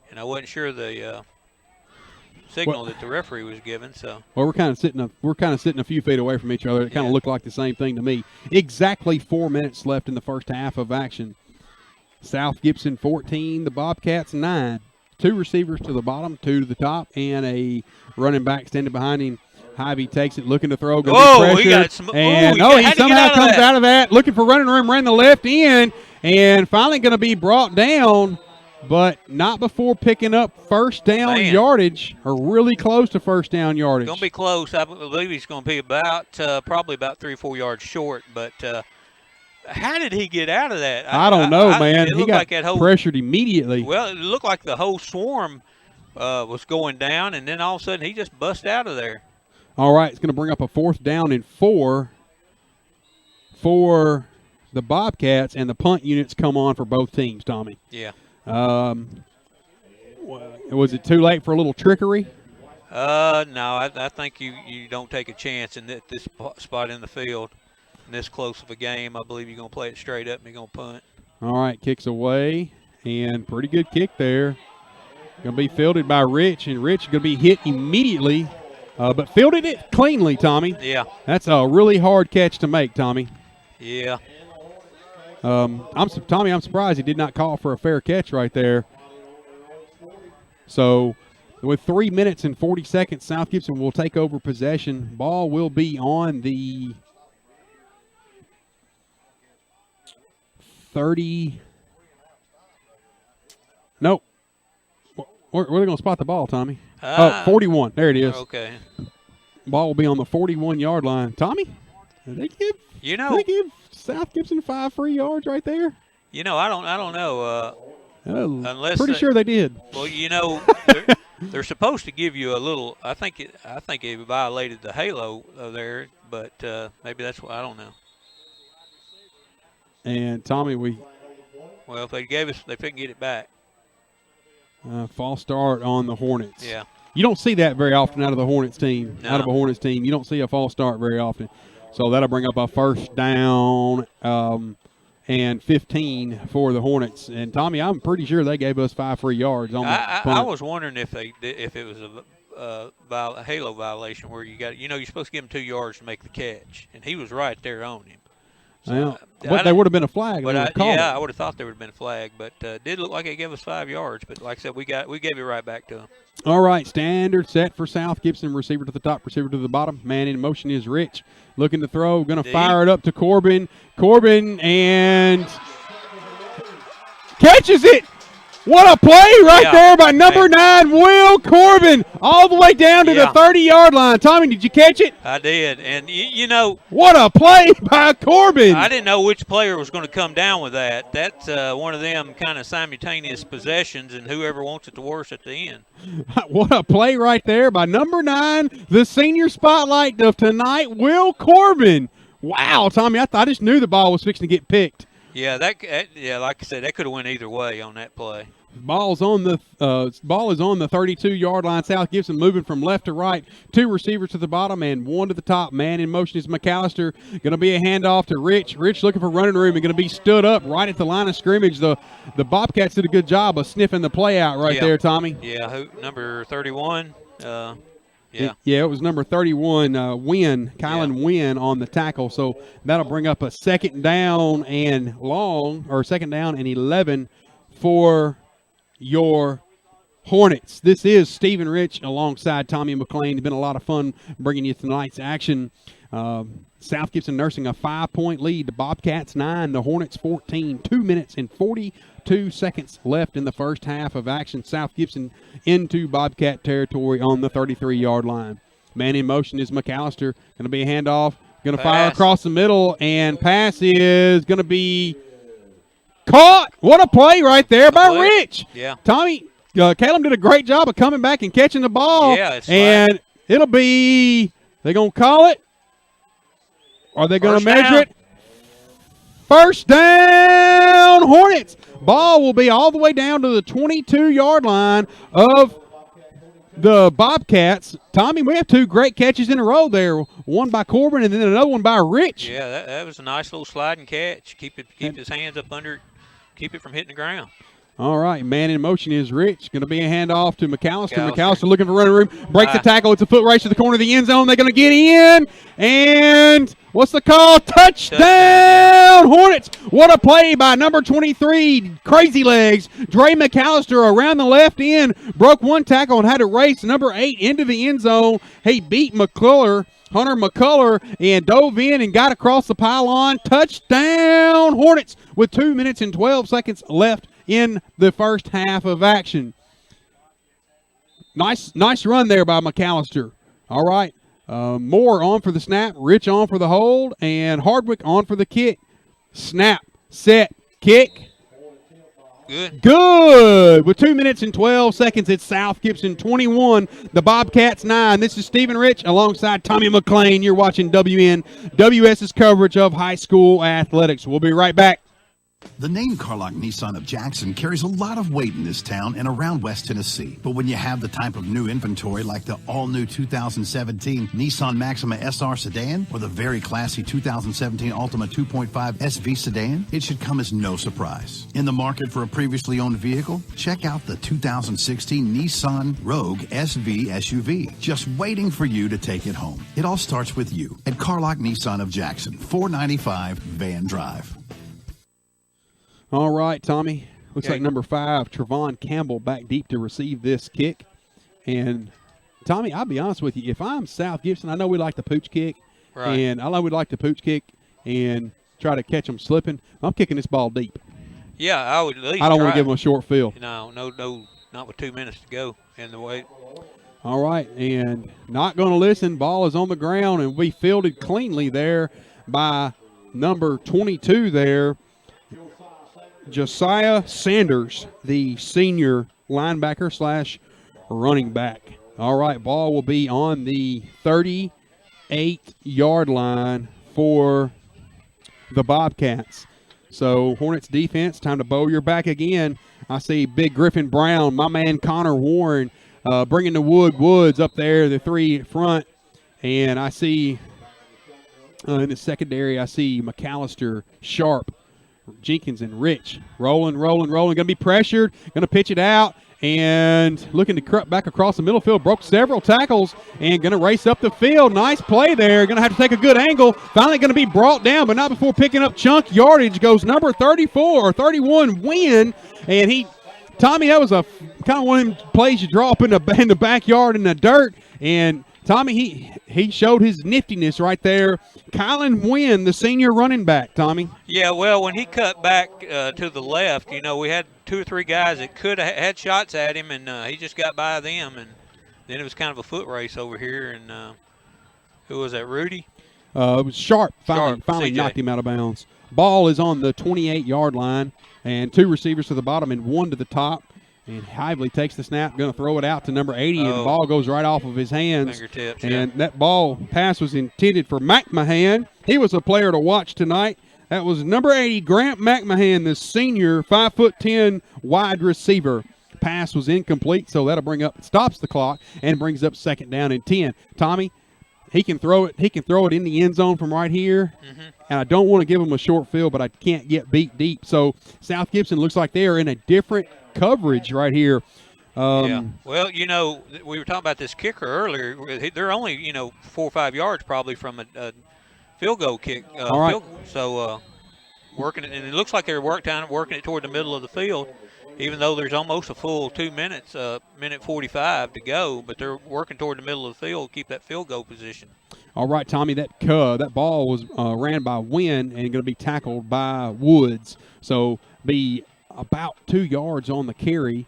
and I wasn't sure the signal that the referee was giving. So. Well, we're kind of sitting a few feet away from each other. It kind of looked like the same thing to me. Exactly 4 minutes left in the first half of action. South Gibson 14, the Bobcats 9. 2 receivers to the bottom, 2 to the top, and a running back standing behind him. Hyvee takes it, looking to throw. He got he somehow comes out of that, looking for running room, ran the left end, and finally going to be brought down, but not before picking up first down yardage, or really close to first down yardage. Going to be close. I believe he's going to be probably about 3 or 4 yards short, but how did he get out of that? I don't know, man. He got like pressured immediately. Well, it looked like the whole swarm was going down, and then all of a sudden he just bust out of there. All right, it's going to bring up a 4th down and 4 for the Bobcats, and the punt units come on for both teams, Tommy. Yeah. Was it too late for a little trickery? No, I think you don't take a chance in this spot in the field. In this close of a game, I believe you're going to play it straight up and you're going to punt. All right, kicks away, and pretty good kick there. Going to be fielded by Rich, and Rich is going to be hit immediately, but fielded it cleanly, Tommy. Yeah. That's a really hard catch to make, Tommy. Yeah. I'm surprised he did not call for a fair catch right there. So, with 3 minutes and 40 seconds, South Gibson will take over possession. Ball will be on the 30. Nope. Where are they going to spot the ball, Tommy? 41. There it is. Okay. Ball will be on the 41-yard line. Tommy, did they give South Gibson 5 free yards right there? I don't know. Unless pretty sure they did. Well, they're supposed to give you a little. I think it violated the halo there, but maybe that's what I don't know. And Tommy, if they gave us, they couldn't get it back. False start on the Hornets. Yeah. You don't see that very often out of the Hornets team. No. Out of a Hornets team, you don't see a false start very often. So that'll bring up a first down and 15 for the Hornets. And Tommy, I'm pretty sure they gave us 5 free yards on that punt. I was wondering if it was a halo violation where you're supposed to give him 2 yards to make the catch, and he was right there on him. So, but there would have been a flag. I would have thought there would have been a flag, but it did look like it gave us 5 yards. But like I said, we gave it right back to him. All right, standard set for South Gibson. Receiver to the top, receiver to the bottom. Man in motion is Rich. Looking to throw, going to fire it up to Corbin. Corbin and catches it. What a play right there by number 9, Will Corbin, all the way down to the 30-yard line. Tommy, did you catch it? I did. And, you know. What a play by Corbin. I didn't know which player was going to come down with that. That's one of them kind of simultaneous possessions, and whoever wants it the worst at the end. What a play right there by number 9, the senior spotlight of tonight, Will Corbin. Wow, Tommy, I just knew the ball was fixing to get picked. Yeah, like I said, that could have went either way on that play. Ball is on the 32-yard line. South Gibson moving from left to right. 2 receivers to the bottom and 1 to the top. Man in motion is McAllister. Going to be a handoff to Rich. Rich looking for running room and going to be stood up right at the line of scrimmage. The Bobcats did a good job of sniffing the play out right there, Tommy. Yeah, number 31. It was number 31, Kylan Wynn on the tackle. So that'll bring up a second down and 11 for your Hornets. This is Stephen Rich alongside Tommy McLean. It's been a lot of fun bringing you tonight's action. South Gibson nursing a 5-point lead. The Bobcats 9, the Hornets 14. 2 minutes and 42 seconds left in the first half of action. South Gibson into Bobcat territory on the 33-yard line. Man in motion is McAllister. Going to be a handoff. Going to fire across the middle, and pass is going to be caught. What a play right there by Rich. Yeah. Tommy, Caleb did a great job of coming back and catching the ball. Yeah, it's and it'll be, they're going to call it? Are they going to measure it? First down, Hornets. Ball will be all the way down to the 22-yard line of the Bobcats. Tommy, we have 2 great catches in a row there. One by Corbin and then another one by Rich. Yeah, that was a nice little sliding catch. Keep his hands up under, keep it from hitting the ground. All right, man in motion is Rich. Going to be a handoff to McAllister. McAllister looking for running room. Breaks the tackle. It's a foot race to the corner of the end zone. They're going to get in. And what's the call? Touchdown, Hornets. What a play by number 23, Crazy Legs. Dre McAllister around the left end. Broke one tackle and had to race number 8 into the end zone. He beat Hunter McCullough, and dove in and got across the pylon. Touchdown, Hornets, with 2 minutes and 12 seconds left in the first half of action. Nice run there by McAllister. All right. Moore on for the snap, Rich on for the hold, and Hardwick on for the kick. Snap, set, kick. Good. With 2 minutes and 12 seconds, it's South Gibson 21, the Bobcats 9. This is Stephen Rich alongside Tommy McLean. You're watching WNWS's coverage of high school athletics. We'll be right back. The name Carlock Nissan of Jackson carries a lot of weight in this town and around West Tennessee. But when you have the type of new inventory like the all-new 2017 Nissan Maxima SR sedan or the very classy 2017 Altima 2.5 SV sedan, it should come as no surprise. In the market for a previously owned vehicle? Check out the 2016 Nissan Rogue SV SUV, just waiting for you to take it home. It all starts with you at Carlock Nissan of Jackson, 495 Van Drive. All right, Tommy. Looks like number 5, Trevon Campbell, back deep to receive this kick. And, Tommy, I'll be honest with you. If I'm South Gibson, I know we like the pooch kick. Right. And I know we like the pooch kick and try to catch them slipping. I'm kicking this ball deep. Yeah, I would at least I don't want to give them a short field. No, not with 2 minutes to go in the way. All right, and not going to listen. Ball is on the ground and we fielded cleanly there by number 22 there. Josiah Sanders, the senior linebacker / running back. All right, ball will be on the 38-yard line for the Bobcats. So Hornets defense, time to bow your back again. I see Big Griffin Brown, my man Connor Warren, bringing the Woods up there, the 3 front. And I see in the secondary, I see McAllister, Sharp, Jenkins, and Rich rolling. Going to be pressured. Going to pitch it out and looking to cut back across the middle field. Broke several tackles and going to race up the field. Nice play there. Going to have to take a good angle. Finally going to be brought down, but not before picking up chunk yardage. Goes number 34 or 31, Win. And Tommy, that was a kind of one of them plays you draw up in the backyard in the dirt. And Tommy, he showed his niftiness right there. Kylan Wynn, the senior running back, Tommy. Yeah, well, when he cut back to the left, we had 2 or 3 guys that could have had shots at him, and he just got by them. And then it was kind of a foot race over here. And who was that, Rudy? It was Sharp finally CJ. knocked him out of bounds. Ball is on the 28-yard line, and 2 receivers to the bottom and 1 to the top. And Hively takes the snap, going to throw it out to number 80, and the ball goes right off of his hands. Fingertips, and that ball pass was intended for McMahon. He was a player to watch tonight. That was number 80, Grant McMahon, the senior 5'10" wide receiver. Pass was incomplete, so that'll stops the clock and brings up 2nd down and 10. Tommy, he can throw it. He can throw it in the end zone from right here. And I don't want to give him a short field, but I can't get beat deep. So South Gibson looks like they are in a different coverage right here. Yeah. Well, we were talking about this kicker earlier. They're only, 4 or 5 yards probably from a field goal kick. All right. So working it, and it looks like they're working it toward the middle of the field, even though there's almost a full 2 minutes, minute 45 to go. But they're working toward the middle of the field, keep that field goal position. All right, Tommy, that ball was ran by Wynn and going to be tackled by Woods. So be about 2 yards on the carry.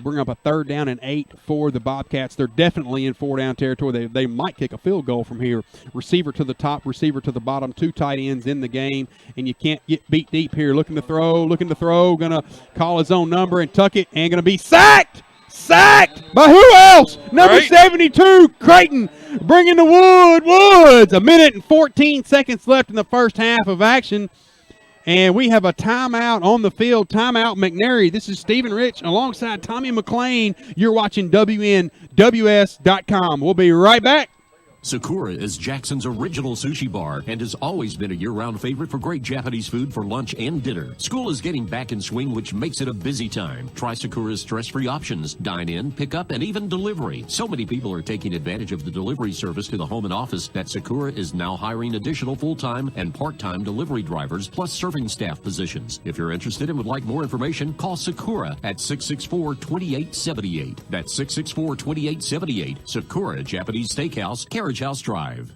Bring up a 3rd down and 8 for the Bobcats. They're definitely in 4-down territory. They might kick a field goal from here. Receiver to the top, receiver to the bottom, 2 tight ends in the game, and you can't get beat deep here. Looking to throw, going to call his own number and tuck it, and going to be sacked! Sacked by who else? Number 72, Creighton, bringing the Woods. 1 minute and 14 seconds left in the first half of action. And we have a timeout on the field. Timeout McNairy. This is Stephen Rich alongside Tommy McLean. You're watching WNWS.com. We'll be right back. Sakura is Jackson's original sushi bar and has always been a year-round favorite for great Japanese food for lunch and dinner. School is getting back in swing, which makes it a busy time. Try Sakura's stress-free options, dine-in, pick-up, and even delivery. So many people are taking advantage of the delivery service to the home and office that Sakura is now hiring additional full-time and part-time delivery drivers plus serving staff positions. If you're interested and would like more information, call Sakura at 664-2878. That's 664-2878. Sakura Japanese Steakhouse, Carriage House Drive.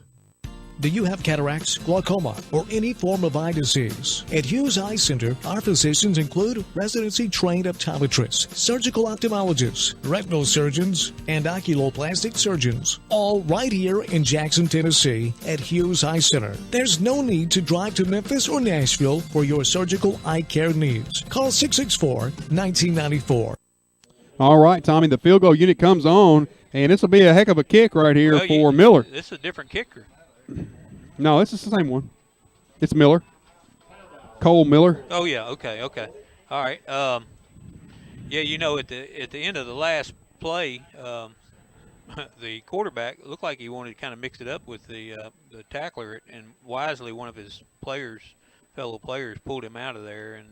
Do you have cataracts, glaucoma, or any form of eye disease? At Hughes Eye Center, our physicians include residency-trained optometrists, surgical ophthalmologists, retinal surgeons, and oculoplastic surgeons, all right here in Jackson, Tennessee at Hughes Eye Center. There's no need to drive to Memphis or Nashville for your surgical eye care needs. Call 664-1994. All right, Tommy, the field goal unit comes on, and this will be a heck of a kick right here for Miller. This is a different kicker. No, this is the same one. It's Miller. Cole Miller. Oh, yeah, okay. All right. At the end of the last play, the quarterback looked like he wanted to kind of mix it up with the tackler, and wisely one of his fellow players, pulled him out of there and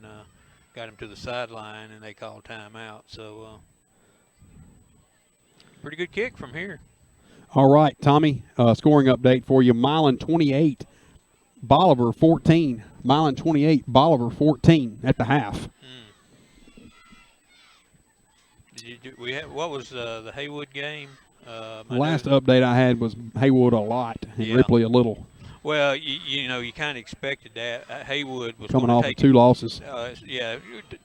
got him to the sideline, and they called timeout. So pretty good kick from here. All right, Tommy, scoring update for you. Milan 28, Bolivar 14. Milan 28, Bolivar 14 at the half. What was the Haywood game? The last update I had was Haywood a lot and Ripley a little. Well, you kind of expected that. Haywood was coming off of 2 losses.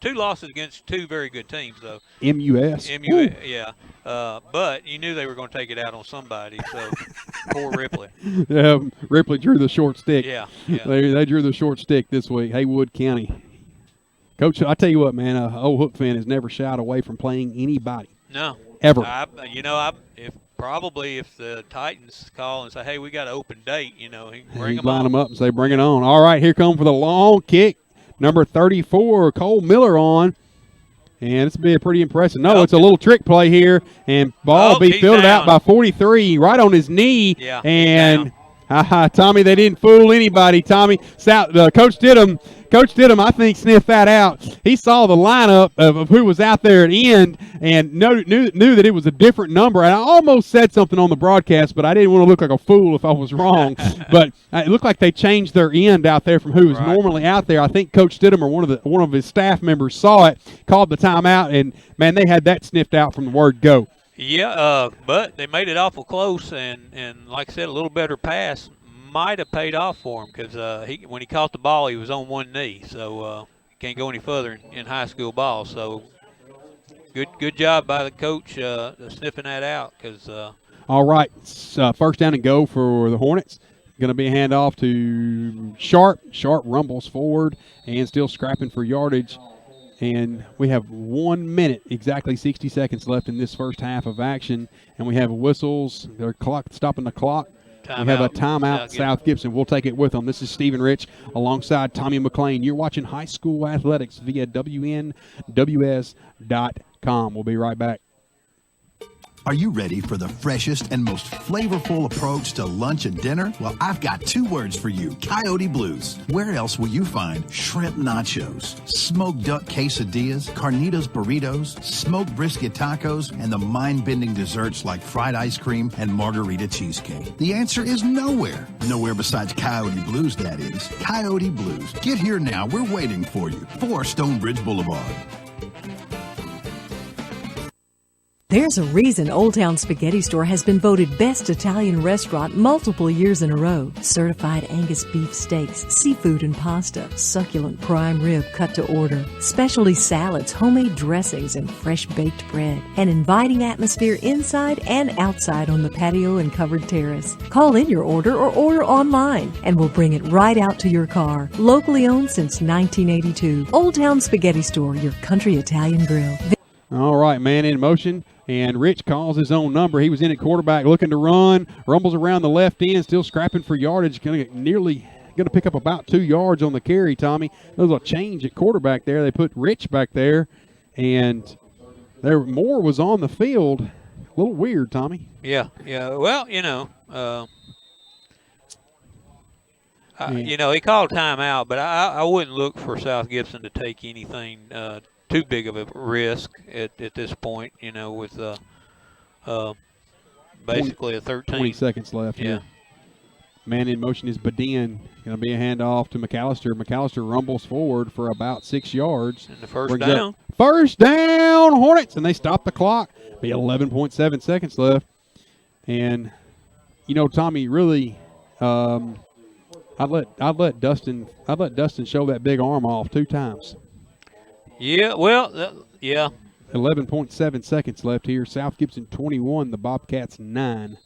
2 losses against 2 very good teams, though. MUS. Yeah. But you knew they were going to take it out on somebody, so poor Ripley. Yeah, Ripley drew the short stick. Yeah. They drew the short stick this week, Haywood County. Coach, I tell you what, man, an old Hook fan has never shied away from playing anybody. No. Ever. If the Titans call and say, hey, we got an open date, he can bring them line on. them up and say, bring it on. All right, here come for the long kick. Number 34, Cole Miller on. And this will be pretty impressive. No, it's a little trick play here. And ball be fielded out by 43 right on his knee. Yeah, and Tommy, they didn't fool anybody. Tommy, Coach Stidham, I think, sniffed that out. He saw the lineup of who was out there at end and knew that it was a different number. And I almost said something on the broadcast, but I didn't want to look like a fool if I was wrong. But it looked like they changed their end out there from who was normally out there. I think Coach Stidham or one of his staff members saw it, called the timeout, and, man, they had that sniffed out from the word go. Yeah, but they made it awful close, and like I said, a little better pass might have paid off for him because when he caught the ball, he was on one knee, so can't go any further in high school ball. So good job by the coach sniffing that out. Because all right, it's, first down and go for the Hornets. Going to be a handoff to Sharp. Sharp rumbles forward and still scrapping for yardage. And we have 1 minute, exactly 60 seconds left in this first half of action. And we have whistles. They're stopping the clock. We have a timeout, South Gibson. We'll take it with them. This is Stephen Rich alongside Tommy McLean. You're watching high school athletics via WNWS.com. We'll be right back. Are you ready for the freshest and most flavorful approach to lunch and dinner? Well, I've got 2 words for you, Coyote Blues. Where else will you find shrimp nachos, smoked duck quesadillas, carnitas burritos, smoked brisket tacos, and the mind-bending desserts like fried ice cream and margarita cheesecake? The answer is nowhere. Nowhere besides Coyote Blues, that is. Coyote Blues. Get here now. We're waiting for you. 4 Stonebridge Boulevard. There's a reason Old Town Spaghetti Store has been voted Best Italian Restaurant multiple years in a row. Certified Angus beef steaks, seafood and pasta, succulent prime rib cut to order, specialty salads, homemade dressings, and fresh baked bread. An inviting atmosphere inside and outside on the patio and covered terrace. Call in your order or order online, and we'll bring it right out to your car. Locally owned since 1982. Old Town Spaghetti Store, your country Italian grill. All right, man in motion. And Rich calls his own number. He was in at quarterback looking to run. Rumbles around the left end, still scrapping for yardage. Going to pick up about 2 yards on the carry, Tommy. There was a change at quarterback there. They put Rich back there. And Moore was on the field. A little weird, Tommy. Yeah. Well, he called timeout, but I wouldn't look for South Gibson to take anything too big of a risk at this point, with basically a 13. 20 seconds left. Yeah. Man in motion is Badin. Going to be a handoff to McAllister. McAllister rumbles forward for about 6 yards. And the first down. First down, Hornets, and they stop the clock. Be 11.7 seconds left. And, Tommy, really, I'd let Dustin show that big arm off 2 times. Yeah, well, yeah. 11.7 seconds left here. South Gibson 21, the Bobcats 9.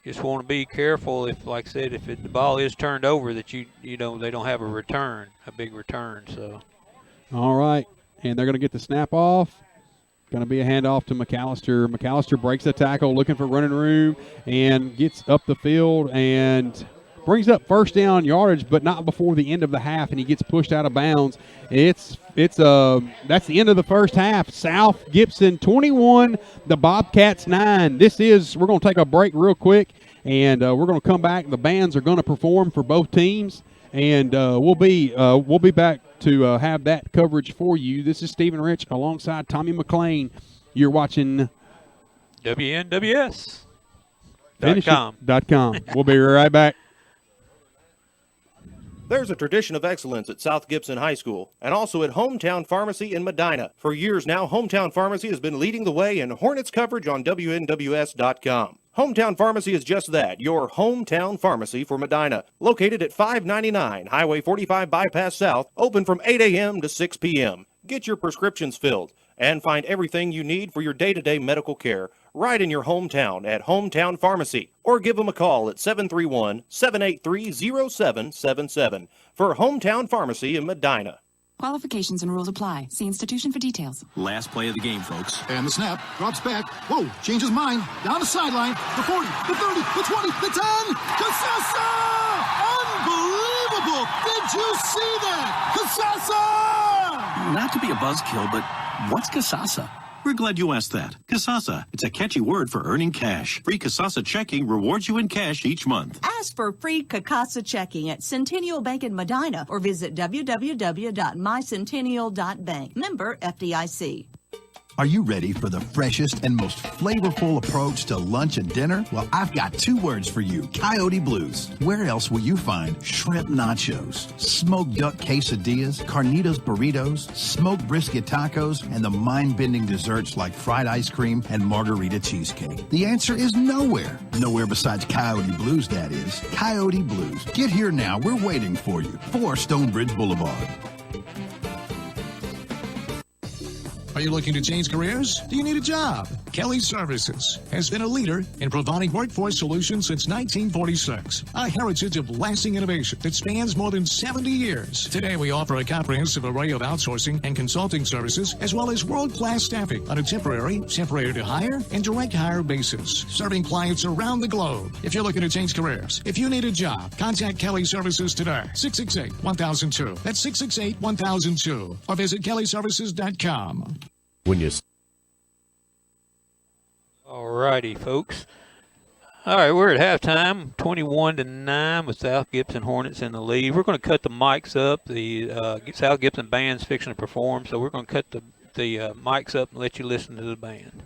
Just want to be careful if, like I said, if the ball is turned over, that they don't have a big return. So. All right, and they're going to get the snap off. Going to be a handoff to McAllister. McAllister breaks the tackle, looking for running room, and gets up the field and brings up first down yardage, but not before the end of the half, and he gets pushed out of bounds. That's the end of the first half. South Gibson 21, the Bobcats 9. We're going to take a break real quick, and we're going to come back. The bands are going to perform for both teams, and we'll be back to have that coverage for you. This is Stephen Rich alongside Tommy McLean. You're watching WNWS.com. We'll be right back. There's a tradition of excellence at South Gibson High School and also at Hometown Pharmacy in Medina. For years now, Hometown Pharmacy has been leading the way in Hornets coverage on WNWS.com. Hometown Pharmacy is just that, your hometown pharmacy for Medina. Located at 599 Highway 45 Bypass South, open from 8 a.m. to 6 p.m. Get your prescriptions filled and find everything you need for your day-to-day medical care right in your hometown at Hometown Pharmacy, or give them a call at 731-783-0777 for Hometown Pharmacy in Medina. Qualifications and rules apply. See institution for details. Last play of the game, folks. And the snap, drops back. Whoa, changes mind. Down the sideline. The 40, the 30, the 20, the 10. Casasa! Unbelievable! Did you see that? Casasa! Not to be a buzzkill, but what's Casasa? We're glad you asked that. Casasa. It's a catchy word for earning cash. Free Casasa checking rewards you in cash each month. Ask for free Casa checking at Centennial Bank in Medina or visit www.mycentennial.bank. Member FDIC. Are you ready for the freshest and most flavorful approach to lunch and dinner? Well, I've got 2 words for you, Coyote Blues. Where else will you find shrimp nachos, smoked duck quesadillas, carnitas burritos, smoked brisket tacos, and the mind-bending desserts like fried ice cream and margarita cheesecake? The answer is nowhere. Nowhere besides Coyote Blues, that is. Coyote Blues. Get here now. We're waiting for you. 4 Stonebridge Boulevard. Are you looking to change careers? Do you need a job? Kelly Services has been a leader in providing workforce solutions since 1946. A heritage of lasting innovation that spans more than 70 years. Today we offer a comprehensive array of outsourcing and consulting services as well as world-class staffing on a temporary to hire, and direct hire basis, serving clients around the globe. If you're looking to change careers, if you need a job, contact Kelly Services today. 668-1002. That's 668-1002. Or visit kellyservices.com. When you All righty, folks. All right, we're at halftime, 21-9 with South Gibson Hornets in the lead. We're going to cut the mics up. The South Gibson band's fixing to perform, so we're going to cut the mics up and let you listen to the band.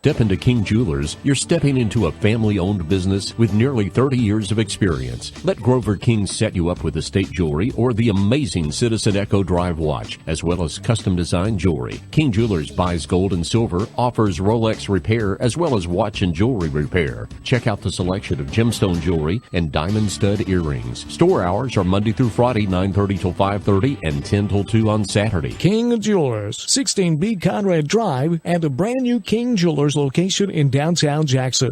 Step into King Jewelers, you're stepping into a family-owned business with nearly 30 years of experience. Let Grover King set you up with estate jewelry or the amazing Citizen Echo Drive watch, as well as custom-designed jewelry. King Jewelers buys gold and silver, offers Rolex repair, as well as watch and jewelry repair. Check out the selection of gemstone jewelry and diamond stud earrings. Store hours are Monday through Friday, 9:30 till 5:30 and 10 till 2 on Saturday. King Jewelers, 16B Conrad Drive, and a brand new King Jewelers location in downtown Jackson.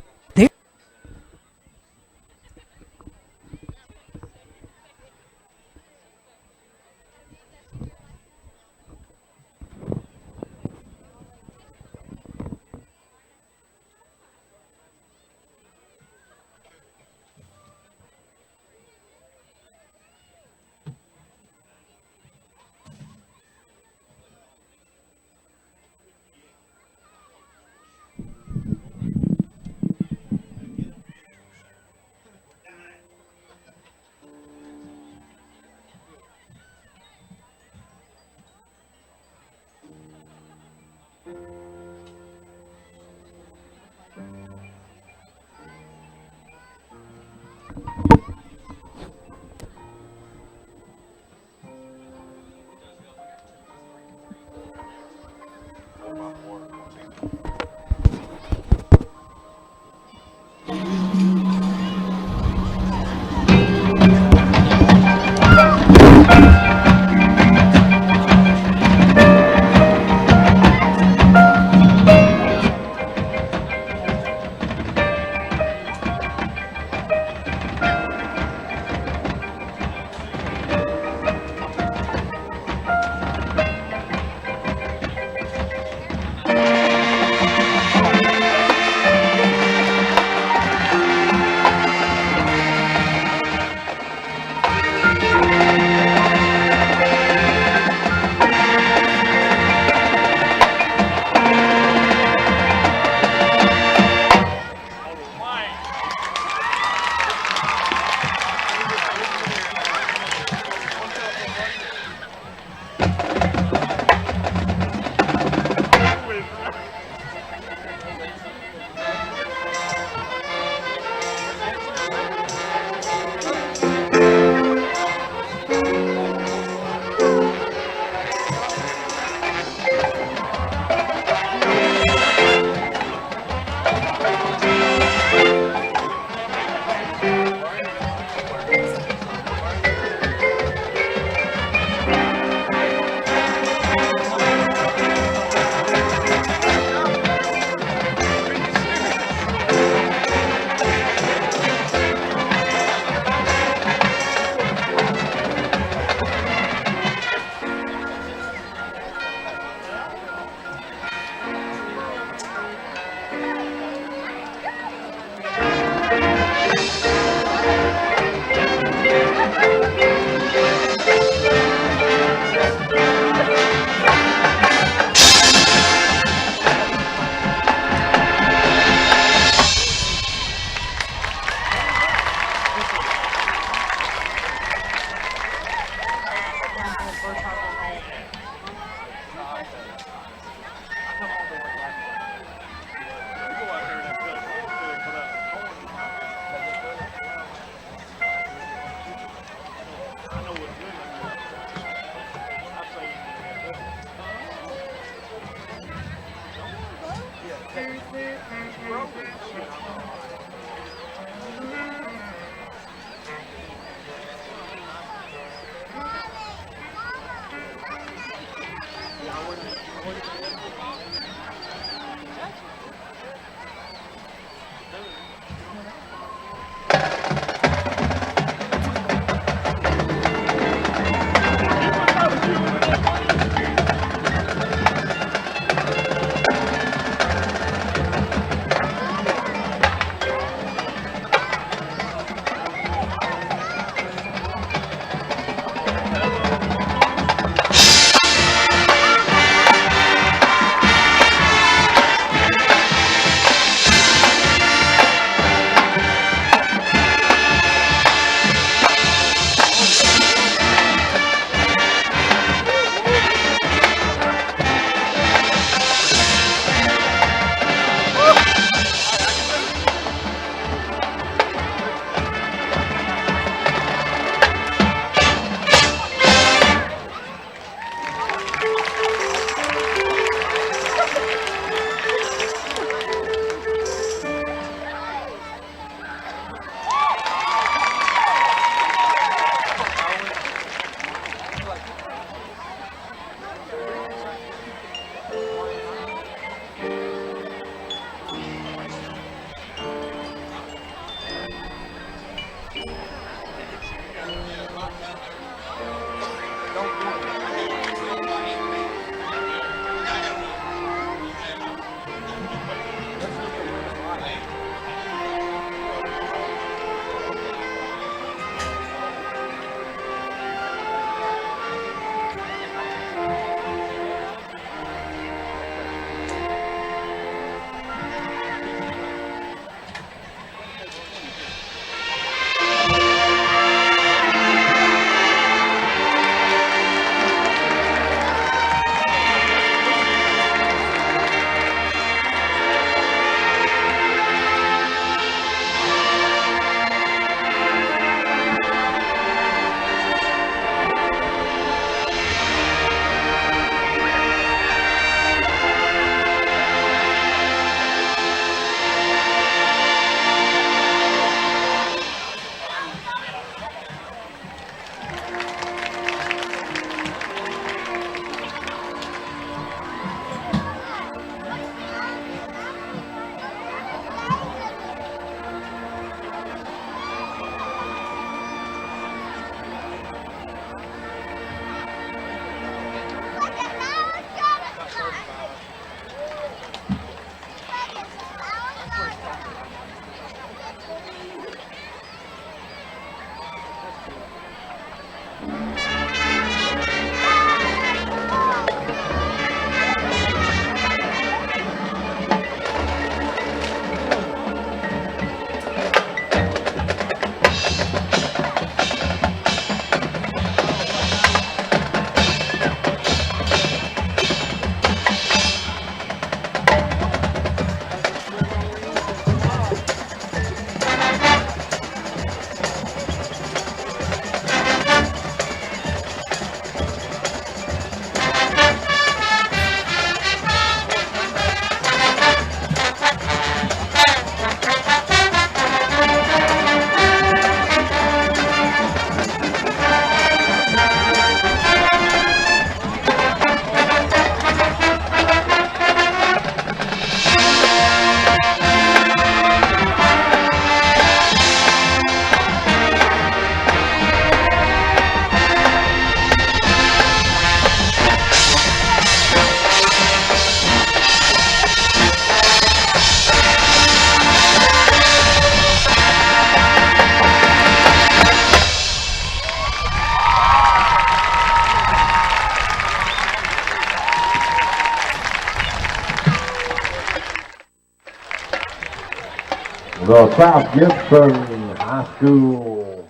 the South Gibson High School.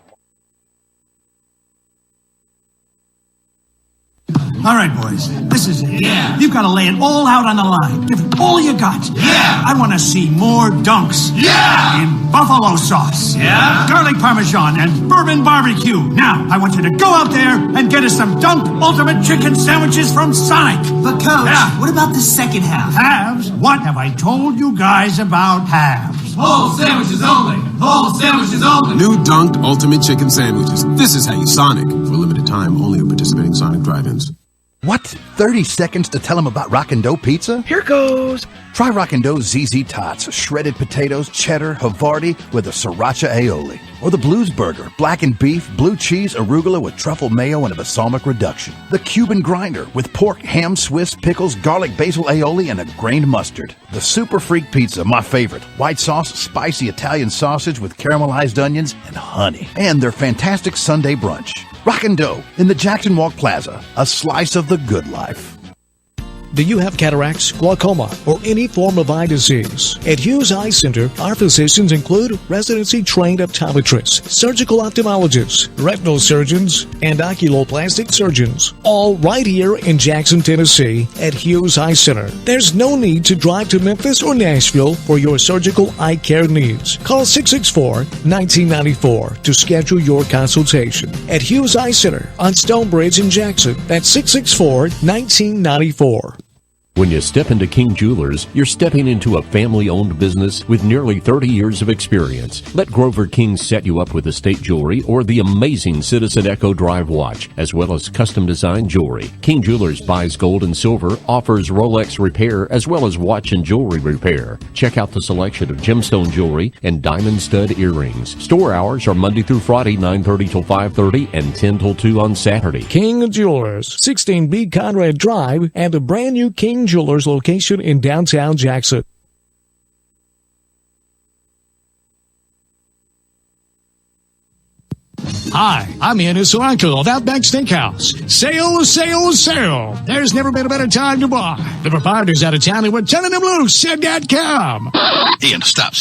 All right, boys, this is it. Yeah. You've got to lay it all out on the line. Give it all you got. Yeah. I want to see more dunks. Yeah. In buffalo sauce. Yeah. Garlic parmesan and bourbon barbecue. Now, I want you to go out there and get us some Dunk Ultimate Chicken Sandwiches from Sonic. But, Coach, what about the second half? Halves? What have I told you guys about halves? Whole sandwiches only. Whole sandwiches only. New Dunked Ultimate Chicken Sandwiches. This is how you Sonic. For a limited time, only at participating Sonic drive-ins. What? 30 seconds to tell them about Rockin' Dough Pizza? Here goes! Try Rockin' Dough's ZZ Tots, shredded potatoes, cheddar, Havarti with a sriracha aioli. Or the Blues Burger, blackened beef, blue cheese, arugula with truffle mayo and a balsamic reduction. The Cuban Grinder with pork, ham, Swiss, pickles, garlic, basil aioli, and a grained mustard. The Super Freak Pizza, my favorite. White sauce, spicy Italian sausage with caramelized onions and honey. And their fantastic Sunday brunch. Rockin' Dough in the Jackson Walk Plaza, a slice of the good life. Do you have cataracts, glaucoma, or any form of eye disease? At Hughes Eye Center, our physicians include residency-trained optometrists, surgical ophthalmologists, retinal surgeons, and oculoplastic surgeons, all right here in Jackson, Tennessee at Hughes Eye Center. There's no need to drive to Memphis or Nashville for your surgical eye care needs. Call 664-1994 to schedule your consultation. At Hughes Eye Center on Stonebridge in Jackson, that's 664-1994. When you step into King Jewelers, you're stepping into a family-owned business with nearly 30 years of experience. Let Grover King set you up with estate jewelry or the amazing Citizen Echo Drive watch, as well as custom-designed jewelry. King Jewelers buys gold and silver, offers Rolex repair, as well as watch and jewelry repair. Check out the selection of gemstone jewelry and diamond stud earrings. Store hours are Monday through Friday, 9:30 till 5:30 and 10 till 2 on Saturday. King Jewelers, 16B Conrad Drive, and a brand new King Jewelers location in downtown Jackson. Hi, I'm Ian Soranko of Outback Steakhouse. Sale, sale, sale. There's never been a better time to buy. The proprietor's out of town and we're turning them loose at .com. Ian, stop.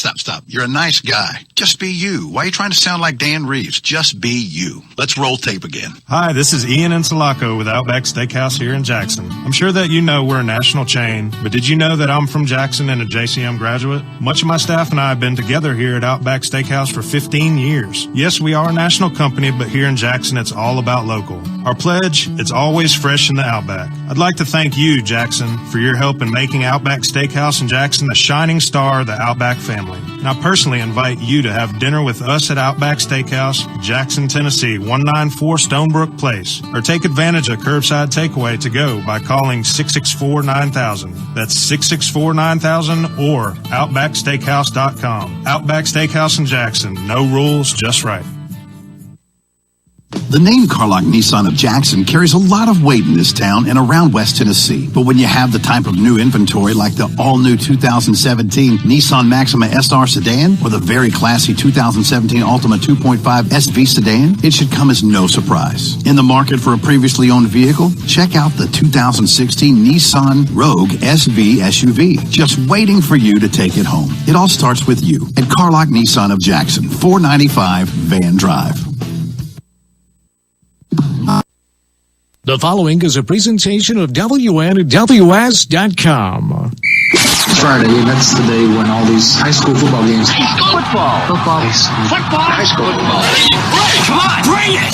You're a nice guy. Just be you. Why are you trying to sound like Dan Reeves? Just be you. Let's roll tape again. Hi, this is Ian Insulaco with Outback Steakhouse here in Jackson. I'm sure that you know we're a national chain, but did you know that I'm from Jackson and a JCM graduate? Much of my staff and I have been together here at Outback Steakhouse for 15 years. Yes, we are a national company, but here in Jackson, it's all about local. Our pledge, it's always fresh in the Outback. I'd like to thank you, Jackson, for your help in making Outback Steakhouse in Jackson the shining star of the Outback family. And I personally invite you to have dinner with us at Outback Steakhouse, Jackson, Tennessee, 194 Stonebrook Place, or take advantage of curbside takeaway to go by calling 664-9000. That's 664-9000 or OutbackSteakhouse.com. Outback Steakhouse in Jackson. No rules, just right. The name Carlock Nissan of Jackson carries a lot of weight in this town and around West Tennessee. But when you have the type of new inventory like the all-new 2017 Nissan Maxima SR sedan or the very classy 2017 Altima 2.5 SV sedan, it should come as no surprise. In the market for a previously owned vehicle, check out the 2016 Nissan Rogue SV SUV, just waiting for you to take it home. It all starts with you at Carlock Nissan of Jackson, 495 Van Drive. The following is a presentation of WNWS.com. Friday, that's the day when all these high school football games. Football. High school. Football. High school football. Right, come on, bring it!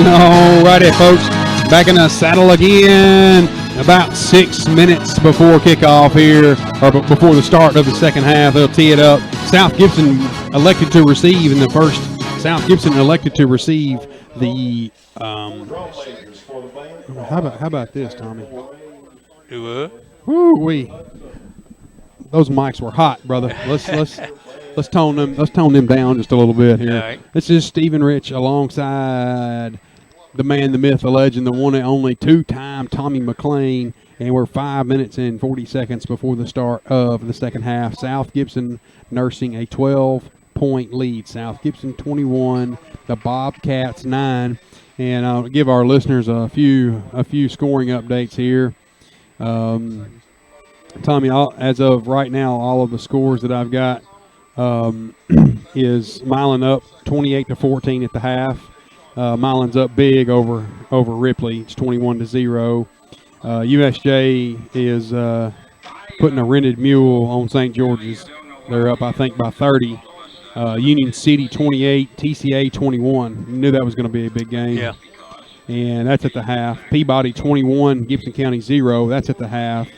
All righty, folks. Back in the saddle again. About 6 minutes before kickoff here, or before the start of the second half. They'll tee it up. South Gibson elected to receive in the first. South Gibson elected to receive the. How about this, Tommy? Do what? Woo-wee. Those mics were hot, brother. Let's tone them down just a little bit here. Right. This is Stephen Rich alongside the man, the myth, the legend, the one and only two-time Tommy McLean, and we're 5 minutes and 40 seconds before the start of the second half. South Gibson nursing a 12-point lead. South Gibson 21, the Bobcats 9, and I'll give our listeners a few scoring updates here. Tommy, as of right now, all of the scores that I've got is Milan up 28-14 at the half. Milan's up big over Ripley. It's 21-0. USJ is putting a rented mule on St. George's. They're up, I think, by 30. Union City 28, TCA 21. You knew that was going to be a big game. Yeah. And that's at the half. Peabody 21, Gibson County 0. That's at the half.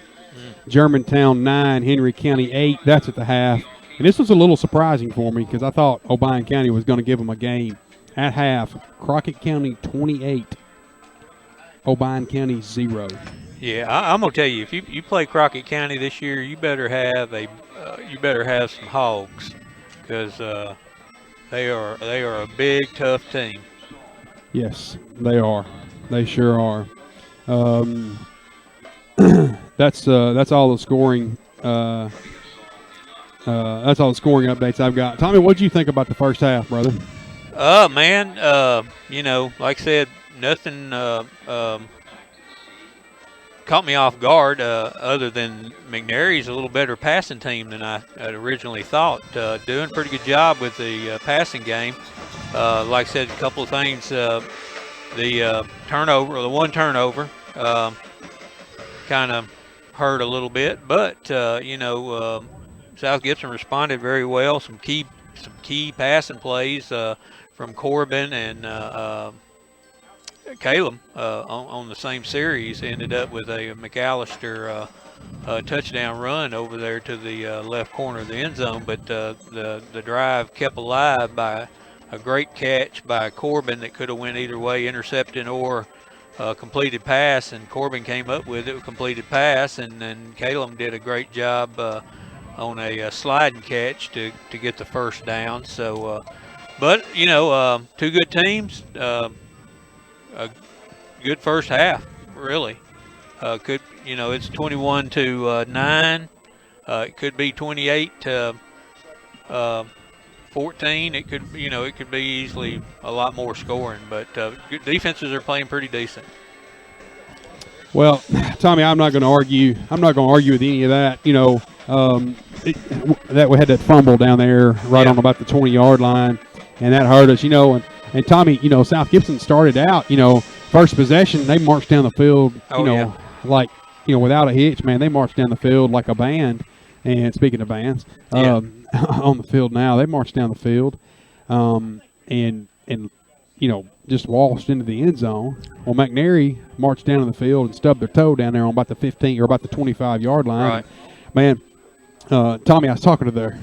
Germantown 9, Henry County 8. That's at the half. And this was a little surprising for me because I thought Obion County was going to give them a game. At half, Crockett County 28, Obion County 0. Yeah, I'm gonna tell you, if you play Crockett County this year, you better have some hogs, because they are a big, tough team. Yes, they are. They sure are. That's all the scoring. That's all the scoring updates I've got. Tommy, what did you think about the first half, brother? Man, like I said, nothing caught me off guard other than McNairy's a little better passing team than I had originally thought. Doing a pretty good job with the passing game. Like I said, a couple of things. The one turnover kind of hurt a little bit, but South Gibson responded very well. Some key passing plays from Corbin and Caleb on the same series ended up with a McAllister touchdown run over there to the left corner of the end zone. But the drive kept alive by a great catch by Corbin that could have went either way, intercepting or completed pass. And Corbin came up with it, a completed pass, and then Caleb did a great job on a sliding catch to get the first down. So, but two good teams, a good first half, really. It's 21-9. It could be 28-14. It could be easily a lot more scoring. But good defenses are playing pretty decent. Well, Tommy, I'm not going to argue. I'm not going to argue with any of that. That we had that fumble down there right on about the 20-yard line, and that hurt us. And Tommy, South Gibson started out. First possession, they marched down the field. Without a hitch, man. They marched down the field like a band. And speaking of bands, on the field now, they marched down the field, and just waltzed into the end zone. Well, McNairy marched down in the field and stubbed their toe down there on about the 15 or about the 25-yard line. Right. Man, Tommy, I was talking to their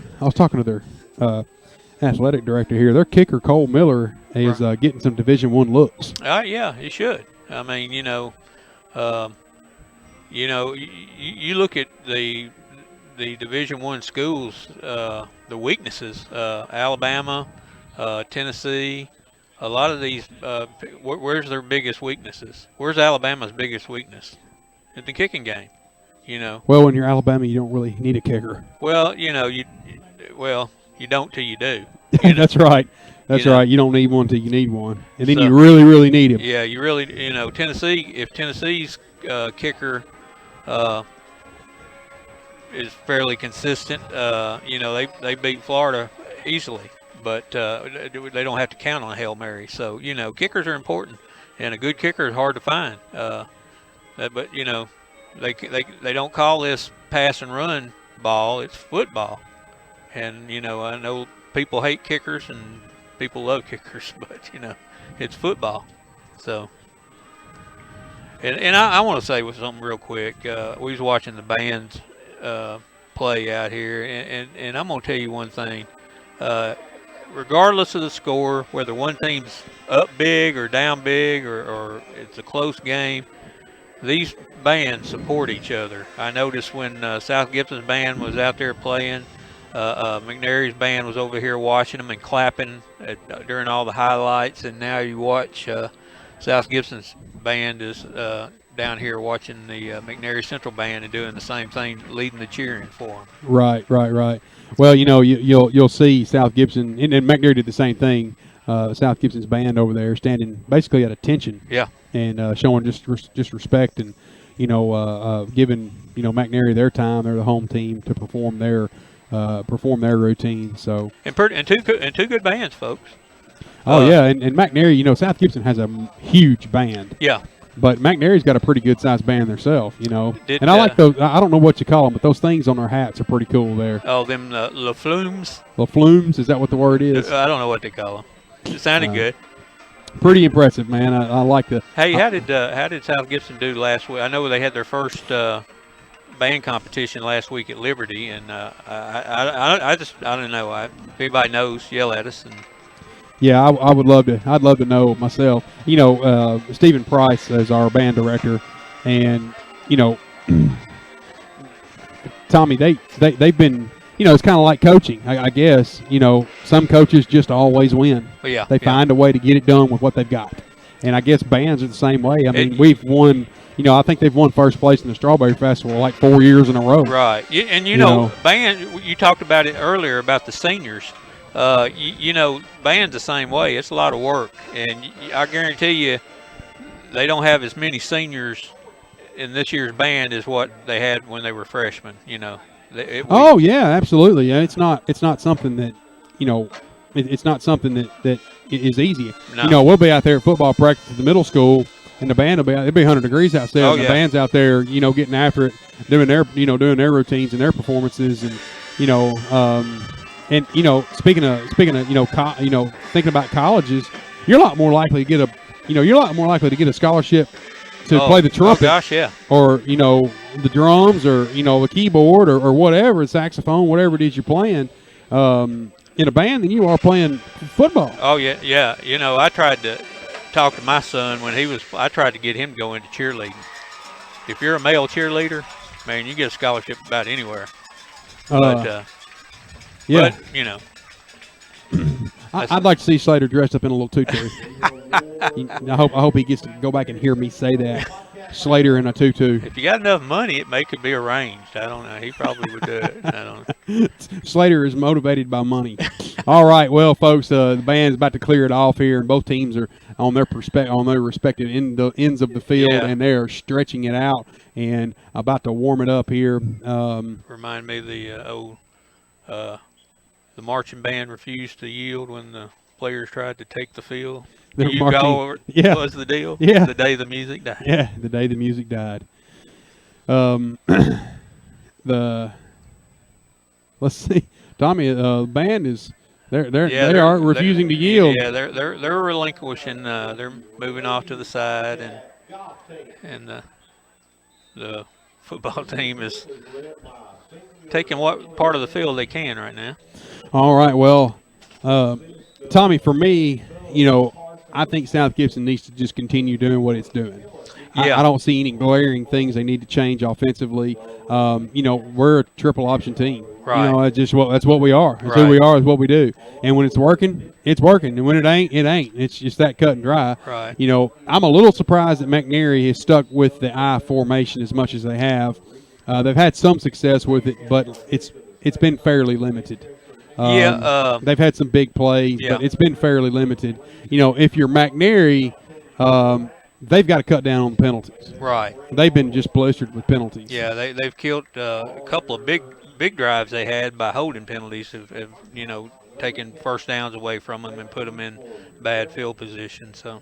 athletic director here. Their kicker Cole Miller is getting some Division I looks. Yeah, he should. I mean, you look at the Division I schools, the weaknesses, Alabama, Tennessee. A lot of these, where's their biggest weaknesses? Where's Alabama's biggest weakness? In the kicking game, Well, when you're Alabama, you don't really need a kicker. Well, you don't till you do. That's right. That's right. You don't need one till you need one, and then you really, really need him. Yeah, you really, Tennessee. If Tennessee's kicker is fairly consistent, they beat Florida easily. But they don't have to count on a Hail Mary. So, kickers are important, and a good kicker is hard to find. But they don't call this pass and run ball. It's football. And, I know people hate kickers and people love kickers, but, it's football. So, and I want to say something real quick. We was watching the bands play out here, and I'm gonna tell you one thing. Regardless of the score, whether one team's up big or down big or it's a close game, these bands support each other. I noticed when South Gibson's band was out there playing, McNairy's band was over here watching them and clapping during all the highlights, and now you watch South Gibson's band is down here watching the McNairy Central band and doing the same thing, leading the cheering for them. Right. Well, you'll see South Gibson, and McNairy did the same thing. South Gibson's band over there standing basically at attention. Yeah. And showing just respect and giving McNairy their time. They're the home team to perform their routine. So and two good bands, folks. Oh yeah, and McNairy, South Gibson has a huge band. Yeah. But McNairy's got a pretty good sized band themselves, And I like those. I don't know what you call them, but those things on their hats are pretty cool there. Oh, them La Flumes. La Flumes, is that what the word is? I don't know what they call them. It sounded good. Pretty impressive, man. I like the. Hey, how did South Gibson do last week? I know they had their first band competition last week at Liberty, and I don't know. If anybody knows, yell at us. And yeah, I would love to. I'd love to know myself. Stephen Price is our band director, and Tommy, they've been. It's kind of like coaching, I guess. Some coaches just always win. Well, yeah, they find a way to get it done with what they've got. And I guess bands are the same way. I mean, we've won, I think they've won first place in the Strawberry Festival like 4 years in a row. Right. And, band, you talked about it earlier about the seniors. Band's the same way. It's a lot of work. And I guarantee you they don't have as many seniors in this year's band as what they had when they were freshmen, Oh yeah, absolutely. Yeah, it's not something that it's not something that is easy. No. We'll be out there at football practice at the middle school, and the band it'll be 100 degrees outside. Oh, and the band's out there, getting after it, doing their routines and their performances, and speaking of thinking about colleges, you're a lot more likely to get a scholarship to play the trumpet. Oh gosh, yeah. Or the drums, or the keyboard, or whatever, saxophone, whatever it is you're playing in a band than you are playing football. Oh yeah. I tried to talk to my son when I tried to get him to go into cheerleading. If you're a male cheerleader, man, you get a scholarship about anywhere. Yeah. I'd like to see Slater dressed up in a little tutu. I hope he gets to go back and hear me say that. Slater in a tutu. If you got enough money, it could be arranged. I don't know. He probably would do it. I don't know. Slater is motivated by money. All right, well, folks, the band's about to clear it off here, and both teams are on their respective ends of the field, and they are stretching it out and about to warm it up here. Remind me the the marching band refused to yield when the players tried to take the field. Was the deal? Yeah. The day the music died. Yeah, the day the music died. Let's see, Tommy. The band is they are refusing to yield. Yeah, they're relinquishing. They're moving off to the side, and the football team is taking what part of the field they can right now. All right, well, Tommy, for me, I think South Gibson needs to just continue doing what it's doing. Yeah. I don't see any glaring things they need to change offensively. We're a triple option team. Right. That's what we are. That's who we are. Is what we do. And when it's working, it's working. And when it ain't, it ain't. It's just that cut and dry. Right. I'm a little surprised that McNairy has stuck with the I formation as much as they have. They've had some success with it, but it's been fairly limited. They've had some big plays, but it's been fairly limited. If you're McNairy, they've got to cut down on the penalties. Right. They've been just blistered with penalties. Yeah, they've killed a couple of big drives they had by holding penalties. Have taken first downs away from them and put them in bad field position. So.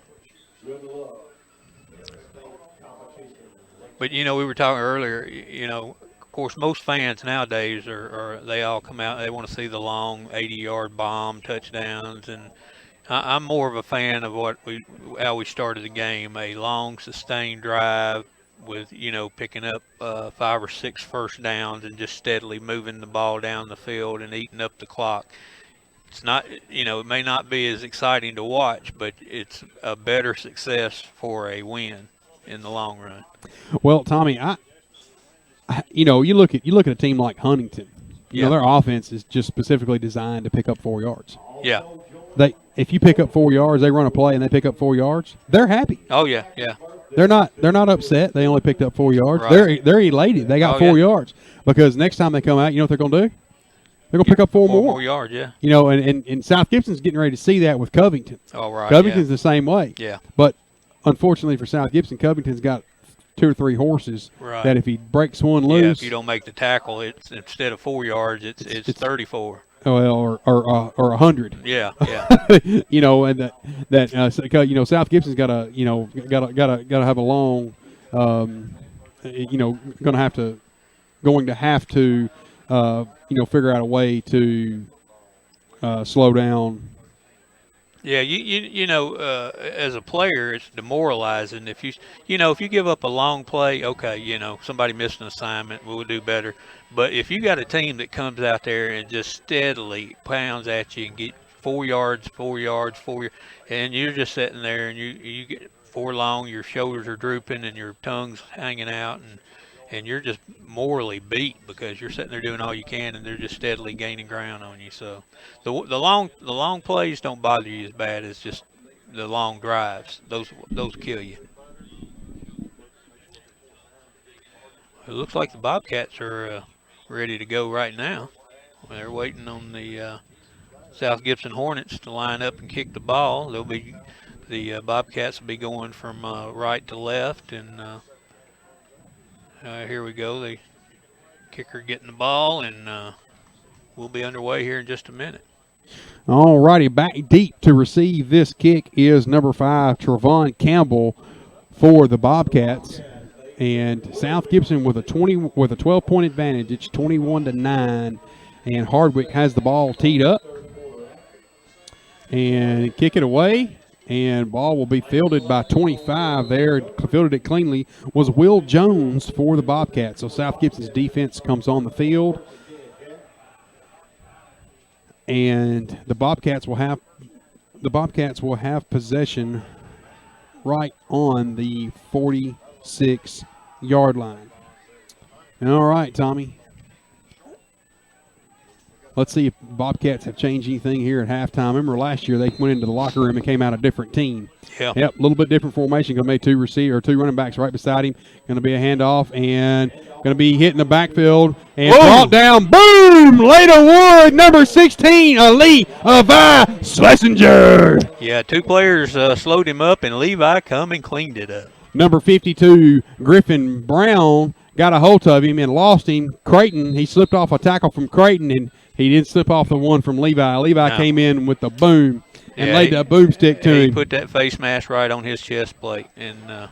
But we were talking earlier. Of course, most fans nowadays they all come out. They want to see the long 80-yard bomb touchdowns, and I'm more of a fan of how we started the game, a long, sustained drive with, picking up 5 or 6 first downs and just steadily moving the ball down the field and eating up the clock. It's not, it may not be as exciting to watch, but it's a better success for a win in the long run. Well, Tommy, you look at a team like Huntington. Their offense is just specifically designed to pick up 4 yards. Yeah. If you pick up 4 yards, they run a play and they pick up 4 yards, they're happy. Oh yeah. They're not upset. They only picked up 4 yards. Right. They're elated. They got 4 yards because next time they come out, you know what they're going to do? They're going to pick up 4 more yards. Yeah. And South Gibson's getting ready to see that with Covington. Oh right. Covington's the same way. Yeah. But unfortunately for South Gibson, Covington's got 2 or 3 horses that if he breaks one loose, if you don't make the tackle, it's instead of 4 yards, it's 34. Well, or 100. Yeah. And South Gibson's got to have a long, going to have to figure out a way to slow down. Yeah, as a player, it's demoralizing. If you give up a long play, okay, somebody missed an assignment, we'll do better. But if you got a team that comes out there and just steadily pounds at you and get 4 yards, and you're just sitting there and you get 4 long, your shoulders are drooping and your tongue's hanging out, and you're just morally beat because you're sitting there doing all you can and they're just steadily gaining ground on you. So the long plays don't bother you as bad as just the long drives. Those kill you. It looks like the Bobcats are ready to go right now. They're waiting on the South Gibson Hornets to line up and kick the ball. The Bobcats will be going from right to left, and here we go. The kicker getting the ball, and we'll be underway here in just a minute. All righty, back deep to receive this kick is number 5, Trevon Campbell for the Bobcats. And South Gibson with a 12-point advantage. It's 21-9, and Hardwick has the ball teed up and kick it away. And ball will be fielded by 25 there. Fielded it cleanly was Will Jones for the Bobcats. So South Gibson's defense comes on the field, and the Bobcats will have possession right on the 46-yard line. All right, Tommy. Let's see if Bobcats have changed anything here at halftime. Remember last year they went into the locker room and came out a different team. Yeah. Yep, a little bit different formation. Going to make 2 running backs right beside him. Going to be a handoff and going to be hitting the backfield and brought down. Boom! Later Wood, number 16, Levi Schlesinger. Yeah, 2 players slowed him up, and Levi come and cleaned it up. Number 52, Griffin Brown, got a hold of him and lost him. Creighton, he slipped off a tackle from Creighton, and he didn't slip off the one from Levi. Levi came in with the boom and laid that boomstick to him. He put that face mask right on his chest plate and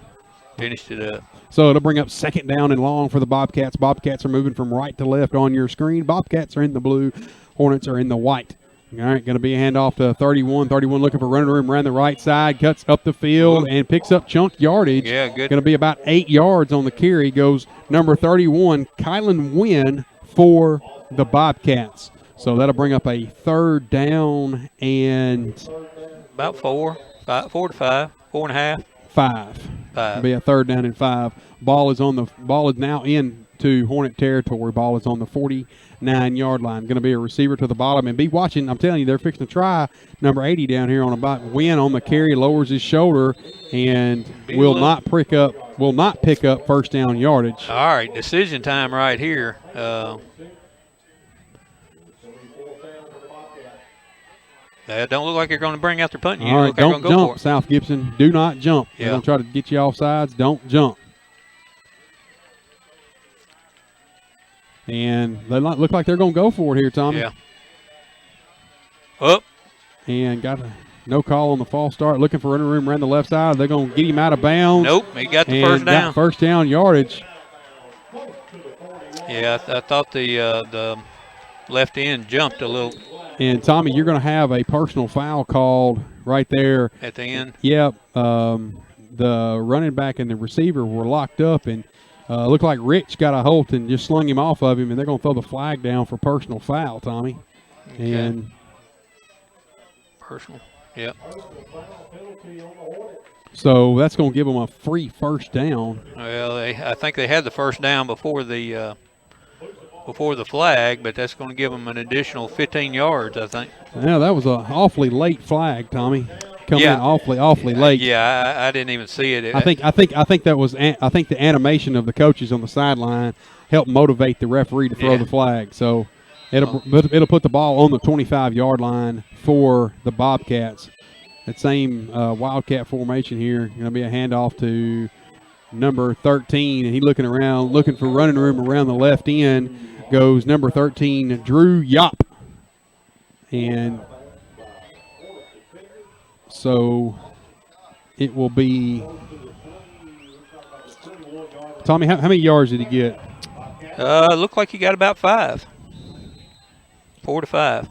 finished it up. So it'll bring up 2nd down and long for the Bobcats. Bobcats are moving from right to left on your screen. Bobcats are in the blue. Hornets are in the white. All right, going to be a handoff to 31. 31 looking for running room around the right side, cuts up the field and picks up chunk yardage. Yeah, good. Going to be about 8 yards on the carry. Goes number 31, Kylan Wynn for the Bobcats. So that'll bring up a 3rd down and about 4 to 5, 4.5. 5. It'll be a 3rd down and 5. Ball is now into Hornet territory. Ball is on the 49-yard line. Going to be a receiver to the bottom and be watching. I'm telling you, they're fixing to try number 80 down here on about Win on the carry, lowers his shoulder and will not pick up 1st down yardage. All right, decision time right here. They don't look like they're going to bring out their punting unit. All right, don't jump, South Gibson. Do not jump. They're going to try to get you off sides. Don't jump. And they look like they're going to go for it here, Tommy. Yeah. Up. And got no call on the false start. Looking for running room around the left side. They're going to get him out of bounds. Nope, he got the first down. Got 1st down yardage. Yeah, I thought the left end jumped a little. And, Tommy, you're going to have a personal foul called right there. At the end? Yep. The running back and the receiver were locked up, and looked like Rich got a hold and just slung him off of him, and they're going to throw the flag down for personal foul, Tommy. Okay. And personal, yep. So that's going to give them a free first down. Well, I think they had the first down before the flag, but that's going to give them an additional 15 yards, I think. Yeah, that was an awfully late flag, Tommy. Coming in awfully late. Yeah, I didn't even see it. I think that was the animation of the coaches on the sideline helped motivate the referee to throw the flag. So it'll put the ball on the 25-yard line for the Bobcats. That same Wildcat formation here, going to be a handoff to number 13, and he's looking around, looking for running room around the left end. Goes number 13, Drew Yop, and so it will be. Tommy, how many yards did he get? Looked like he got about 5. 4 to 5.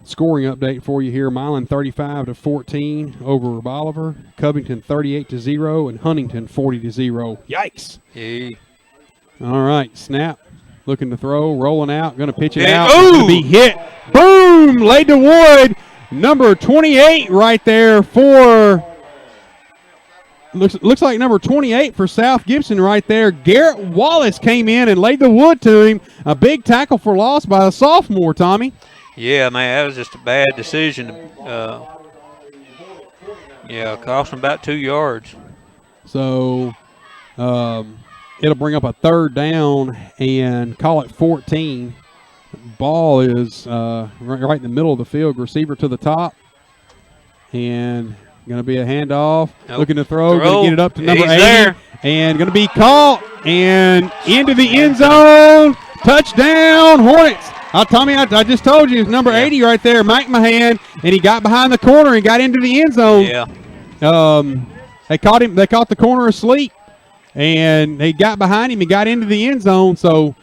Scoring update for you here. Milan 35-14 over Bolivar. Covington 38-0 and Huntington 40-0. Yikes! Yeah. All right, snap. Looking to throw, rolling out, going to pitch it out. Ooh! Going to be hit. Boom! Laid to wood. Number 28 right there for. Looks like number 28 for South Gibson right there. Garrett Wallace came in and laid the wood to him. A big tackle for loss by a sophomore, Tommy. Yeah, man, that was just a bad decision. Cost him about 2 yards. So it'll bring up a third down and call it 14. Ball is right in the middle of the field. Receiver to the top. And going to be a handoff. Nope. Looking to throw. Going to get it up to number 80. There. And going to be caught. And into the end zone. Touchdown, Hornets. Tommy, I just told you, it's number 80 right there, Mike Mahan, and he got behind the corner and got into the end zone. Yeah. They caught him. They caught the corner asleep, and they got behind him and got into the end zone. So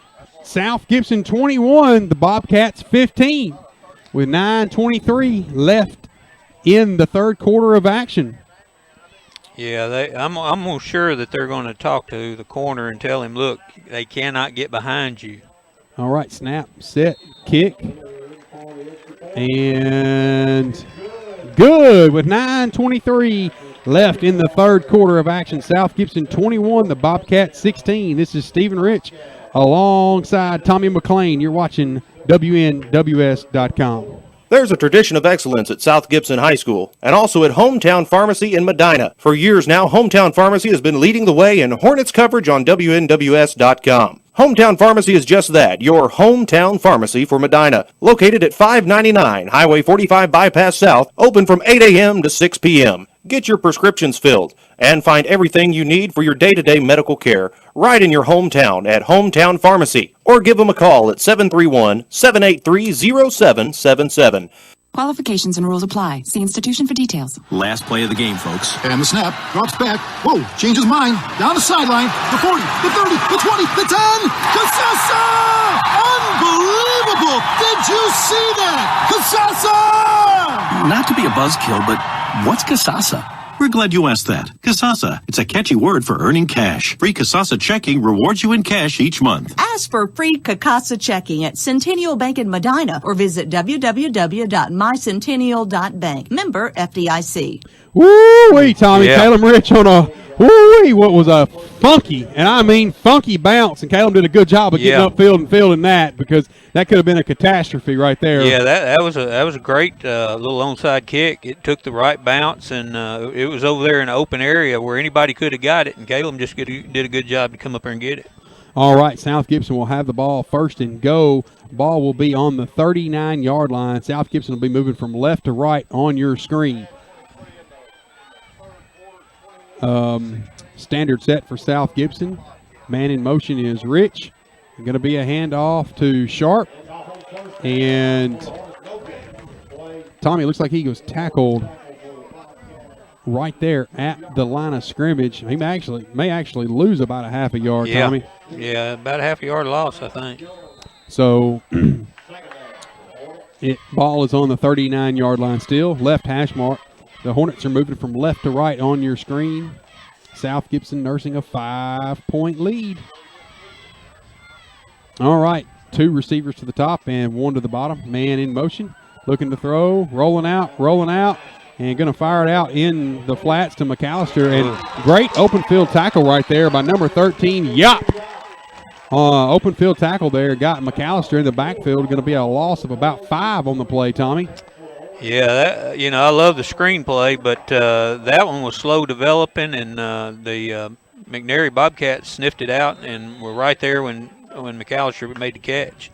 South Gibson 21, the Bobcats 15, with 9:23 left in the third quarter of action. Yeah, I'm almost sure that they're going to talk to the corner and tell him, look, they cannot get behind you. All right, snap, set, kick, and good with 9:23 left in the third quarter of action. South Gibson 21, the Bobcats 16. This is Stephen Rich alongside Tommy McLean. You're watching WNWS.com. There's a tradition of excellence at South Gibson High School and also at Hometown Pharmacy in Medina. For years now, Hometown Pharmacy has been leading the way in Hornets coverage on WNWS.com. Hometown Pharmacy is just that, your hometown pharmacy for Medina. Located at 599 Highway 45 Bypass South, open from 8 a.m. to 6 p.m. Get your prescriptions filled and find everything you need for your day-to-day medical care right in your hometown at Hometown Pharmacy. Or give them a call at 731-783-0777. Qualifications and rules apply. See institution for details. Last play of the game, folks. And the snap, drops back. Whoa, changes mind. Down the sideline. The 40, the 30, the 20, the 10. Casasa! Unbelievable! Did you see that? Casasa! Not to be a buzzkill, but what's Casasa? We're glad you asked that. Casasa. It's a catchy word for earning cash. Free Casasa checking rewards you in cash each month. Ask for free Casa checking at Centennial Bank in Medina or visit www.mycentennial.bank. Member FDIC. Woo-wee, Tommy. Yeah. Caleb Rich on a woo-wee, what was a funky, and I mean funky bounce, and Caleb did a good job of getting upfield and fielding that because that could have been a catastrophe right there. Yeah, that was a great little onside kick. It took the right bounce, and it was over there in an open area where anybody could have got it, and Caleb just did a good job to come up there and get it. All right, South Gibson will have the ball first and go. Ball will be on the 39-yard line. South Gibson will be moving from left to right on your screen. Standard set for South Gibson. Man in motion is Rich. Going to be a handoff to Sharp. And Tommy, looks like he was tackled right there at the line of scrimmage. He may actually lose about a half a yard, Tommy. Yeah, about a half a yard loss, I think. So ball is on the 39-yard line still. Left hash mark. The Hornets are moving from left to right on your screen. South Gibson nursing a 5-point lead. All right, 2 receivers to the top and 1 to the bottom. Man in motion, looking to throw, rolling out, and going to fire it out in the flats to McAllister. And great open field tackle right there by number 13, Yop. Open field tackle there, got McAllister in the backfield. Going to be a loss of about 5 on the play, Tommy. Yeah, I love the screenplay, but that one was slow developing, and the McNairy Bobcats sniffed it out and were right there when McAllister made the catch.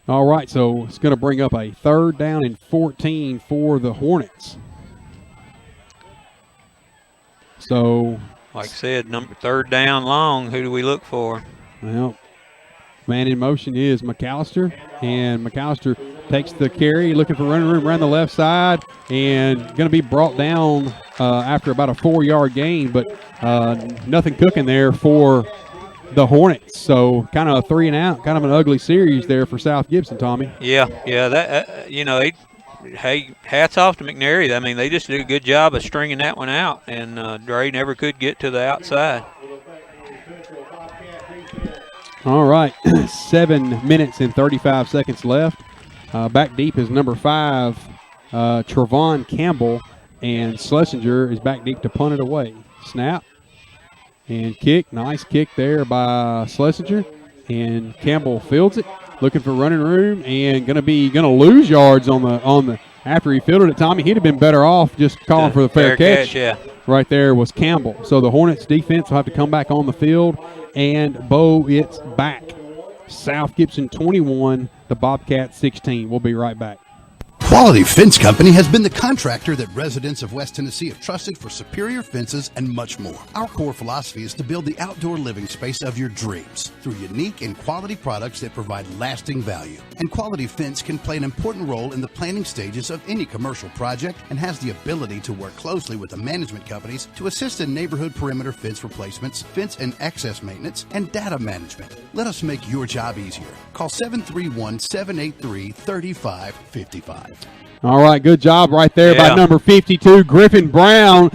All right, so it's going to bring up a 3rd down and 14 for the Hornets. So, like I said, 3rd down long. Who do we look for? Well, man in motion is McAllister, and McAllister takes the carry, looking for running room around the left side, and going to be brought down after about a 4-yard gain, but nothing cooking there for the Hornets. So kind of a 3 and out, kind of an ugly series there for South Gibson, Tommy. Yeah, that hey, hats off to McNairy. I mean, they just did a good job of stringing that one out, and Dre never could get to the outside. All right, 7 minutes and 35 seconds left. Back deep is number 5, Trevon Campbell, and Schlesinger is back deep to punt it away. Snap and kick. Nice kick there by Schlesinger, and Campbell fields it, looking for running room, and gonna lose yards on the after he fielded it. Tommy, he'd have been better off just calling for the fair catch. Yeah. Right there was Campbell. So the Hornets defense will have to come back on the field and bow its back. South Gibson 21, the Bobcats 16. We'll be right back. Quality Fence Company has been the contractor that residents of West Tennessee have trusted for superior fences and much more. Our core philosophy is to build the outdoor living space of your dreams through unique and quality products that provide lasting value. And Quality Fence can play an important role in the planning stages of any commercial project and has the ability to work closely with the management companies to assist in neighborhood perimeter fence replacements, fence and access maintenance, and data management. Let us make your job easier. Call 731-783-3555. All right, good job right there by number 52, Griffin Brown.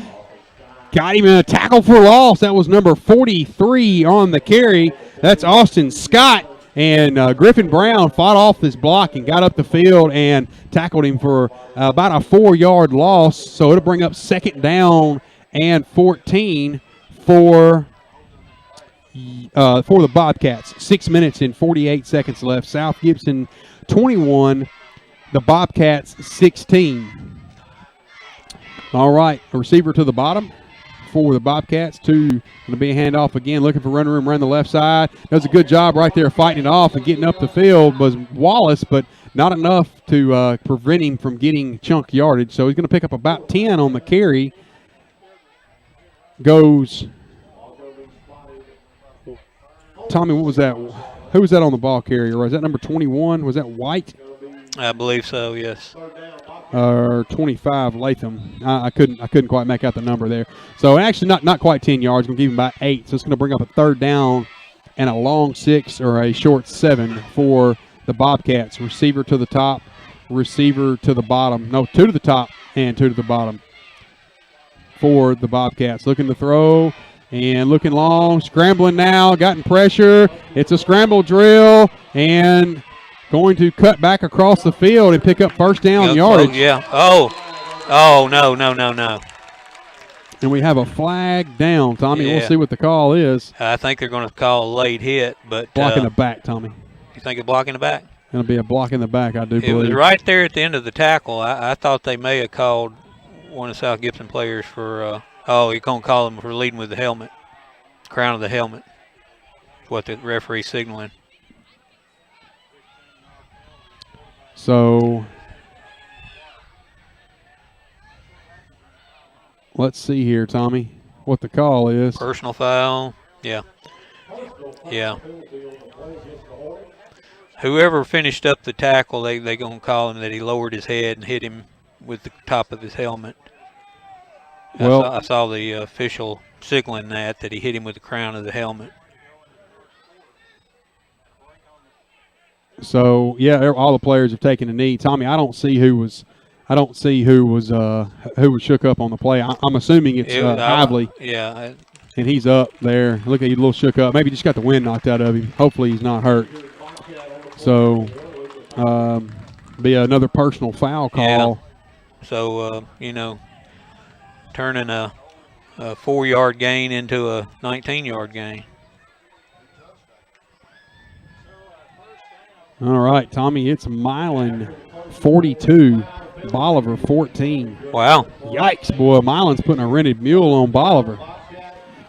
Got him in a tackle for loss. That was number 43 on the carry. That's Austin Scott. And Griffin Brown fought off his block and got up the field and tackled him for about a 4-yard loss. So it'll bring up 2nd down and 14 for the Bobcats. 6 minutes and 48 seconds left. South Gibson 21, the Bobcats 16. All right, a receiver to the bottom for the Bobcats. 2 going to be a handoff again, looking for running room around the left side. Does a good job right there fighting it off and getting up the field was Wallace, but not enough to prevent him from getting chunk yardage. So he's going to pick up about 10 on the carry. Goes Tommy, what was that? Who was that on the ball carrier? Was that number 21? Was that White? I believe so, yes. Or 25, Latham. I couldn't quite make out the number there. So actually not quite 10 yards. Going to give him about 8. So it's going to bring up a 3rd down and a long 6 or a short 7 for the Bobcats. Receiver to the top, receiver to the bottom. No, 2 to the top and 2 to the bottom for the Bobcats. Looking to throw and looking long, scrambling now, gotten pressure. It's a scramble drill and going to cut back across the field and pick up 1st down yardage. Yeah. Oh, no. And we have a flag down, Tommy. Yeah. We'll see what the call is. I think they're going to call a late hit, but blocking the back, Tommy. You think of blocking the back? Going to be a block in the back, I do believe. It was right there at the end of the tackle. I thought they may have called one of the South Gibson players for you're going to call him for leading with the helmet, crown of the helmet. That's what the referee's signaling. So let's see here, Tommy, what the call is. Personal foul. Yeah. Whoever finished up the tackle, they going to call him that he lowered his head and hit him with the top of his helmet. Well, I saw the official signaling that he hit him with the crown of the helmet. So, yeah, all the players have taken a knee. Tommy, I don't see who was I don't see who was shook up on the play. I'm assuming it's Ively. Yeah. And he's up there. Look at he's a little shook up. Maybe just got the wind knocked out of him. Hopefully he's not hurt. So, be another personal foul call. Yeah. So, turning a 4-yard gain into a 19-yard gain. All right, Tommy, it's Milan 42, Bolivar 14. Wow. Yikes, boy. Milan's putting a rented mule on Bolivar.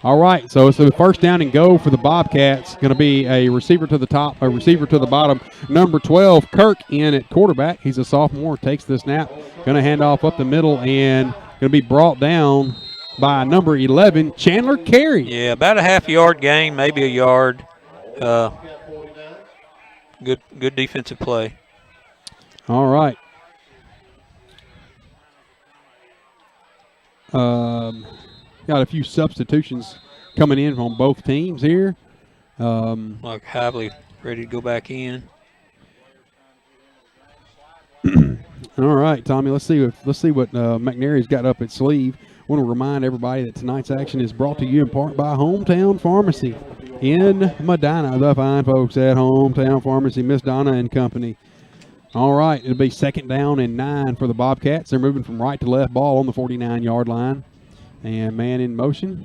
All right, so it's a first down and go for the Bobcats. Going to be a receiver to the top, a receiver to the bottom. Number 12, Kirk, in at quarterback. He's a sophomore, takes the snap. Going to hand off up the middle and going to be brought down by number 11, Chandler Carey. Yeah, about a half-yard gain, maybe a yard. Good defensive play. All right. Got a few substitutions coming in from both teams here. Like Havley ready to go back in. All right, Tommy. Let's see what McNairy's got up its sleeve. Want to remind everybody that tonight's action is brought to you in part by Hometown Pharmacy in Medina. The fine folks at Hometown Pharmacy, Miss Donna and company. All right, it'll be second down and 9 for the Bobcats. They're moving from right to left, ball on the 49-yard line. And man in motion.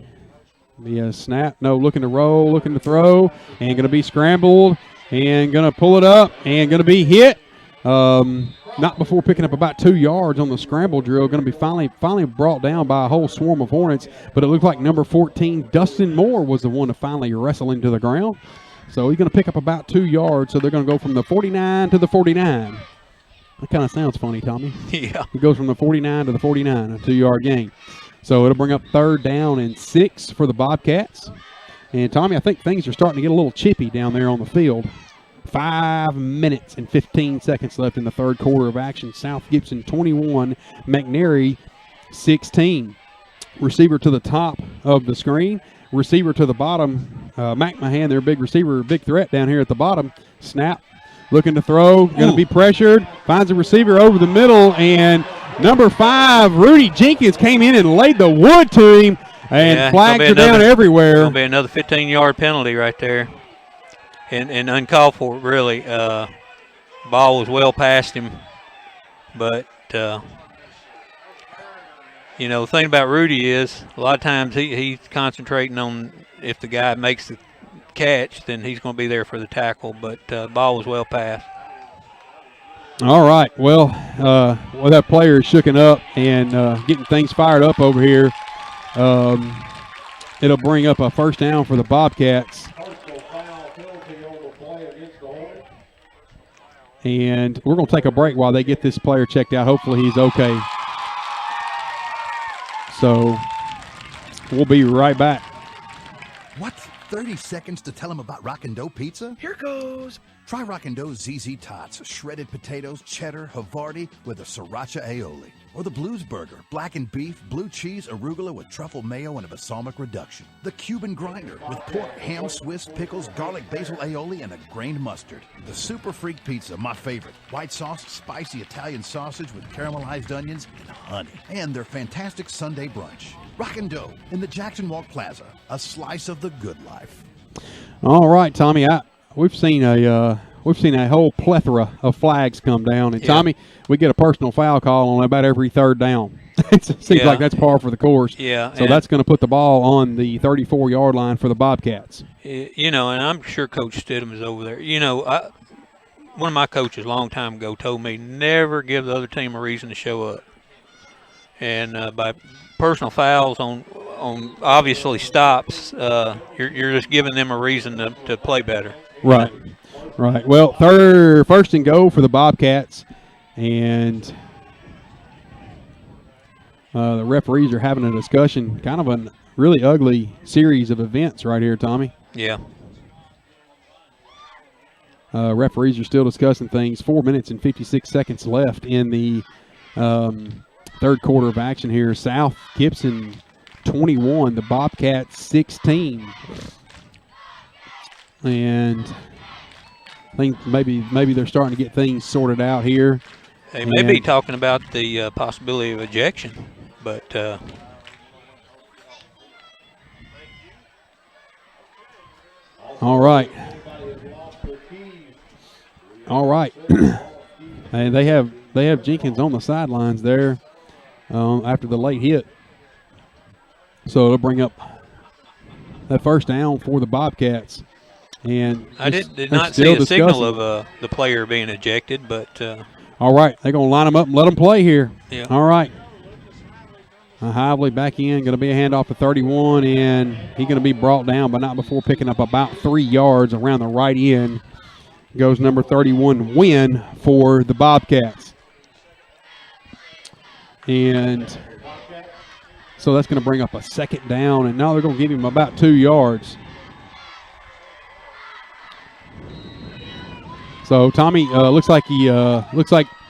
Be a snap. No, looking to roll, looking to throw, and going to be scrambled, and going to pull it up, and going to be hit. Not before picking up about 2 yards on the scramble drill. Going to be finally brought down by a whole swarm of Hornets, but it looked like number 14, Dustin Moore, was the one to finally wrestle into the ground. So he's going to pick up about 2 yards, so they're going to go from the 49 to the 49. That kind of sounds funny, Tommy. Yeah. He goes from the 49 to the 49, a 2-yard gain. So it'll bring up third down and 6 for the Bobcats. And, Tommy, I think things are starting to get a little chippy down there on the field. 5 minutes and 15 seconds left in the third quarter of action. South Gibson 21, McNairy 16. Receiver to the top of the screen. Receiver to the bottom. McMahon, their big receiver, big threat down here at the bottom. Snap. Looking to throw. Going to be pressured. Finds a receiver over the middle. And number 5, Rudy Jenkins, came in and laid the wood to him. And flags are down everywhere. Going to be another 15-yard penalty right there. And uncalled for, really. Ball was well past him. But, the thing about Rudy is a lot of times he's concentrating on if the guy makes the catch, then he's going to be there for the tackle. But ball was well passed. All right. Well, that player is shooken up and getting things fired up over here. It'll bring up a first down for the Bobcats. And we're going to take a break while they get this player checked out. Hopefully he's okay. So we'll be right back. What? 30 seconds to tell them about Rockin' Dough Pizza? Here goes. Try Rockin' Dough's ZZ Tots, shredded potatoes, cheddar, Havarti with a sriracha aioli. Or the Blues Burger, blackened beef, blue cheese, arugula with truffle mayo and a balsamic reduction. The Cuban Grinder with pork, ham, Swiss, pickles, garlic, basil aioli, and a grained mustard. The Super Freak Pizza, my favorite. White sauce, spicy Italian sausage with caramelized onions and honey. And their fantastic Sunday brunch. Rockin' Dough in the Jackson Walk Plaza, a slice of the good life. All right, Tommy, we've seen a whole plethora of flags come down, and Tommy, we get a personal foul call on about every third down. It seems like that's par for the course. Yeah. So that's going to put the ball on the 34-yard line for the Bobcats. And I'm sure Coach Stidham is over there. One of my coaches a long time ago told me never give the other team a reason to show up. And by personal fouls on obviously stops, you're just giving them a reason to play better. Right. Right. Well, first and go for the Bobcats, and the referees are having a discussion. Kind of a really ugly series of events right here, Tommy. Yeah. Referees are still discussing things. 4 minutes and 56 seconds left in the third quarter of action here. South Gibson 21, the Bobcats 16. And I think maybe they're starting to get things sorted out here. They may be talking about the possibility of ejection, but all right. And they have Jenkins on the sidelines there after the late hit. So it'll bring up that first down for the Bobcats. And I did not see a signal of the player being ejected, but all right, they're going to line them up and let them play here. Yeah. All right. Hively back in, going to be a handoff to 31, and he's going to be brought down, but not before picking up about 3 yards around the right end. Goes number 31, Win, for the Bobcats. And so that's going to bring up a second down, and now they're going to give him about 2 yards. So Tommy, looks like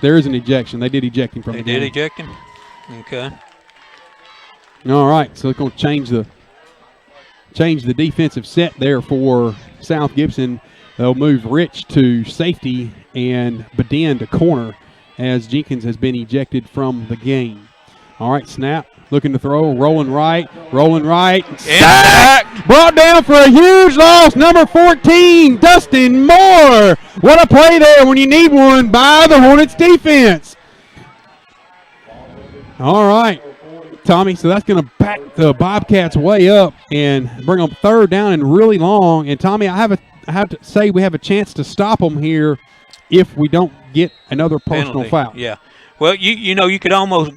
there is an ejection. They did eject him from the game. They did eject him? Okay. All right, so it's going to change the defensive set there for South Gibson. They'll move Rich to safety and Badin to corner as Jenkins has been ejected from the game. All right, snap, looking to throw, rolling right, sack, brought down for a huge loss, number 14, Dustin Moore. What a play there when you need one by the Hornets defense. All right, Tommy, so that's going to back the Bobcats way up and bring them third down and really long. And, Tommy, I have to say we have a chance to stop them here if we don't get another personal foul. Yeah. Well, you could almost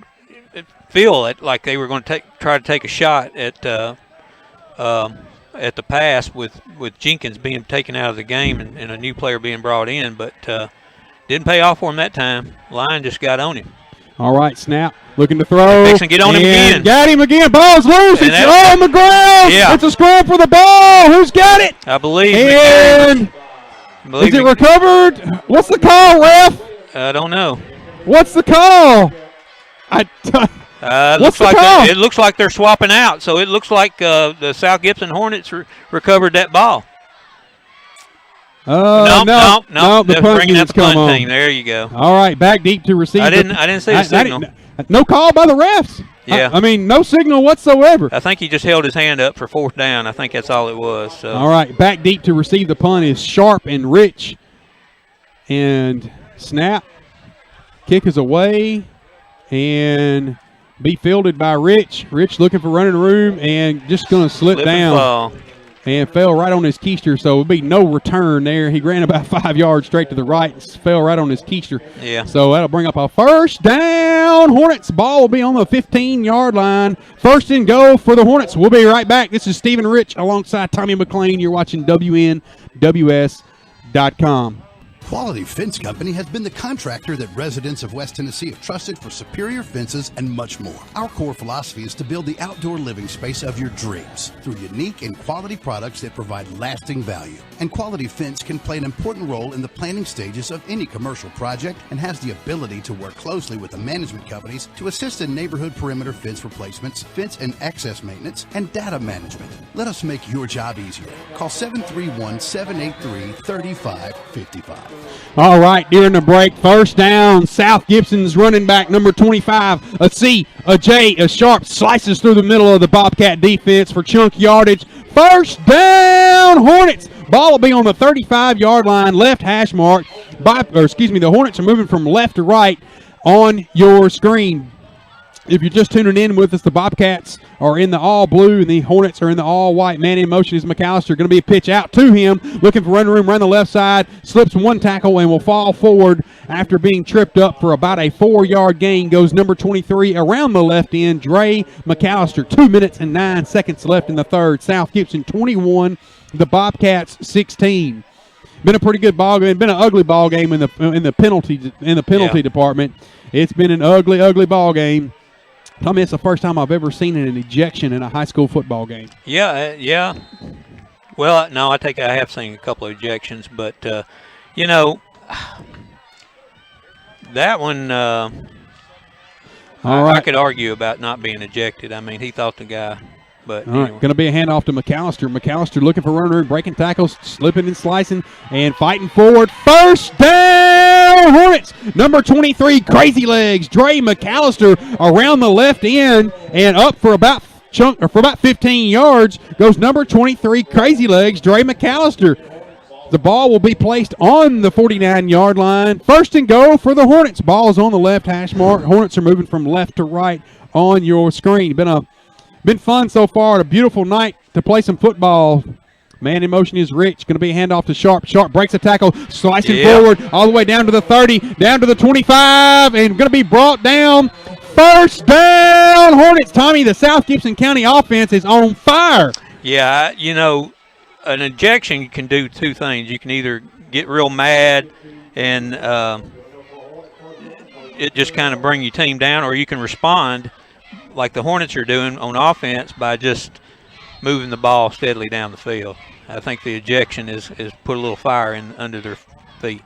feel it like they were going to try to take a shot at the pass with Jenkins being taken out of the game and a new player being brought in, but didn't pay off for him that time. Line just got on him. All right, snap, looking to throw. Fixing to get on him again. Got him again. Ball's loose. It's on the ground. Yeah. It's a scramble for the ball. Who's got it? I believe. And is it recovered? What's the call, ref? I don't know. What's the call? It looks like they're swapping out. So it looks like the South Gibson Hornets recovered that ball. No. The punt bringing out the come punt on. team. There you go. All right, back deep to receive. I didn't see the signal. No call by the refs. Yeah. I mean, no signal whatsoever. I think he just held his hand up for fourth down. I think that's all it was. So. All right, back deep to receive the punt is Sharp and Rich. And snap. Kick is away. And be fielded by Rich. Rich looking for running room and just going to slip down. And fell right on his keister, so it would be no return there. He ran about 5 yards straight to the right and fell right on his keister. Yeah. So that'll bring up a first down. Hornets ball will be on the 15-yard line. First and goal for the Hornets. We'll be right back. This is Stephen Rich alongside Tommy McLean. You're watching WNWS.com. Quality Fence Company has been the contractor that residents of West Tennessee have trusted for superior fences and much more. Our core philosophy is to build the outdoor living space of your dreams through unique and quality products that provide lasting value. And Quality Fence can play an important role in the planning stages of any commercial project and has the ability to work closely with the management companies to assist in neighborhood perimeter fence replacements, fence and access maintenance, and data management. Let us make your job easier. Call 731-783-3555. All right, during the break, first down, South Gibson's running back, number 25, a C, a J, a Sharp slices through the middle of the Bobcat defense for chunk yardage. First down, Hornets. Ball will be on the 35-yard line, left hash mark. The Hornets are moving from left to right on your screen. If you're just tuning in with us, the Bobcats are in the all-blue and the Hornets are in the all-white. Man in motion is McAllister. Going to be a pitch out to him. Looking for running room, run the left side. Slips one tackle and will fall forward after being tripped up for about a 4-yard gain. Goes number 23 around the left end, Dre McAllister. 2 minutes and 9 seconds left in the third. South Gibson 21, the Bobcats 16. Been a pretty good ball game. Been an ugly ball game in the penalty department. It's been an ugly ball game. Tell me, it's the first time I've ever seen an ejection in a high school football game. Yeah. Well, no, I have seen a couple of ejections, but that one. All right. I could argue about not being ejected. I mean, he thought the guy. But all right, going to be a handoff to McAllister. McAllister looking for running room, breaking tackles, slipping and slicing, and fighting forward. First down, Hornets. Number 23, Crazy Legs, Dre McAllister around the left end and up for about 15 yards goes number 23, Crazy Legs, Dre McAllister. The ball will be placed on the 49-yard line. First and goal for the Hornets. Ball is on the left hash mark. Hornets are moving from left to right on your screen. Been fun so far. A beautiful night to play some football. Man in motion is Rich. Going to be a handoff to Sharp. Sharp breaks a tackle, slicing forward all the way down to the 30, down to the 25, and going to be brought down. First down, Hornets. Tommy, the South Gibson County offense is on fire. Yeah, an ejection can do two things. You can either get real mad and it just kind of bring your team down, or you can respond like the Hornets are doing on offense by just moving the ball steadily down the field. I think the ejection is put a little fire in under their feet.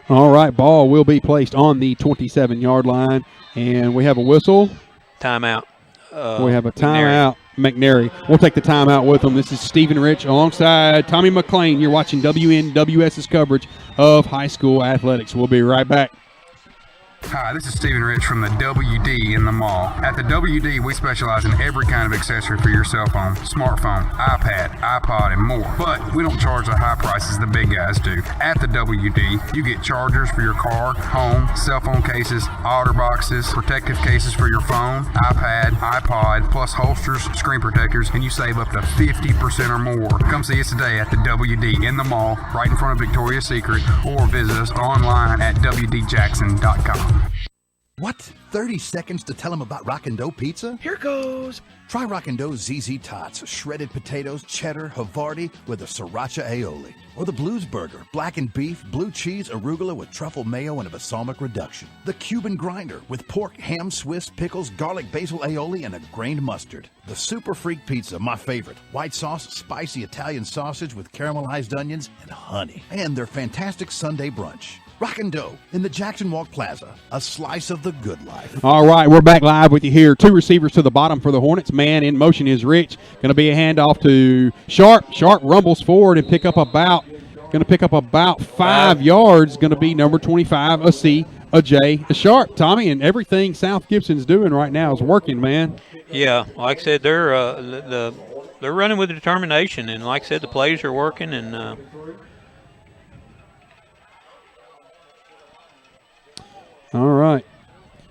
All right, ball will be placed on the 27-yard line, and we have a whistle. Timeout. We have a timeout. McNairy. We'll take the timeout with them. This is Stephen Rich alongside Tommy McLean. You're watching WNWS's coverage of high school athletics. We'll be right back. Hi, this is Stephen Rich from the WD in the mall. At the WD, we specialize in every kind of accessory for your cell phone, smartphone, iPad, iPod, and more. But we don't charge the high prices the big guys do. At the WD, you get chargers for your car, home, cell phone cases, outer boxes, protective cases for your phone, iPad, iPod, plus holsters, screen protectors, and you save up to 50% or more. Come see us today at the WD in the mall, right in front of Victoria's Secret, or visit us online at WDJackson.com. What? 30 seconds to tell them about Rockin' Dough Pizza? Here goes. Try Rockin' Dough's ZZ Tots, shredded potatoes, cheddar, Havarti with a sriracha aioli. Or the Blues Burger, blackened beef, blue cheese, arugula with truffle mayo and a balsamic reduction. The Cuban Grinder with pork, ham, Swiss, pickles, garlic, basil aioli, and a grained mustard. The Super Freak Pizza, my favorite. White sauce, spicy Italian sausage with caramelized onions and honey. And their fantastic Sunday brunch. Rockin' Dough in the Jackson Walk Plaza, a slice of the good life. All right, we're back live with you here. Two receivers to the bottom for the Hornets. Man in motion is Rich. Going to be a handoff to Sharp. Sharp rumbles forward and pick up about 5 yards. Going to be number 25, a C, a J, a Sharp. Tommy, and everything South Gibson's doing right now is working, man. Yeah, like I said, they're running with determination, and like I said, the plays are working, and all right.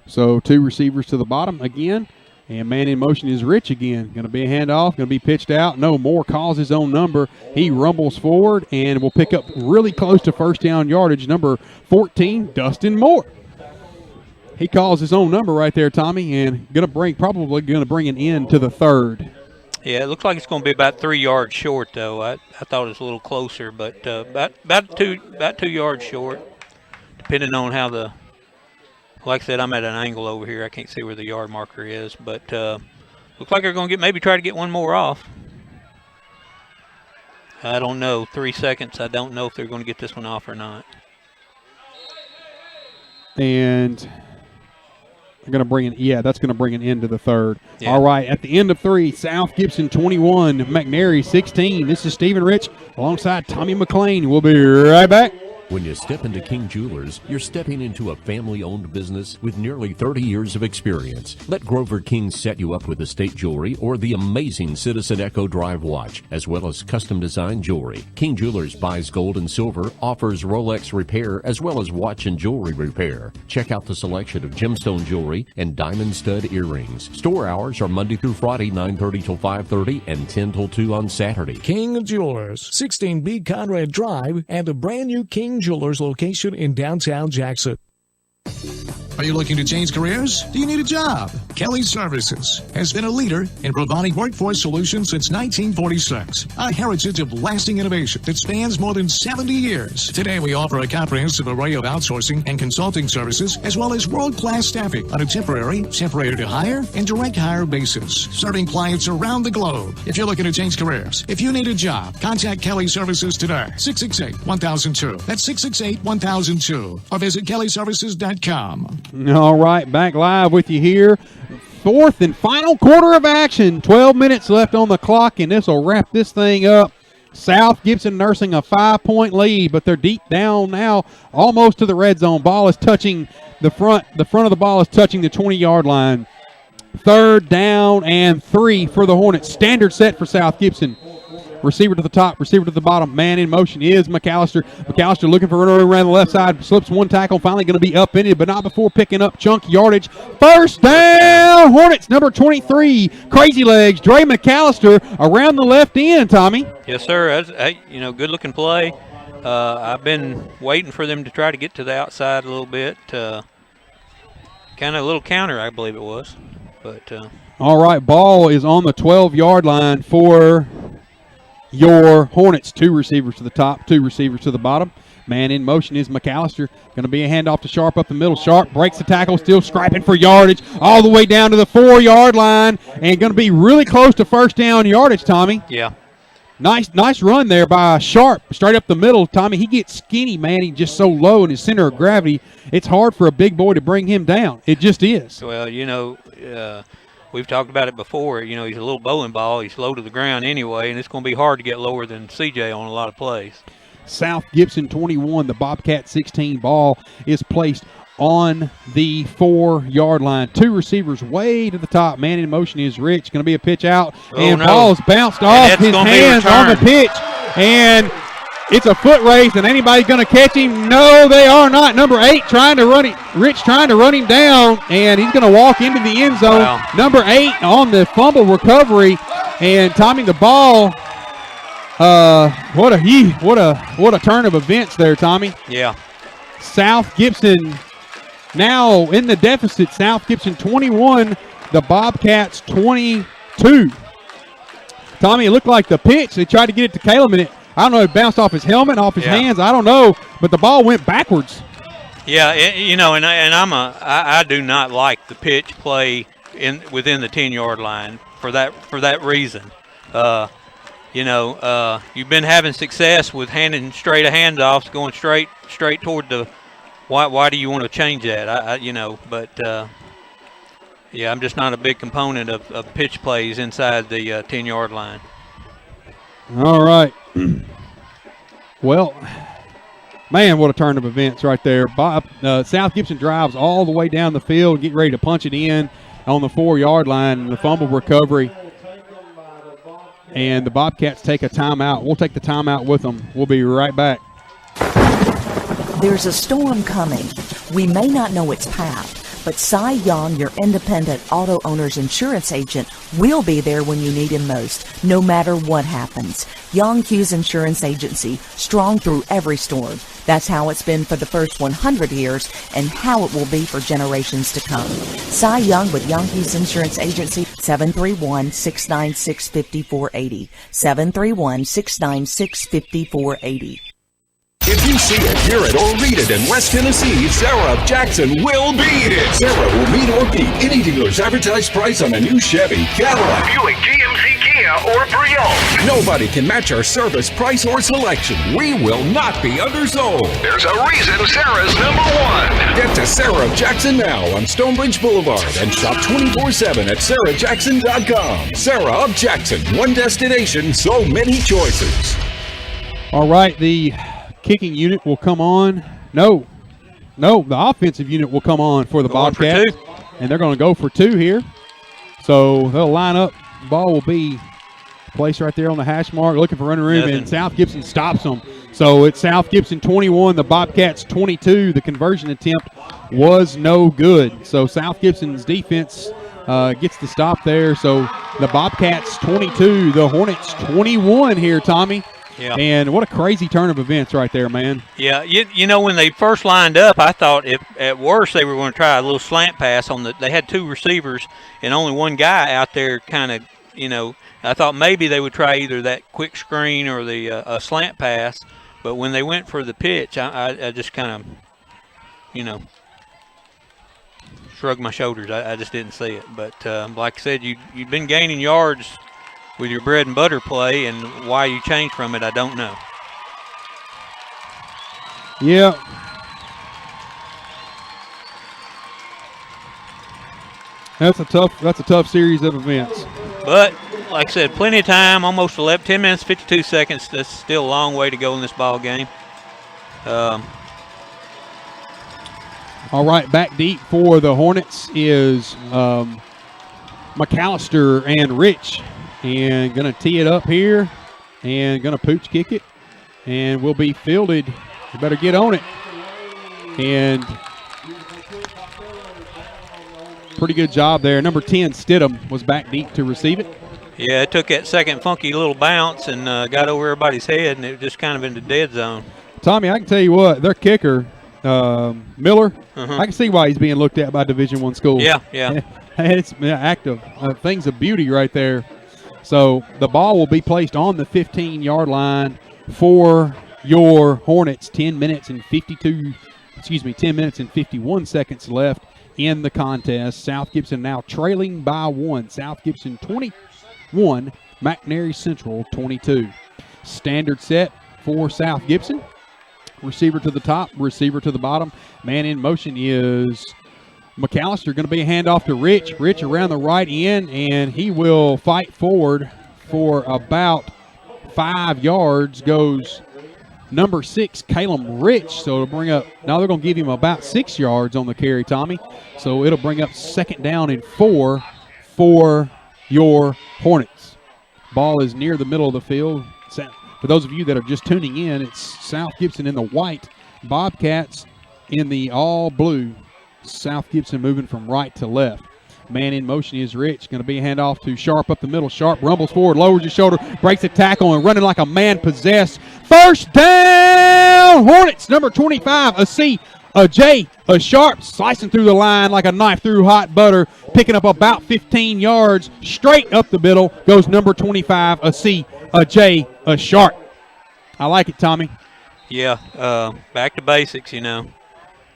So two receivers to the bottom again. And man in motion is Rich again. Going to be a handoff. Going to be pitched out. No, Moore calls his own number. He rumbles forward and will pick up really close to first down yardage. Number 14, Dustin Moore. He calls his own number right there, Tommy, and probably going to bring an end to the third. Yeah, it looks like it's going to be about 3 yards short, though. I thought it was a little closer, but about 2 yards short, depending on how the. Like I said, I'm at an angle over here. I can't see where the yard marker is, but looks like they're going to try to get one more off. I don't know. 3 seconds. I don't know if they're going to get this one off or not. And they're going to bring it. Yeah, that's going to bring an end to the third. Yeah. All right, at the end of 3, South Gibson 21, McNairy 16. This is Stephen Rich alongside Tommy McLean. We'll be right back. When you step into King Jewelers, you're stepping into a family-owned business with nearly 30 years of experience. Let Grover King set you up with estate jewelry or the amazing Citizen Echo Drive watch, as well as custom-designed jewelry. King Jewelers buys gold and silver, offers Rolex repair, as well as watch and jewelry repair. Check out the selection of gemstone jewelry and diamond stud earrings. Store hours are Monday through Friday, 9:30 till 5:30 and 10 till 2 on Saturday. King Jewelers, 16B Conrad Drive, and a brand new King Jewelers location in downtown Jackson. Are you looking to change careers? Do you need a job? Kelly Services has been a leader in providing workforce solutions since 1946. A heritage of lasting innovation that spans more than 70 years. Today we offer a comprehensive array of outsourcing and consulting services, as well as world-class staffing on a temporary to hire, and direct hire basis, serving clients around the globe. If you're looking to change careers, if you need a job, contact Kelly Services today. 668-1002. That's 668-1002. Or visit kellyservices.com. All right, back live with you here. Fourth and final quarter of action. 12 minutes left on the clock, and this will wrap this thing up. South Gibson nursing a 5-point lead, but they're deep down now, almost to the red zone. Ball is touching the front. The front of the ball is touching the 20-yard line. 3rd down and 3 for the Hornets. Standard set for South Gibson. Receiver to the top, receiver to the bottom. Man in motion is McAllister. McAllister looking for running around the left side. Slips one tackle. Finally going to be upended, but not before picking up chunk yardage. 1st down, Hornets, number 23. Crazy legs, Dre McAllister around the left end, Tommy. Yes, sir. Good looking play. I've been waiting for them to try to get to the outside a little bit. Kind of a little counter, I believe it was. But all right, ball is on the 12-yard line for your Hornets. 2 receivers to the top, 2 receivers to the bottom. Man in motion is McAllister. Going to be a handoff to Sharp up the middle. Sharp breaks the tackle, still scrapping for yardage all the way down to the 4-yard line, and going to be really close to 1st down yardage, Tommy. Yeah. Nice run there by Sharp, straight up the middle. Tommy, he gets skinny, man. He's just so low in his center of gravity. It's hard for a big boy to bring him down. It just is. Well, we've talked about it before. He's a little bowling ball. He's low to the ground anyway, and it's going to be hard to get lower than CJ on a lot of plays. South Gibson 21, the Bobcat 16. Ball is placed on the 4-yard line. 2 receivers way to the top. Man in motion is Rich. Going to be a pitch out, and ball's bounced off his hands on the pitch, and it's a foot race, and anybody going to catch him? No, they are not. Number 8 trying to run it. Rich trying to run him down, and he's going to walk into the end zone. Wow. Number 8 on the fumble recovery, and Tommy, the ball. What a turn of events there, Tommy. Yeah. South Gibson now in the deficit. South Gibson 21, the Bobcats 22. Tommy, it looked like the pitch. They tried to get it to Caleb, and I don't know, it bounced off his helmet, off his hands. I don't know, but the ball went backwards. Yeah, I do not like the pitch play within the 10-yard line for that reason. You've been having success with handing straight handoffs, going straight toward the. Why do you want to change that? I'm just not a big component of pitch plays inside the 10-yard line. All right. Well, man, what a turn of events right there. South Gibson drives all the way down the field, getting ready to punch it in on the 4-yard line, and the fumble recovery. And the Bobcats take a timeout. We'll take the timeout with them. We'll be right back. There's a storm coming. We may not know its path, but Cy Young, your independent auto owner's insurance agent, will be there when you need him most, no matter what happens. Young Hughes Insurance Agency, strong through every storm. That's how it's been for the first 100 years and how it will be for generations to come. Cy Young with Young Hughes Insurance Agency, 731-696-5480. 731-696-5480. If you see it, hear it, or read it in West Tennessee, Sarah of Jackson will beat it. Sarah will meet or beat any dealer's advertised price on a new Chevy, Cadillac, Buick, GMC, Kia, or Pre-owned. Nobody can match our service, price, or selection. We will not be undersold. There's a reason Sarah's number 1. Get to Sarah of Jackson now on Stonebridge Boulevard and shop 24/7 at sarahjackson.com. Sarah of Jackson, one destination, so many choices. All right, the kicking unit will come on. No, the offensive unit will come on for the Bobcats. And they're going to go for 2 here. So they'll line up. The ball will be placed right there on the hash mark, looking for running room, and South Gibson stops them. So it's South Gibson 21, the Bobcats 22. The conversion attempt was no good. So South Gibson's defense gets the stop there. So the Bobcats 22, the Hornets 21 here, Tommy. Yeah. And what a crazy turn of events right there, man. Yeah, when they first lined up, I thought if at worst they were going to try a little slant pass on they had 2 receivers and only one guy out there kind of, I thought maybe they would try either that quick screen or the a slant pass. But when they went for the pitch, I just kind of, shrugged my shoulders. I just didn't see it. But like I said, you've been gaining yards with your bread and butter play, and why you changed from it, I don't know. Yeah. That's a tough series of events. But like I said, plenty of time, almost 10 minutes, 52 seconds. That's still a long way to go in this ball game. All right, back deep for the Hornets is McAllister and Rich. And going to tee it up here and going to pooch kick it. And will be fielded. You better get on it. And pretty good job there. Number 10, Stidham, was back deep to receive it. Yeah, it took that second funky little bounce and got over everybody's head, and it was just kind of in the dead zone. Tommy, I can tell you what, their kicker, Miller, I can see why he's being looked at by Division I schools. Yeah, yeah. It's an act of things of beauty right there. So the ball will be placed on the 15-yard line for your Hornets. 10 minutes and 51 seconds left in the contest. South Gibson now trailing by 1. South Gibson 21, McNairy Central 22. Standard set for South Gibson. Receiver to the top, receiver to the bottom. Man in motion is McAllister. Going to be a handoff to Rich. Rich around the right end, and he will fight forward for about 5 yards. Goes number 6, Caleb Rich. So it'll bring up, now they're going to give him about 6 yards on the carry, Tommy. So it'll bring up 2nd down and 4 for your Hornets. Ball is near the middle of the field. For those of you that are just tuning in, it's South Gibson in the white, Bobcats in the all blue. South Gibson moving from right to left. Man in motion is Rich. Going to be a handoff to Sharp up the middle. Sharp rumbles forward, lowers his shoulder, breaks a tackle, and running like a man possessed. First down, Hornets, number 25, a C, a J, a Sharp, slicing through the line like a knife through hot butter, picking up about 15 yards. Straight up the middle goes number 25, a C, a J, a Sharp. I like it, Tommy. Yeah, back to basics, you know.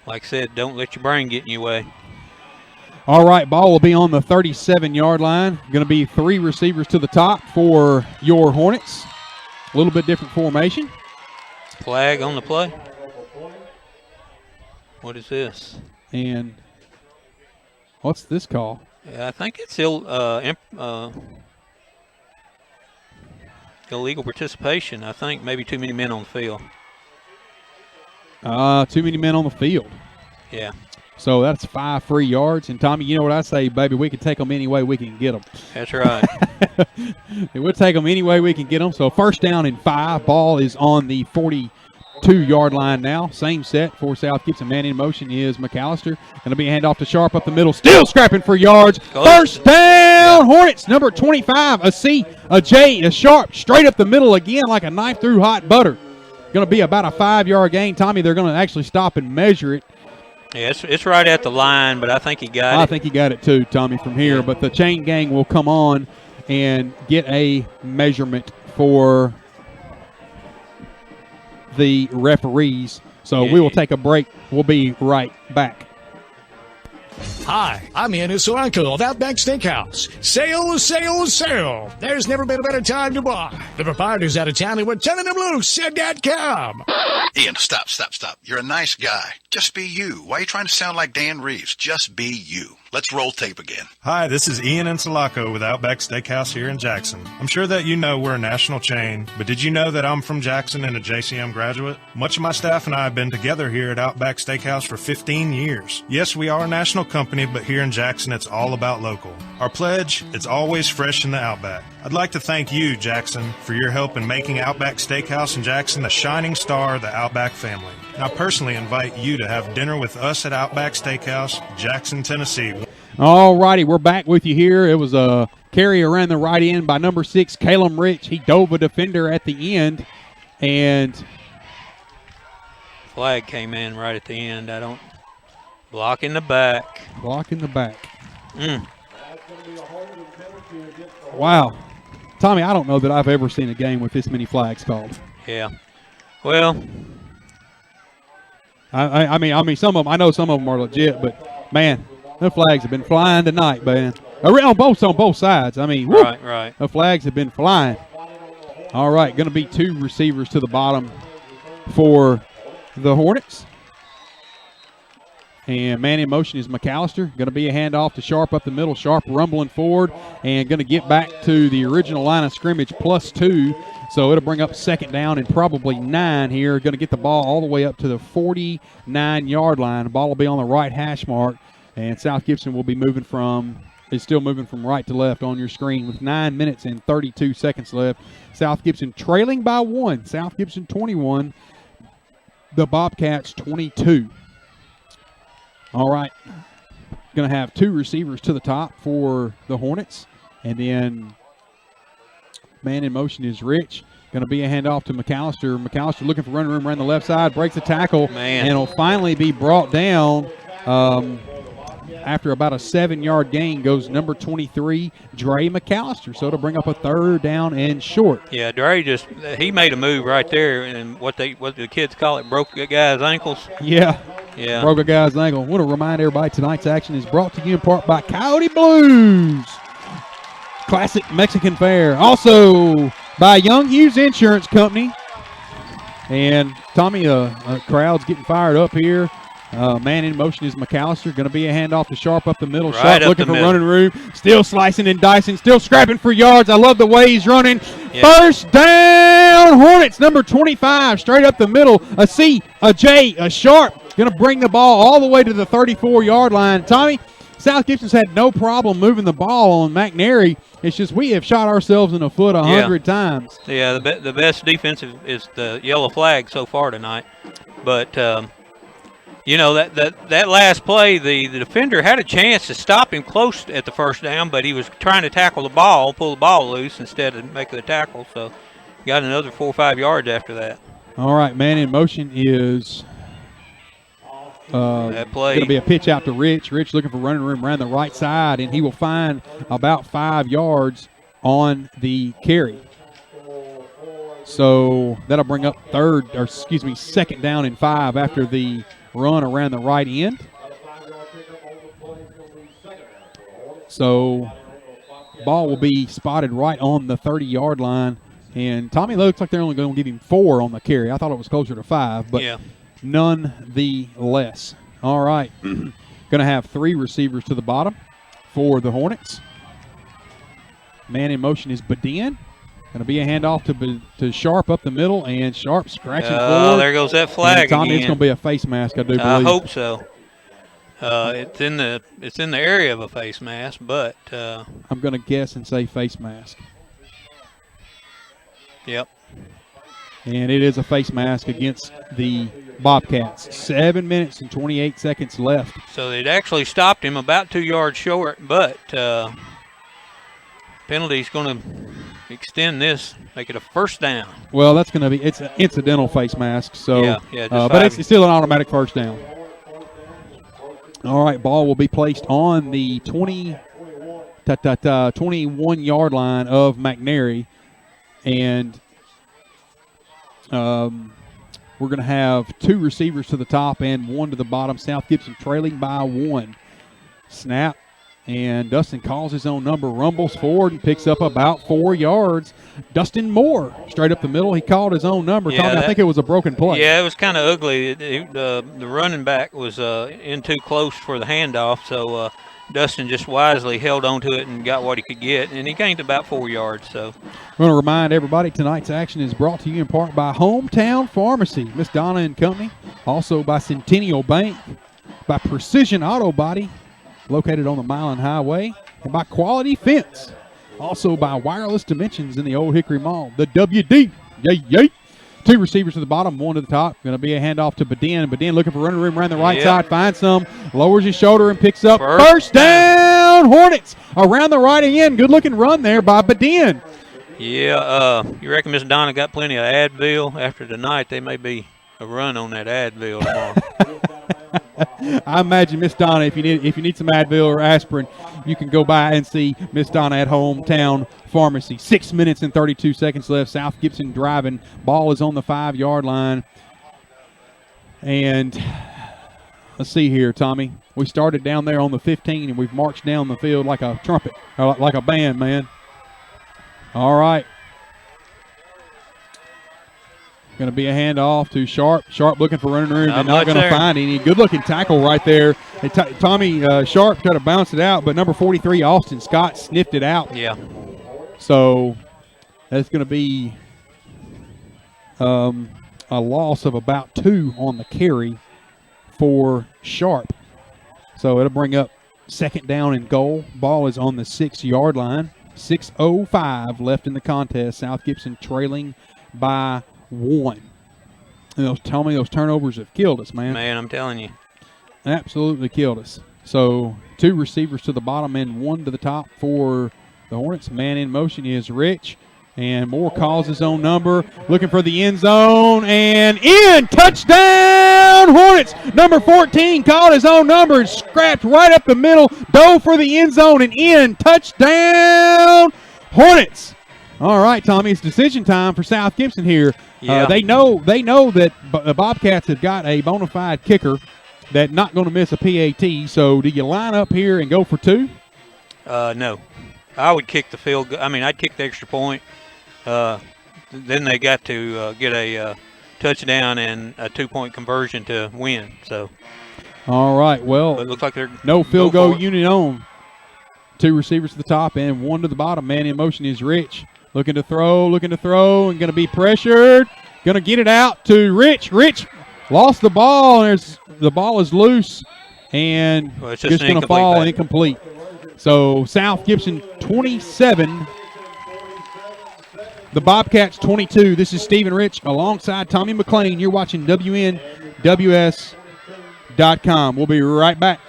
Like I said, don't let your brain get in your way. All right, ball will be on the 37-yard line. Going to be 3 receivers to the top for your Hornets. A little bit different formation. Flag on the play. What is this? And what's this call? Yeah, I think it's illegal participation. I think maybe too many men on the field. Too many men on the field. Yeah. So that's 5 free yards. And, Tommy, you know what I say, baby, we can take them any way we can get them. That's right. We'll take them any way we can get them. So 1st down and 5. Ball is on the 42-yard line now. Same set for South Gibson. Man in motion is McAllister. Going to be a handoff to Sharp up the middle. Still scrapping for yards. First down, Hornets, number 25, a C, a J, a Sharp. Straight up the middle again like a knife through hot butter. Going to be about a 5-yard gain. Tommy, they're going to actually stop and measure it. Yeah, it's right at the line, but I think he got it. I think he got it too, Tommy, from here. But the chain gang will come on and get a measurement for the referees. So we will take a break. We'll be right back. Hi, I'm Ian Solanco of Outback Steakhouse. Sale, sale, sale. There's never been a better time to buy. The proprietor's out of town and we're telling them loose. Said.com. Ian, stop. You're a nice guy. Just be you. Why are you trying to sound like Dan Reeves? Just be you. Let's roll tape again. Hi, this is Ian Insulaco with Outback Steakhouse here in Jackson. I'm sure that you know we're a national chain, but did you know that I'm from Jackson and a JCM graduate? Much of my staff and I have been together here at Outback Steakhouse for 15 years. Yes, we are a national company, but here in Jackson, it's all about local. Our pledge, it's always fresh in the Outback. I'd like to thank you, Jackson, for your help in making Outback Steakhouse in Jackson a shining star of the Outback family. And I personally invite you to have dinner with us at Outback Steakhouse, Jackson, Tennessee. All righty, we're back with you here. It was a carry around the right end by number 6, Caleb Rich. He dove a defender at the end, and flag came in right at the end. Block in the back. Block in the back. Wow. Tommy, I don't know that I've ever seen a game with this many flags called. Yeah. Well, I mean, some of them, I know some of them are legit, but man, the flags have been flying tonight, man. On both sides. I mean, whoop, right. The flags have been flying. All right, going to be 2 receivers to the bottom for the Hornets. And man in motion is McAllister. Going to be a handoff to Sharp up the middle. Sharp rumbling forward and going to get back to the original line of scrimmage +2. So it'll bring up second down and probably 9 here. Going to get the ball all the way up to the 49-yard line. The ball will be on the right hash mark. And South Gibson will be still moving from right to left on your screen with 9 minutes and 32 seconds left. South Gibson trailing by 1. South Gibson 21. The Bobcats 22. All right, going to have 2 receivers to the top for the Hornets. And then man in motion is Rich. Going to be a handoff to McAllister. McAllister looking for running room around the left side, breaks a tackle, and will finally be brought down after about a 7-yard gain. Goes number 23, Dre McAllister. So it'll bring up a 3rd down and short. Yeah, Dre he made a move right there, and what the kids call it, broke a guy's ankles. Yeah. Broke a guy's ankle. Want to remind everybody tonight's action is brought to you in part by Coyote Blues. Classic Mexican fare. Also by Young Hughes Insurance Company. And Tommy, crowd's getting fired up here. Man in motion is McAllister. Going to be a handoff to Sharp up the middle. Right Sharp looking for middle. running room. Still slicing and dicing. Still scrapping for yards. I love the way he's running. Yeah. First down, Hornets, number 25. Straight up the middle. A C, a J, a Sharp. Going to bring the ball all the way to the 34-yard line. Tommy, South Gibson's had no problem moving the ball on McNairy. It's just we have shot ourselves in the foot 100 times. Yeah, the best defensive is the yellow flag so far tonight. But, that last play, the defender had a chance to stop him close at the first down, but he was trying to tackle the ball, pull the ball loose instead of making the tackle. So got another 4 or 5 yards after that. All right, man in motion is that play. Going to be a pitch out to Rich. Rich looking for running room around the right side, and he will find about 5 yards on the carry. So that'll bring up second down and 5 after the run around the right end. So ball will be spotted right on the 30-yard line. And Tommy looks like they're only going to give him 4 on the carry. I thought it was closer to 5, but nonetheless. All right. Going to have 3 receivers to the bottom for the Hornets. Man in motion is Badin. Going to be a handoff to Sharp up the middle, and Sharp scratching forward. Oh, there goes that flag and Tommy, again. It's going to be a face mask, I do believe. I hope so. It's in the area of a face mask, but I'm going to guess and say face mask. Yep. And it is a face mask against the Bobcats. 7 minutes and 28 seconds left. So they'd actually stopped him about 2 yards short, but penalty's going to extend this, make it a first down. Well, that's going to be it's an incidental face mask, so but it's still an automatic first down. All right, ball will be placed on the 21-yard line of McNairy, and we're going to have 2 receivers to the top and 1 to the bottom. South Gibson trailing by 1. Snap. And Dustin calls his own number, rumbles forward, and picks up about 4 yards. Dustin Moore, straight up the middle. He called his own number. Yeah, Tommy, I think it was a broken play. Yeah, it was kind of ugly. The running back was in too close for the handoff, so Dustin just wisely held on to it and got what he could get, and he gained about 4 yards. So I want to remind everybody tonight's action is brought to you in part by Hometown Pharmacy, Miss Donna and Company, also by Centennial Bank, by Precision Auto Body, located on the Milan Highway, and by Quality Fence, also by Wireless Dimensions in the Old Hickory Mall. The WD, yay. 2 receivers to the bottom, 1 to the top. Going to be a handoff to Badin. Badin looking for running room around the right side, finds some, lowers his shoulder and picks up first down. Hornets around the right end. Good looking run there by Badin. Yeah, you reckon Miss Donna got plenty of Advil? After tonight, they may be a run on that Advil tomorrow. I imagine Miss Donna, if you need some Advil or aspirin, you can go by and see Miss Donna at Hometown Pharmacy. 6 minutes and 32 seconds left. South Gibson driving. Ball is on the 5-yard line. And let's see here, Tommy. We started down there on the 15, and we've marched down the field like a trumpet, or like a band, man. All right. Going to be a handoff to Sharp. Sharp looking for running room. They're not going to there. find any. Good-looking tackle right there. Tommy Sharp tried to bounce it out, but number 43, Austin Scott, sniffed it out. Yeah. So that's going to be a loss of about 2 on the carry for Sharp. So it'll bring up second down and goal. Ball is on the 6-yard line. 6:05 left in the contest. South Gibson trailing by 1. And tell me those turnovers have killed us, man. Man, I'm telling you. Absolutely killed us. So 2 receivers to the bottom and 1 to the top for the Hornets. Man in motion is Rich. And Moore calls his own number, looking for the end zone, and in! Touchdown, Hornets! Number 14 called his own number and scrapped right up the middle, dove for the end zone, and in! Touchdown, Hornets! All right, Tommy, it's decision time for South Gibson here. Yeah. They know that the Bobcats have got a bona fide kicker that's not going to miss a PAT, so do you line up here and go for 2? No. I would kick the field goal. I mean, I'd kick the extra point. Then they got to get a touchdown and a 2-point conversion to win. So, all right. Well, it looks like they're no field goal unit on. 2 receivers to the top and 1 to the bottom. Man in motion is Rich, looking to throw, and going to be pressured. Going to get it out to Rich. Rich lost the ball, and the ball is loose, and it's just going to fall incomplete. So South Gibson 27. The Bobcats 22. This is Stephen Rich alongside Tommy McLean. You're watching WNWS.com. We'll be right back.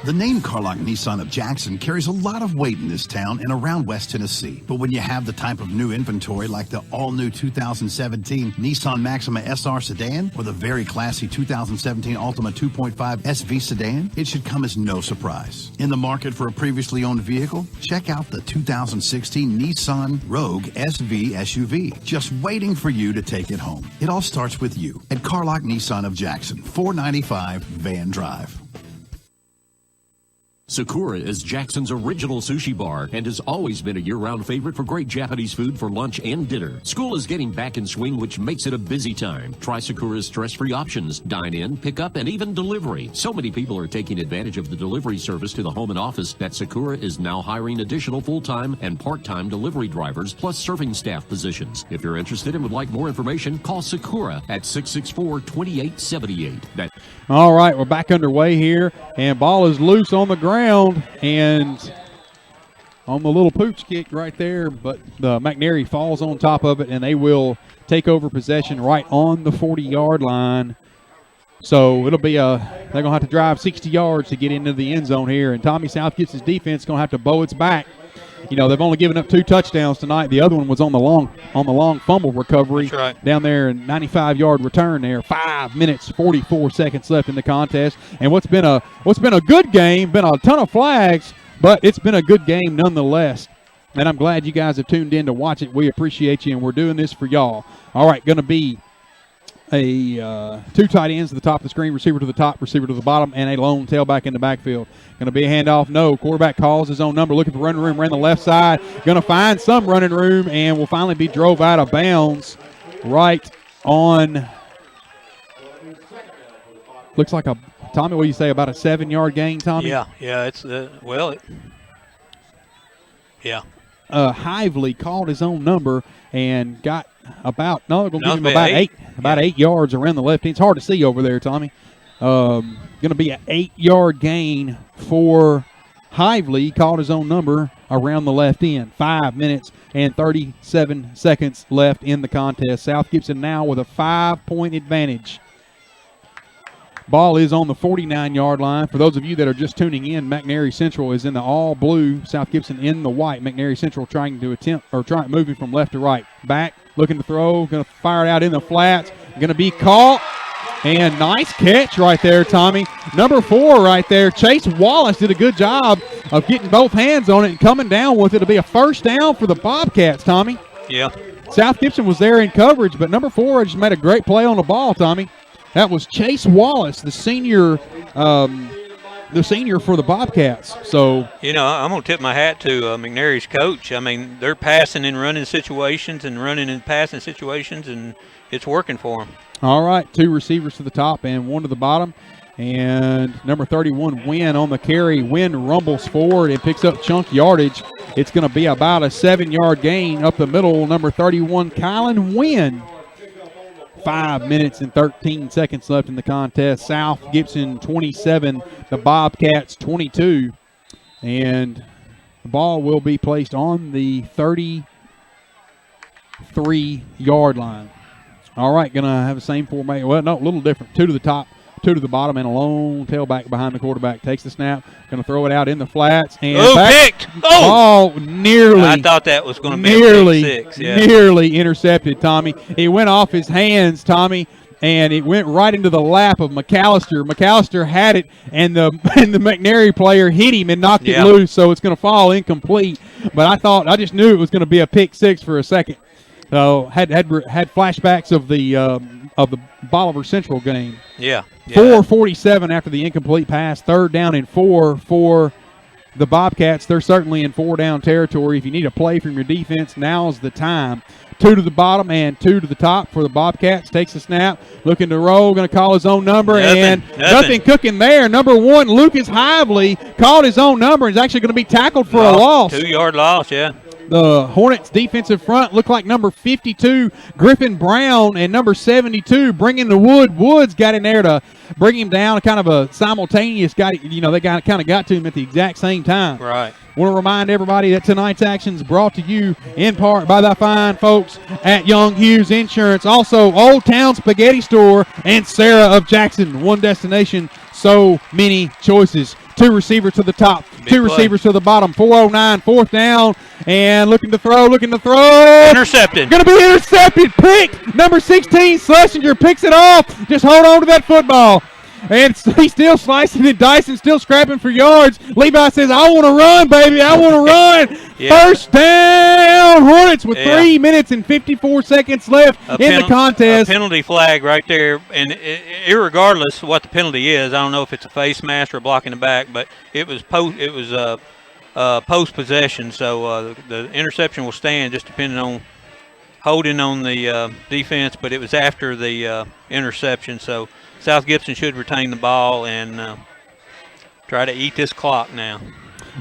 The name Carlock Nissan of Jackson carries a lot of weight in this town and around West Tennessee. But when you have the type of new inventory like the all-new 2017 Nissan Maxima SR sedan or the very classy 2017 Altima 2.5 SV sedan, it should come as no surprise. In the market for a previously owned vehicle? Check out the 2016 Nissan Rogue SV SUV, just waiting for you to take it home. It all starts with you at Carlock Nissan of Jackson, 495 Van Drive. Sakura is Jackson's original sushi bar and has always been a year-round favorite for great Japanese food for lunch and dinner. School is getting back in swing, which makes it a busy time. Try Sakura's stress-free options, dine-in, pick-up, and even delivery. So many people are taking advantage of the delivery service to the home and office that Sakura is now hiring additional full-time and part-time delivery drivers plus serving staff positions. If you're interested and would like more information, call Sakura at 664-2878. All right, we're back underway here, and ball is loose on the ground and on the little pooch kick right there, but the McNairy falls on top of it, and they will take over possession right on the 40-yard line. So it'll be they're going to have to drive 60 yards to get into the end zone here, and Tommy South gets his defense going to have to bow its back. You know, they've only given up 2 touchdowns tonight. The other one was on the long fumble recovery. That's right. Down there, and 95-yard return there. 5 minutes, 44 seconds left in the contest. And what's been a good game, been a ton of flags, but it's been a good game nonetheless. And I'm glad you guys have tuned in to watch it. We appreciate you, and we're doing this for y'all. All right, going to be a 2 tight ends to the top of the screen, receiver to the top, receiver to the bottom, and a lone tailback in the backfield. Going to be a handoff. No. Quarterback calls his own number, looking for running room, ran the left side. Going to find some running room, and will finally be drove out of bounds right on. Looks like Tommy, what do you say, about a 7-yard gain, Tommy? Yeah, it's, yeah. Hively called his own number and got about, they're going to give him about 8 yards around the left end. It's hard to see over there, Tommy. Going to be an 8-yard gain for Hively. He called his own number around the left end. 5 minutes and 37 seconds left in the contest. South Gibson now with a 5-point advantage. Ball is on the 49-yard line. For those of you that are just tuning in, McNairy Central is in the all-blue, South Gibson in the white. McNairy Central moving from left to right. Back, looking to throw, going to fire it out in the flats. Going to be caught. And nice catch right there, Tommy. Number 4 right there. Chase Wallace did a good job of getting both hands on it and coming down with it. It'll be a first down for the Bobcats, Tommy. Yeah. South Gibson was there in coverage, but number 4 just made a great play on the ball, Tommy. That was Chase Wallace, the senior the senior for the Bobcats. So, I'm going to tip my hat to McNairy's coach. I mean, they're passing and running situations and running and passing situations, and it's working for them. All right, 2 receivers to the top and 1 to the bottom. And number 31, Wynn on the carry. Wynn rumbles forward and picks up chunk yardage. It's going to be about a 7-yard gain up the middle. Number 31, Kylan Wynn. 5 minutes and 13 seconds left in the contest. South Gibson 27, the Bobcats 22. And the ball will be placed on the 33-yard line. All right, going to have the same formation. Well, no, a little different. 2 to the top, 2 to the bottom, and a lone tailback behind the quarterback. Takes the snap, going to throw it out in the flats. And picked! Oh! Nearly. I thought that was going to be a pick 6. Yeah. Nearly intercepted, Tommy. It went off his hands, Tommy, and it went right into the lap of McAllister. McAllister had it, and the McNairy player hit him and knocked it loose, so it's going to fall incomplete. But I just knew it was going to be a pick 6 for a second. So had flashbacks of the Bolivar Central game. Yeah. 4:47 after the incomplete pass. 3rd down and 4 for the Bobcats. They're certainly in 4-down territory. If you need a play from your defense, now's the time. 2 to the bottom and 2 to the top for the Bobcats. Takes a snap, looking to roll, going to call his own number, nothing cooking there. Number 1, Lucas Hively, called his own number and is actually going to be tackled for a loss. 2-yard loss, yeah. The Hornets defensive front looked like number 52, Griffin Brown, and number 72, bringing the Woods got in there to bring him down. Kind of a simultaneous they kind of got to him at the exact same time. Right. Want to remind everybody that tonight's action is brought to you in part by the fine folks at Young Hughes Insurance. Also, Old Town Spaghetti Store and Sarah of Jackson. One destination, so many choices. 2 receivers to the top, 2 receivers to the bottom. 4:09, 4th down, and looking to throw. Intercepted. Going to be intercepted. Pick. Number 16, Schlesinger picks it off. Just hold on to that football. And he's still slicing and dicing, still scrapping for yards. Levi says, I want to run, baby. I want to run. First down, Hornets with 3 minutes and 54 seconds left in the contest. A penalty flag right there. And irregardless of what the penalty is, I don't know if it's a face mask or blocking the back, but it was post possession. So the interception will stand just depending on holding on the defense, but it was after the interception. So South Gibson should retain the ball and try to eat this clock now.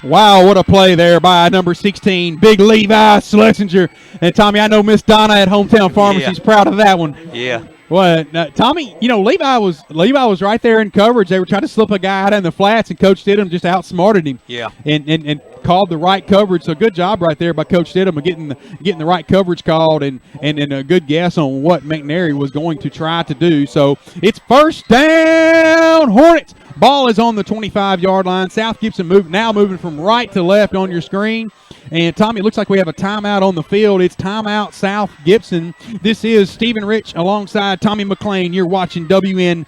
Wow, what a play there by number 16, Big Levi Schlesinger. And, Tommy, I know Miss Donna at Hometown Pharmacy's proud of that one. Yeah. Well, Tommy, Levi was right there in coverage. They were trying to slip a guy out in the flats, and Coach Stidham just outsmarted him. Yeah. And called the right coverage. So good job right there by Coach Stidham of getting the right coverage called and a good guess on what McNairy was going to try to do. So it's first down, Hornets. Ball is on the 25-yard line. South Gibson moving from right to left on your screen. And, Tommy, it looks like we have a timeout on the field. It's timeout South Gibson. This is Stephen Rich alongside Tommy McLean. You're watching WNWS.com.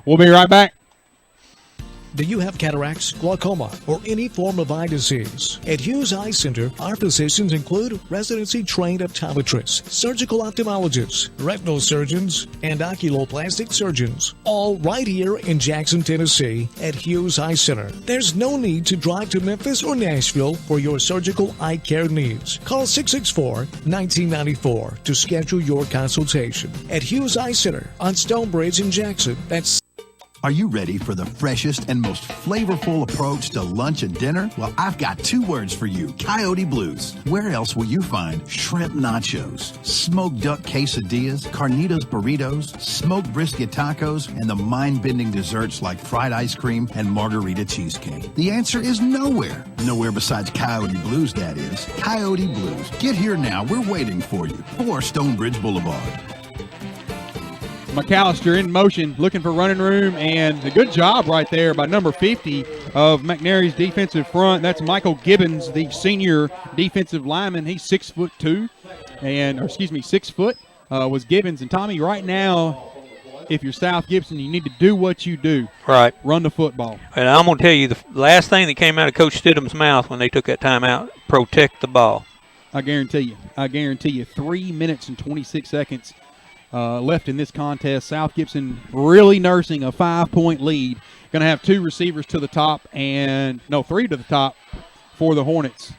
We'll be right back. Do you have cataracts, glaucoma, or any form of eye disease? At Hughes Eye Center, our physicians include residency-trained optometrists, surgical ophthalmologists, retinal surgeons, and oculoplastic surgeons, all right here in Jackson, Tennessee at Hughes Eye Center. There's no need to drive to Memphis or Nashville for your surgical eye care needs. Call 664-1994 to schedule your consultation. At Hughes Eye Center on Stonebridge in Jackson, that's... Are you ready for the freshest and most flavorful approach to lunch and dinner? Well, I've got 2 words for you, Coyote Blues. Where else will you find shrimp nachos, smoked duck quesadillas, carnitas burritos, smoked brisket tacos, and the mind-bending desserts like fried ice cream and margarita cheesecake? The answer is nowhere. Nowhere besides Coyote Blues, that is. Coyote Blues. Get here now. We're waiting for you. 4 Stonebridge Boulevard. McAllister in motion, looking for running room, and a good job right there by number 50 of McNairy's defensive front. That's Michael Gibbons, the senior defensive lineman. He's 6'2", 6 foot was Gibbons. And Tommy, right now, if you're South Gibson, you need to do what you do. Right. Run the football. And I'm going to tell you, the last thing that came out of Coach Stidham's mouth when they took that timeout, protect the ball. I guarantee you. 3 minutes and 26 seconds left in this contest. South Gibson really nursing a 5-point lead. Going to have 2 receivers to the top 3 to the top for the Hornets.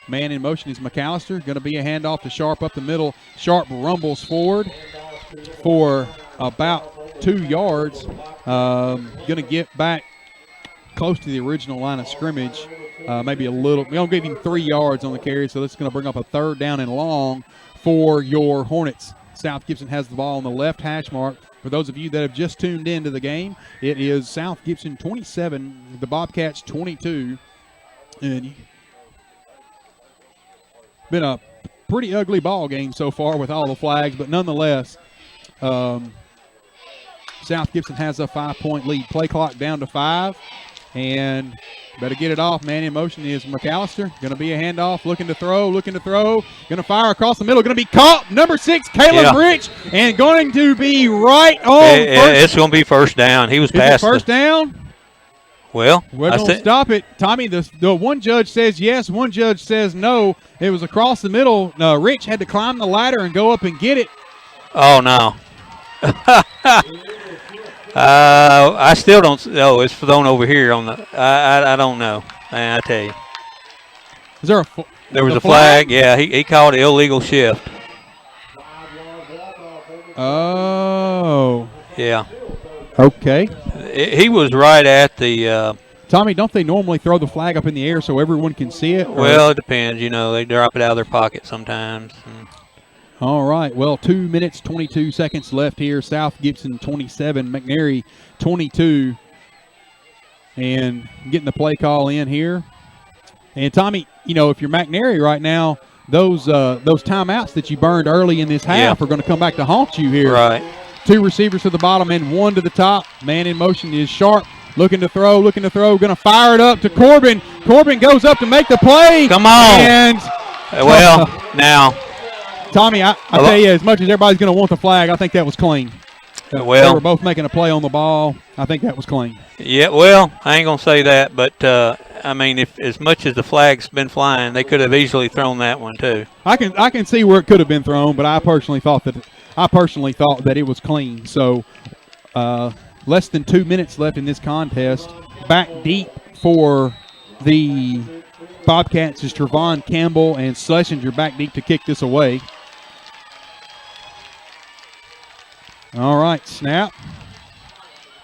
Man in motion is McAllister. Going to be a handoff to Sharp up the middle. Sharp rumbles forward for about 2 yards. Going to get back close to the original line of scrimmage. Maybe a little. We're going to give him 3 yards on the carry, so that's going to bring up a 3rd down and long for your Hornets. South Gibson has the ball on the left hash mark. For those of you that have just tuned into the game, it is South Gibson 27, the Bobcats 22. And been a pretty ugly ball game so far with all the flags, but nonetheless, South Gibson has a 5-point lead. Play clock down to 5, and better get it off. Man in motion is McAllister. Going to be a handoff, looking to throw. Going to fire across the middle. Going to be caught. Number 6, Caleb Rich, and going to be right on. It's going to be first down. He was past. First down? Well, we're going to stop it. Tommy, the one judge says yes, one judge says no. It was across the middle. Rich had to climb the ladder and go up and get it. Oh, no. I still don't. Oh, it's thrown over here on the. I don't know. I tell you. Is there there was a flag? Yeah, he called it illegal shift. Oh. Yeah. Okay. He was right at the. Tommy, don't they normally throw the flag up in the air so everyone can see it? Well, it depends. You know, they drop it out of their pocket sometimes. All right. Well, 2 minutes, 22 seconds left here. South Gibson 27, McNairy 22. And getting the play call in here. And, Tommy, you know, if you're McNairy right now, those timeouts that you burned early in this half are going to come back to haunt you here. Right. 2 receivers to the bottom and 1 to the top. Man in motion is Sharp. Looking to throw. Going to fire it up to Corbin. Corbin goes up to make the play. Come on. And now. Tommy, I tell you, as much as everybody's going to want the flag, I think that was clean. They were both making a play on the ball. I think that was clean. Yeah, well, I ain't going to say that, but, I mean, if as much as the flag's been flying, they could have easily thrown that one too. I can see where it could have been thrown, but I personally thought that it was clean. So, less than 2 minutes left in this contest. Back deep for the Bobcats is Trevon Campbell and Schlesinger back deep to kick this away. All right, snap.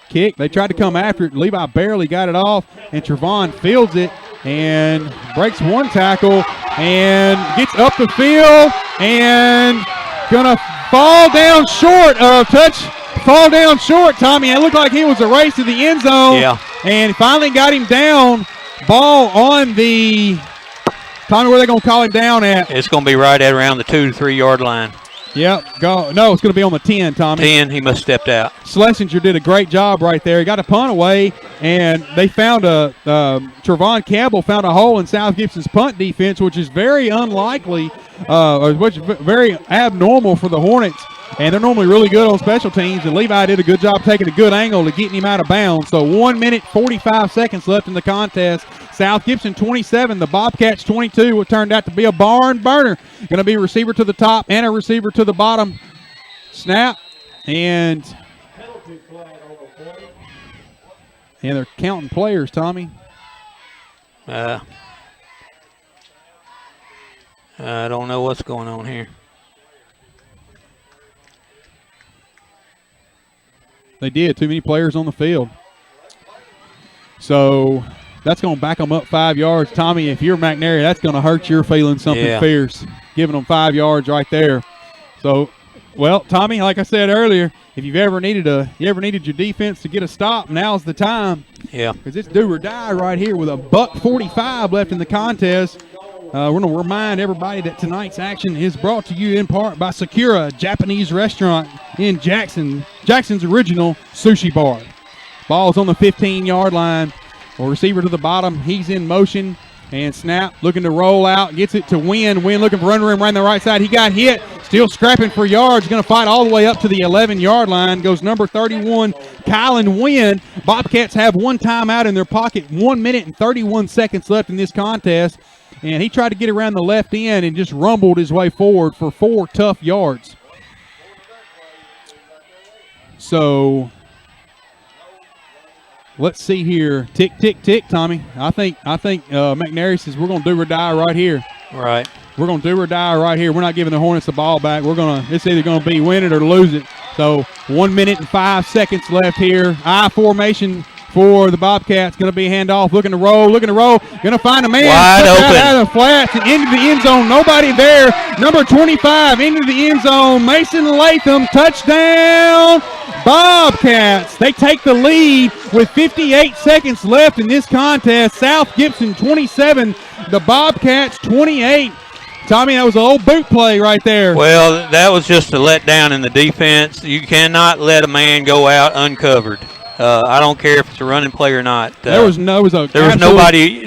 Kick. They tried to come after it. Levi barely got it off, and Trevon fields it and breaks 1 tackle and gets up the field and gonna fall down short, Tommy. It looked like he was a race to the end zone. Yeah. And finally got him down. Ball on the – Tommy, where are they going to call him down at? It's going to be right at around the 2 to 3 yard line. Yep. No, it's going to be on the 10, Tommy. 10, he must have stepped out. Schlesinger did a great job right there. He got a punt away, and they found Trevon Campbell found a hole in South Gibson's punt defense, which is very unlikely, which is very abnormal for the Hornets. And they're normally really good on special teams, and Levi did a good job taking a good angle to getting him out of bounds. So 1 minute, 45 seconds left in the contest. South Gibson 27, the Bobcats 22, what turned out to be a barn burner. Going to be a receiver to the top and a receiver to the bottom. Snap, and they're counting players, Tommy. I don't know what's going on here. They did. Too many players on the field. So that's going to back them up 5 yards. Tommy, if you're McNairy, that's going to hurt your feelings something fierce, giving them 5 yards right there. So, well, Tommy, like I said earlier, if you ever needed your defense to get a stop, now's the time. Yeah. Because it's do or die right here with a $1:45 left in the contest. We're going to remind everybody that tonight's action is brought to you in part by Sakura Japanese Restaurant in Jackson's original sushi bar. Ball's on the 15-yard line. Well, receiver to the bottom. He's in motion. And snap, looking to roll out. Gets it to Wynn. Wynn looking for run room right on the right side. He got hit. Still scrapping for yards. Going to fight all the way up to the 11-yard line. Goes number 31, Kylan Wynn. Bobcats have 1 timeout in their pocket. 1 minute and 31 seconds left in this contest. And he tried to get around the left end and just rumbled his way forward for 4 tough yards. So let's see here. Tick, tick, tick, Tommy. I think McNairy says we're going to do or die right here. Right. We're going to do or die right here. We're not giving the Hornets the ball back. It's either going to be win it or lose it. So 1 minute and 5 seconds left here. I formation for the Bobcats. Going to be a handoff. Looking to roll. Going to find a man. Wide open. Out of the flats and into the end zone. Nobody there. Number 25 into the end zone. Mason Latham. Touchdown. Bobcats. They take the lead with 58 seconds left in this contest. South Gibson 27. The Bobcats 28. Tommy, that was an old boot play right there. Well, that was just a letdown in the defense. You cannot let a man go out uncovered. I don't care if it's a running play or not. There was nobody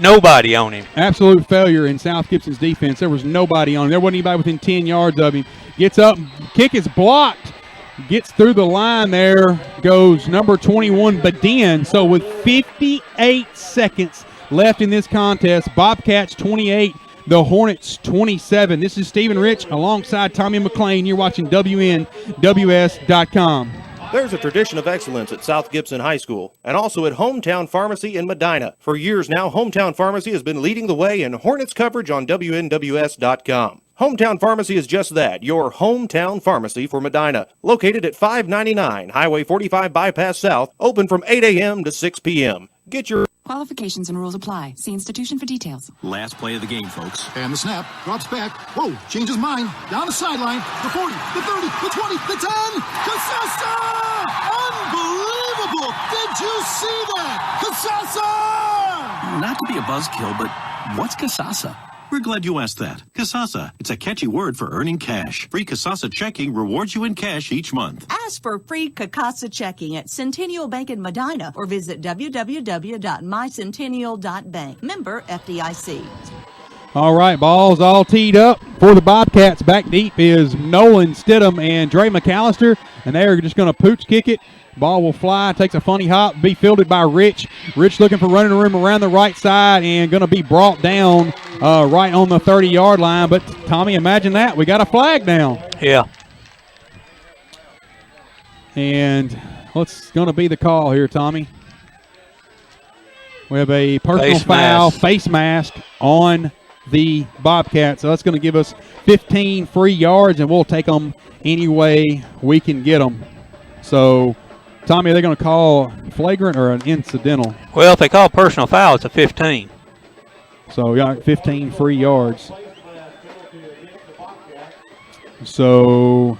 on him. Absolute failure in South Gibson's defense. There was nobody on him. There wasn't anybody within 10 yards of him. Gets up, kick is blocked. Gets through the line there, goes number 21, Badin. So with 58 seconds left in this contest, Bobcats 28, the Hornets 27. This is Stephen Rich alongside Tommy McLean. You're watching WNWS.com. There's a tradition of excellence at South Gibson High School and also at Hometown Pharmacy in Medina. For years now, Hometown Pharmacy has been leading the way in Hornets coverage on WNWS.com. Hometown Pharmacy is just that, your hometown pharmacy for Medina. Located at 599 Highway 45 Bypass South, open from 8 a.m. to 6 p.m. Get your Qualifications and rules apply. See institution for details. Last play of the game, folks. And the snap, drops back. Whoa, changes mind. Down the sideline. The 40, the 30, the 20, the 10. Casasa! Unbelievable! Did you see that? Casasa! Not to be a buzzkill, but what's Casasa? We're glad you asked that. Casasa. It's a catchy word for earning cash. Free Casasa checking rewards you in cash each month. Ask for free Casasa checking at Centennial Bank in Medina or visit www.mycentennial.bank. Member FDIC. All right, balls all teed up for the Bobcats. Back deep is Nolan Stidham and Dre McAllister, and they're just going to pooch kick it. Ball will fly, takes a funny hop, be fielded by Rich. Rich looking for running room around the right side and going to be brought down right on the 30-yard line. But, Tommy, imagine that. We got a flag down. Yeah. And what's going to be the call here, Tommy? We have a personal foul, face mask on the Bobcats. So that's going to give us 15 free yards, and we'll take them any way we can get them. So, Tommy, are they going to call flagrant or an incidental? Well, if they call personal foul, it's a 15. So, we got 15 free yards. So,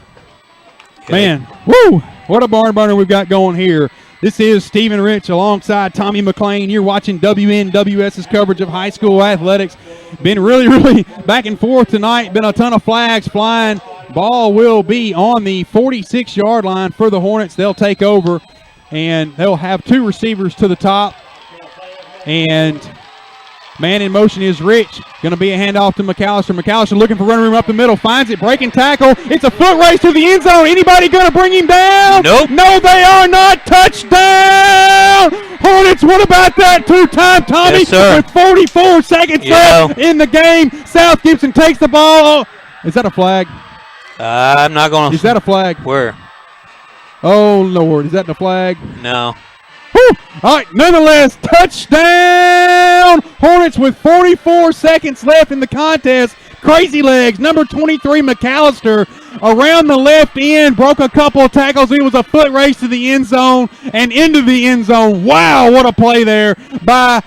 man, woo! What a barn burner we've got going here. This is Stephen Rich alongside Tommy McLean. You're watching WNWS's coverage of high school athletics. Been really back and forth tonight. Been a ton of flags flying. Ball will be on the 46-yard line for the Hornets. They'll take over, and they'll have two receivers to the top. And man in motion is Rich. Going to be a handoff to McAllister. McAllister looking for running room up the middle. Finds it, breaking tackle. It's a foot race to the end zone. Anybody going to bring him down? Nope. No, they are not. Touchdown! Hornets, what about that two-time Tommy? Yes, sir. With 44 seconds left in the game. South Gibson takes the ball. Is that a flag? I'm not going to. Is that a flag? Where? Oh, Lord. Is that the flag? No. Whew. All right, nonetheless, touchdown! Hornets with 44 seconds left in the contest. Crazy legs, number 23, McAllister, around the left end, broke a couple of tackles. It was a foot race to the end zone and into the end zone. Wow, what a play there by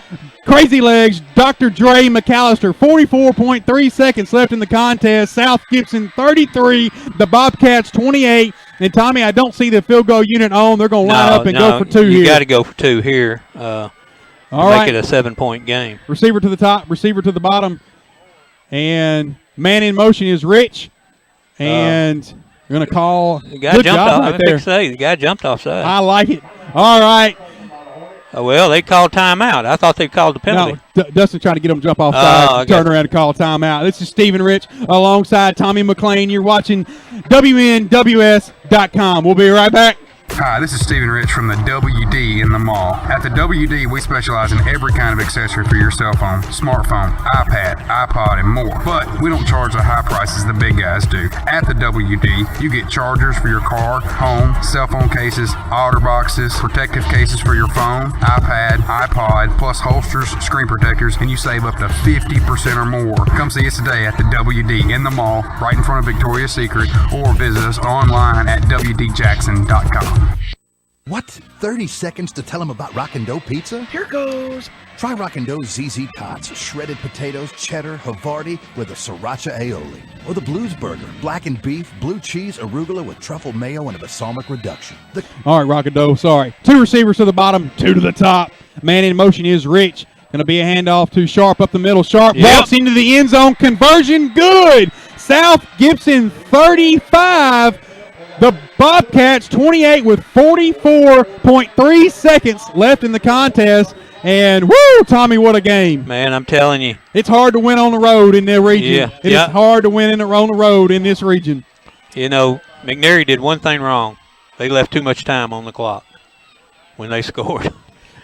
Crazy Legs, Dr. Dre McAllister. 44.3 seconds left in the contest. South Gibson 33, the Bobcats 28. And, Tommy, I don't see the field goal unit on. They're going to line up and go for two here. You got to go for two here. All right. Make it a 7-point game. Receiver to the top, receiver to the bottom. And man in motion is Rich. And we're going to call the guy good jumped job off. right there. The guy jumped offside. I like it. All right. Well, they called timeout. I thought they called the penalty. No, Dustin trying to get them to jump off side, turn around and call timeout. This is Stephen Rich alongside Tommy McLean. You're watching WNWS.com. We'll be right back. Hi, this is Stephen Rich from the WD in the mall. At the WD, we specialize in every kind of accessory for your cell phone, smartphone, iPad, iPod, and more. But we don't charge the high prices the big guys do. At the WD, you get chargers for your car, home, cell phone cases, outer boxes, protective cases for your phone, iPad, iPod, plus holsters, screen protectors, and you save up to 50% or more. Come see us today at the WD in the mall, right in front of Victoria's Secret, or visit us online at WDJackson.com. What? 30 seconds to tell them about Rockin' Dough Pizza? Here goes. Try Rockin' Dough's ZZ Tots, shredded potatoes, cheddar, Havarti with a sriracha aioli. Or the Blues Burger, blackened beef, blue cheese, arugula with truffle mayo and a balsamic reduction. All right, Rockin' Dough, sorry. 2 receivers to the bottom, 2 to the top. Man in motion is Rich. Going to be a handoff to Sharp up the middle. Sharp walks into the end zone. Conversion good. South Gibson 35. The Bobcats 28 with 44.3 seconds left in the contest. And, woo, Tommy, what a game. Man, I'm telling you. It's hard to win on the road in the region. Yeah. It is hard to win on the road in this region. You know, McNairy did one thing wrong. They left too much time on the clock when they scored.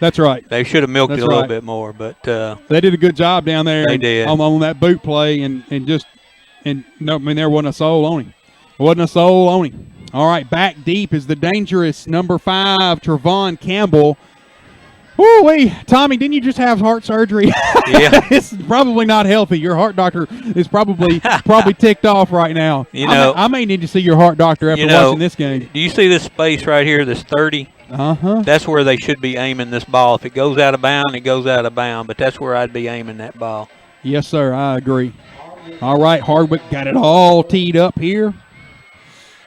That's right. They should have milked it a little bit more, but they did a good job down there. They did on that boot play, and no, I mean there wasn't a soul on him. Wasn't a soul on him. All right, back deep is the dangerous number 5, Trevon Campbell. Woo-wee. Tommy, didn't you just have heart surgery? Yeah. It's probably not healthy. Your heart doctor is probably ticked off right now. You know, I may need to see your heart doctor after watching this game. Do you see this space right here, this 30? Uh-huh. That's where they should be aiming this ball. If it goes out of bound, it goes out of bound, but that's where I'd be aiming that ball. Yes, sir, I agree. All right, Hardwick got it all teed up here.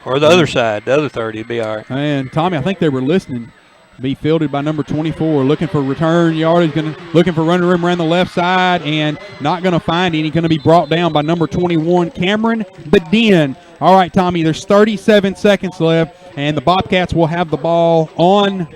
Or the other side, the other 30 would be all right. And, Tommy, I think they were listening. Be fielded by number 24, looking for return yardage, looking for running room around the left side, and not going to find any. Going to be brought down by number 21, Cameron Bedin. All right, Tommy, there's 37 seconds left, and the Bobcats will have the ball on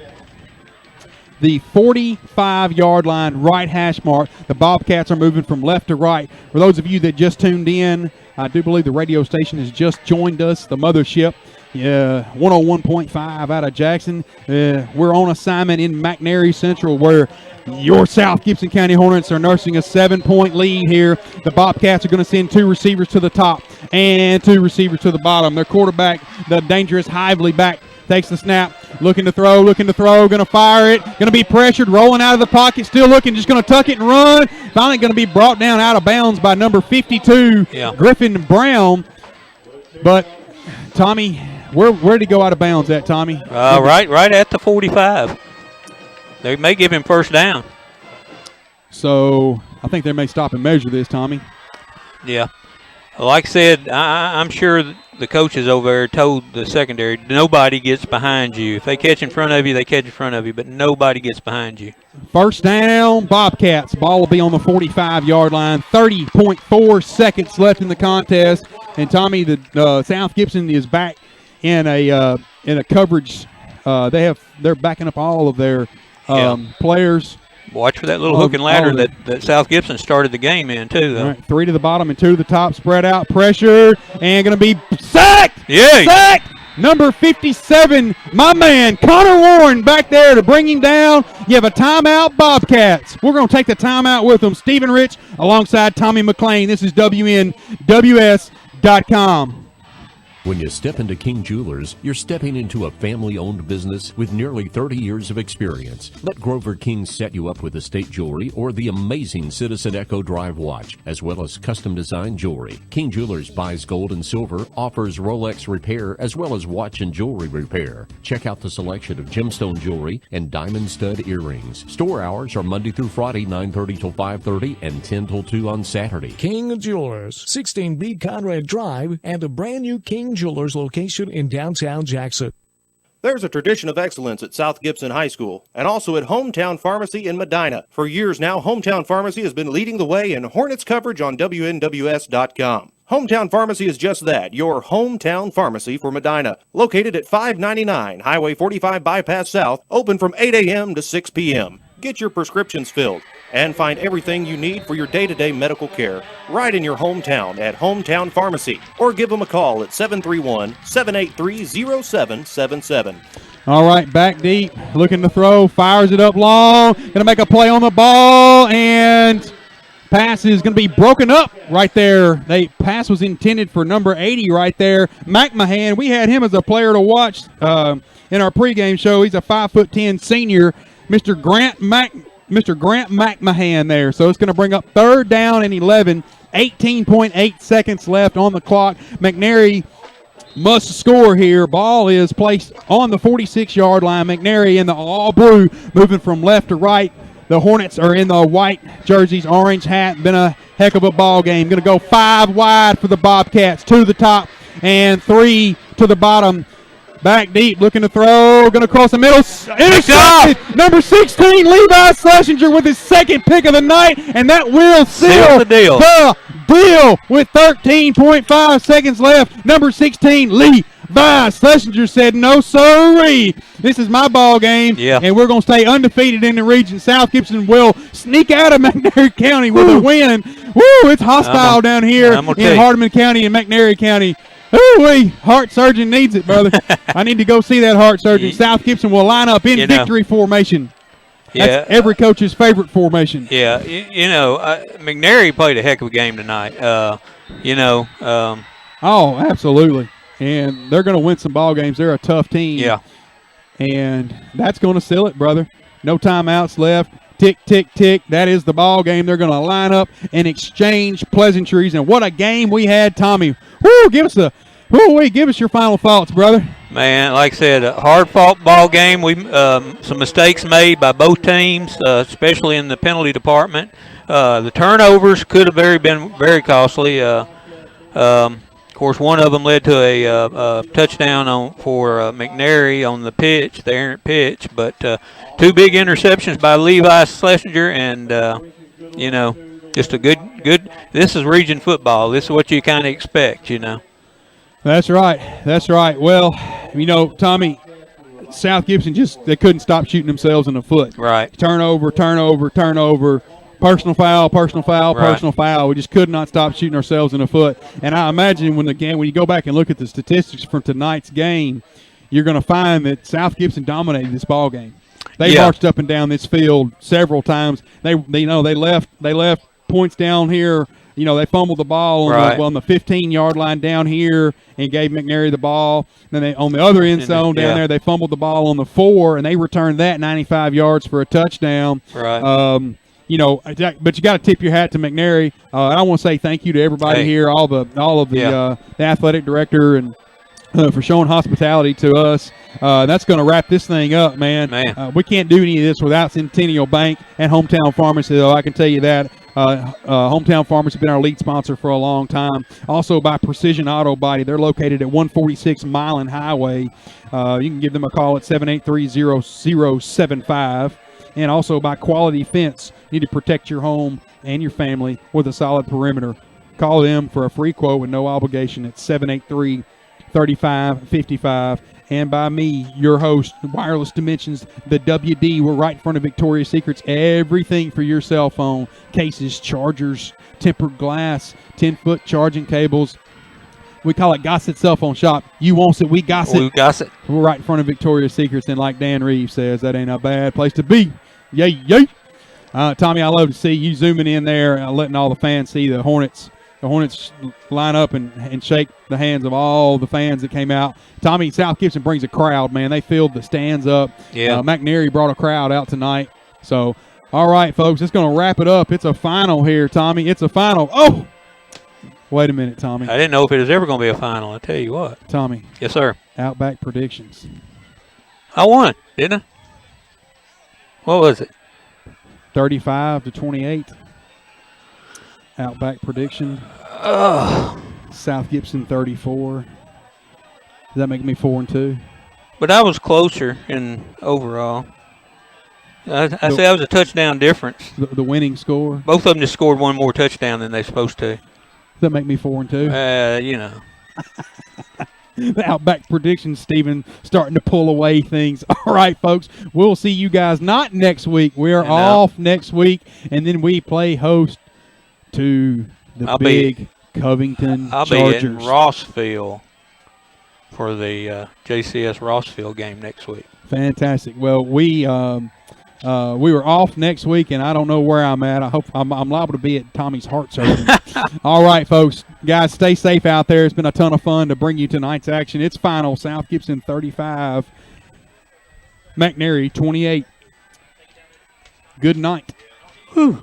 the 45-yard line, right hash mark. The Bobcats are moving from left to right. For those of you that just tuned in, I do believe the radio station has just joined us, the mothership. Yeah, 101.5 out of Jackson. We're on assignment in McNairy Central, where your South Gibson County Hornets are nursing a 7-point lead here. The Bobcats are going to send 2 receivers to the top and 2 receivers to the bottom. Their quarterback, the dangerous Hively back, takes the snap, looking to throw, going to fire it, going to be pressured, rolling out of the pocket, still looking, just going to tuck it and run. Finally going to be brought down out of bounds by number 52, Griffin Brown. But, Tommy, where did he go out of bounds at, Tommy? Right at the 45. They may give him first down. So I think they may stop and measure this, Tommy. Yeah. Like I said, I'm sure the coaches over there told the secondary, nobody gets behind you. If they catch in front of you, they catch in front of you, but nobody gets behind you. First down, Bobcats. Ball will be on the 45-yard line. 30.4 seconds left in the contest. And, Tommy, the South Gibson is back in a coverage. They're backing up all of their players. Watch for that little hook and ladder that South Gibson started the game in, too, though. All right, 3 to the bottom and 2 to the top, spread out, pressure, and going to be sacked! Yeah! Sacked! Number 57, my man, Connor Warren, back there to bring him down. You have a timeout, Bobcats. We're going to take the timeout with them. Stephen Rich alongside Tommy McLean. This is WNWS.com. When you step into King Jewelers, you're stepping into a family-owned business with nearly 30 years of experience. Let Grover King set you up with estate jewelry or the amazing Citizen Echo Drive watch, as well as custom-designed jewelry. King Jewelers buys gold and silver, offers Rolex repair, as well as watch and jewelry repair. Check out the selection of gemstone jewelry and diamond stud earrings. Store hours are Monday through Friday, 9:30 till 5:30 and 10 till 2 on Saturday. King Jewelers, 16B Conrad Drive, and a brand new King Jewelers location in downtown Jackson. There's a tradition of excellence at South Gibson High School and also at Hometown Pharmacy in Medina. For years now, Hometown Pharmacy has been leading the way in Hornets coverage on WNWS.com. Hometown Pharmacy is just that, your hometown pharmacy for Medina. Located at 599 Highway 45 Bypass South, open from 8 a.m. to 6 p.m. Get your prescriptions filled and find everything you need for your day-to-day medical care right in your hometown at Hometown Pharmacy, or give them a call at 731-783-0777. All right, back deep, looking to throw, fires it up long, going to make a play on the ball, and pass is going to be broken up right there. Pass was intended for number 80 right there. McMahon, we had him as a player to watch in our pregame show. He's a 5'10" senior, Mr. Grant McMahon there. So it's going to bring up 3rd down and 11, 18.8 seconds left on the clock. McNairy must score here. Ball is placed on the 46-yard line. McNairy in the all blue, moving from left to right. The Hornets are in the white jerseys, orange hat. Been a heck of a ball game. Going to go 5 wide for the Bobcats, 2 to the top and 3 to the bottom. Back deep, looking to throw, going to cross the middle. Intercepted! Number 16, Levi Schlesinger with his 2nd pick of the night, and that will seal the deal. The deal with 13.5 seconds left. Number 16, Levi Schlesinger said, no, sirree. This is my ball game, and we're going to stay undefeated in the region. South Gibson will sneak out of McNairy County with a win. Woo, it's hostile down here in Hardeman County and McNairy County. Ooh-wee, heart surgeon needs it, brother. I need to go see that heart surgeon. South Gibson will line up in victory formation. That's every coach's favorite formation. Yeah, McNairy played a heck of a game tonight. Oh, absolutely. And they're going to win some ball games. They're a tough team. Yeah. And that's going to seal it, brother. No timeouts left. Tick, tick, tick. That is the ball game. They're going to line up and exchange pleasantries. And what a game we had, Tommy. Woo, give us your final thoughts, brother. Man, like I said, a hard-fought ball game. We some mistakes made by both teams, especially in the penalty department. The turnovers could have been very costly. Of course, one of them led to a touchdown for McNairy on the errant pitch. But 2 big interceptions by Levi Schlesinger, and just a good. This is region football. This is what you kind of expect, That's right. Well, Tommy, South Gibson they couldn't stop shooting themselves in the foot. Right. Turnover. Personal foul. Personal foul. We just could not stop shooting ourselves in the foot. And I imagine when you go back and look at the statistics from tonight's game, you're going to find that South Gibson dominated this ball game. They marched up and down this field several times. They left points down here. They fumbled the ball on the 15-yard line down here and gave McNairy the ball. Then on the other end zone down there, they fumbled the ball on the 4, and they returned that 95 yards for a touchdown. Right. But you got to tip your hat to McNairy. I want to say thank you to everybody here, all of the athletic director, and for showing hospitality to us. That's going to wrap this thing up, man. We can't do any of this without Centennial Bank and Hometown Pharmacy, though. I can tell you that. Hometown Pharmacy has been our lead sponsor for a long time. Also by Precision Auto Body. They're located at 146 Milan Highway. You can give them a call at 783-0075. And also by Quality Fence. You need to protect your home and your family with a solid perimeter. Call them for a free quote with no obligation at 783-3555. And by me, your host, Wireless Dimensions, the WD. We're right in front of Victoria's Secrets. Everything for your cell phone. Cases, chargers, tempered glass, 10-foot charging cables. We call it Gossett Cell Phone Shop. You want it, we gossip. We gossip. We're right in front of Victoria's Secrets. And like Dan Reeves says, that ain't a bad place to be. Yay, yay. Tommy, I love to see you zooming in there, letting all the fans see the Hornets. The Hornets line up and shake the hands of all the fans that came out. Tommy, South Gibson brings a crowd, man. They filled the stands up. Yeah. McNairy brought a crowd out tonight. So, all right, folks, it's going to wrap it up. It's a final here, Tommy. It's a final. Oh! Wait a minute, Tommy. I didn't know if it was ever going to be a final. I tell you what. Tommy. Yes, sir. Outback predictions. I won, didn't I? What was it? 35-28. Outback prediction. South Gibson 34. Does that make me 4-2? But I was closer in overall. I say I was a touchdown difference. The winning score. Both of them just scored one more touchdown than they're supposed to. Does that make me 4-2? The Outback predictions, Stephen, starting to pull away things. All right, folks. We'll see you guys not next week. We're off next week, and then we play host to the big Covington I'll Chargers. be in Rossville. for the JCS Rossville game next week. Fantastic. Well, we were off next week, and I don't know where I'm at. I hope I'm liable to be at Tommy's Heart Surgery. All right, folks. Guys, stay safe out there. It's been a ton of fun to bring you tonight's action. It's final. South Gibson 35, McNairy 28. Good night. Whew.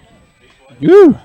Whew.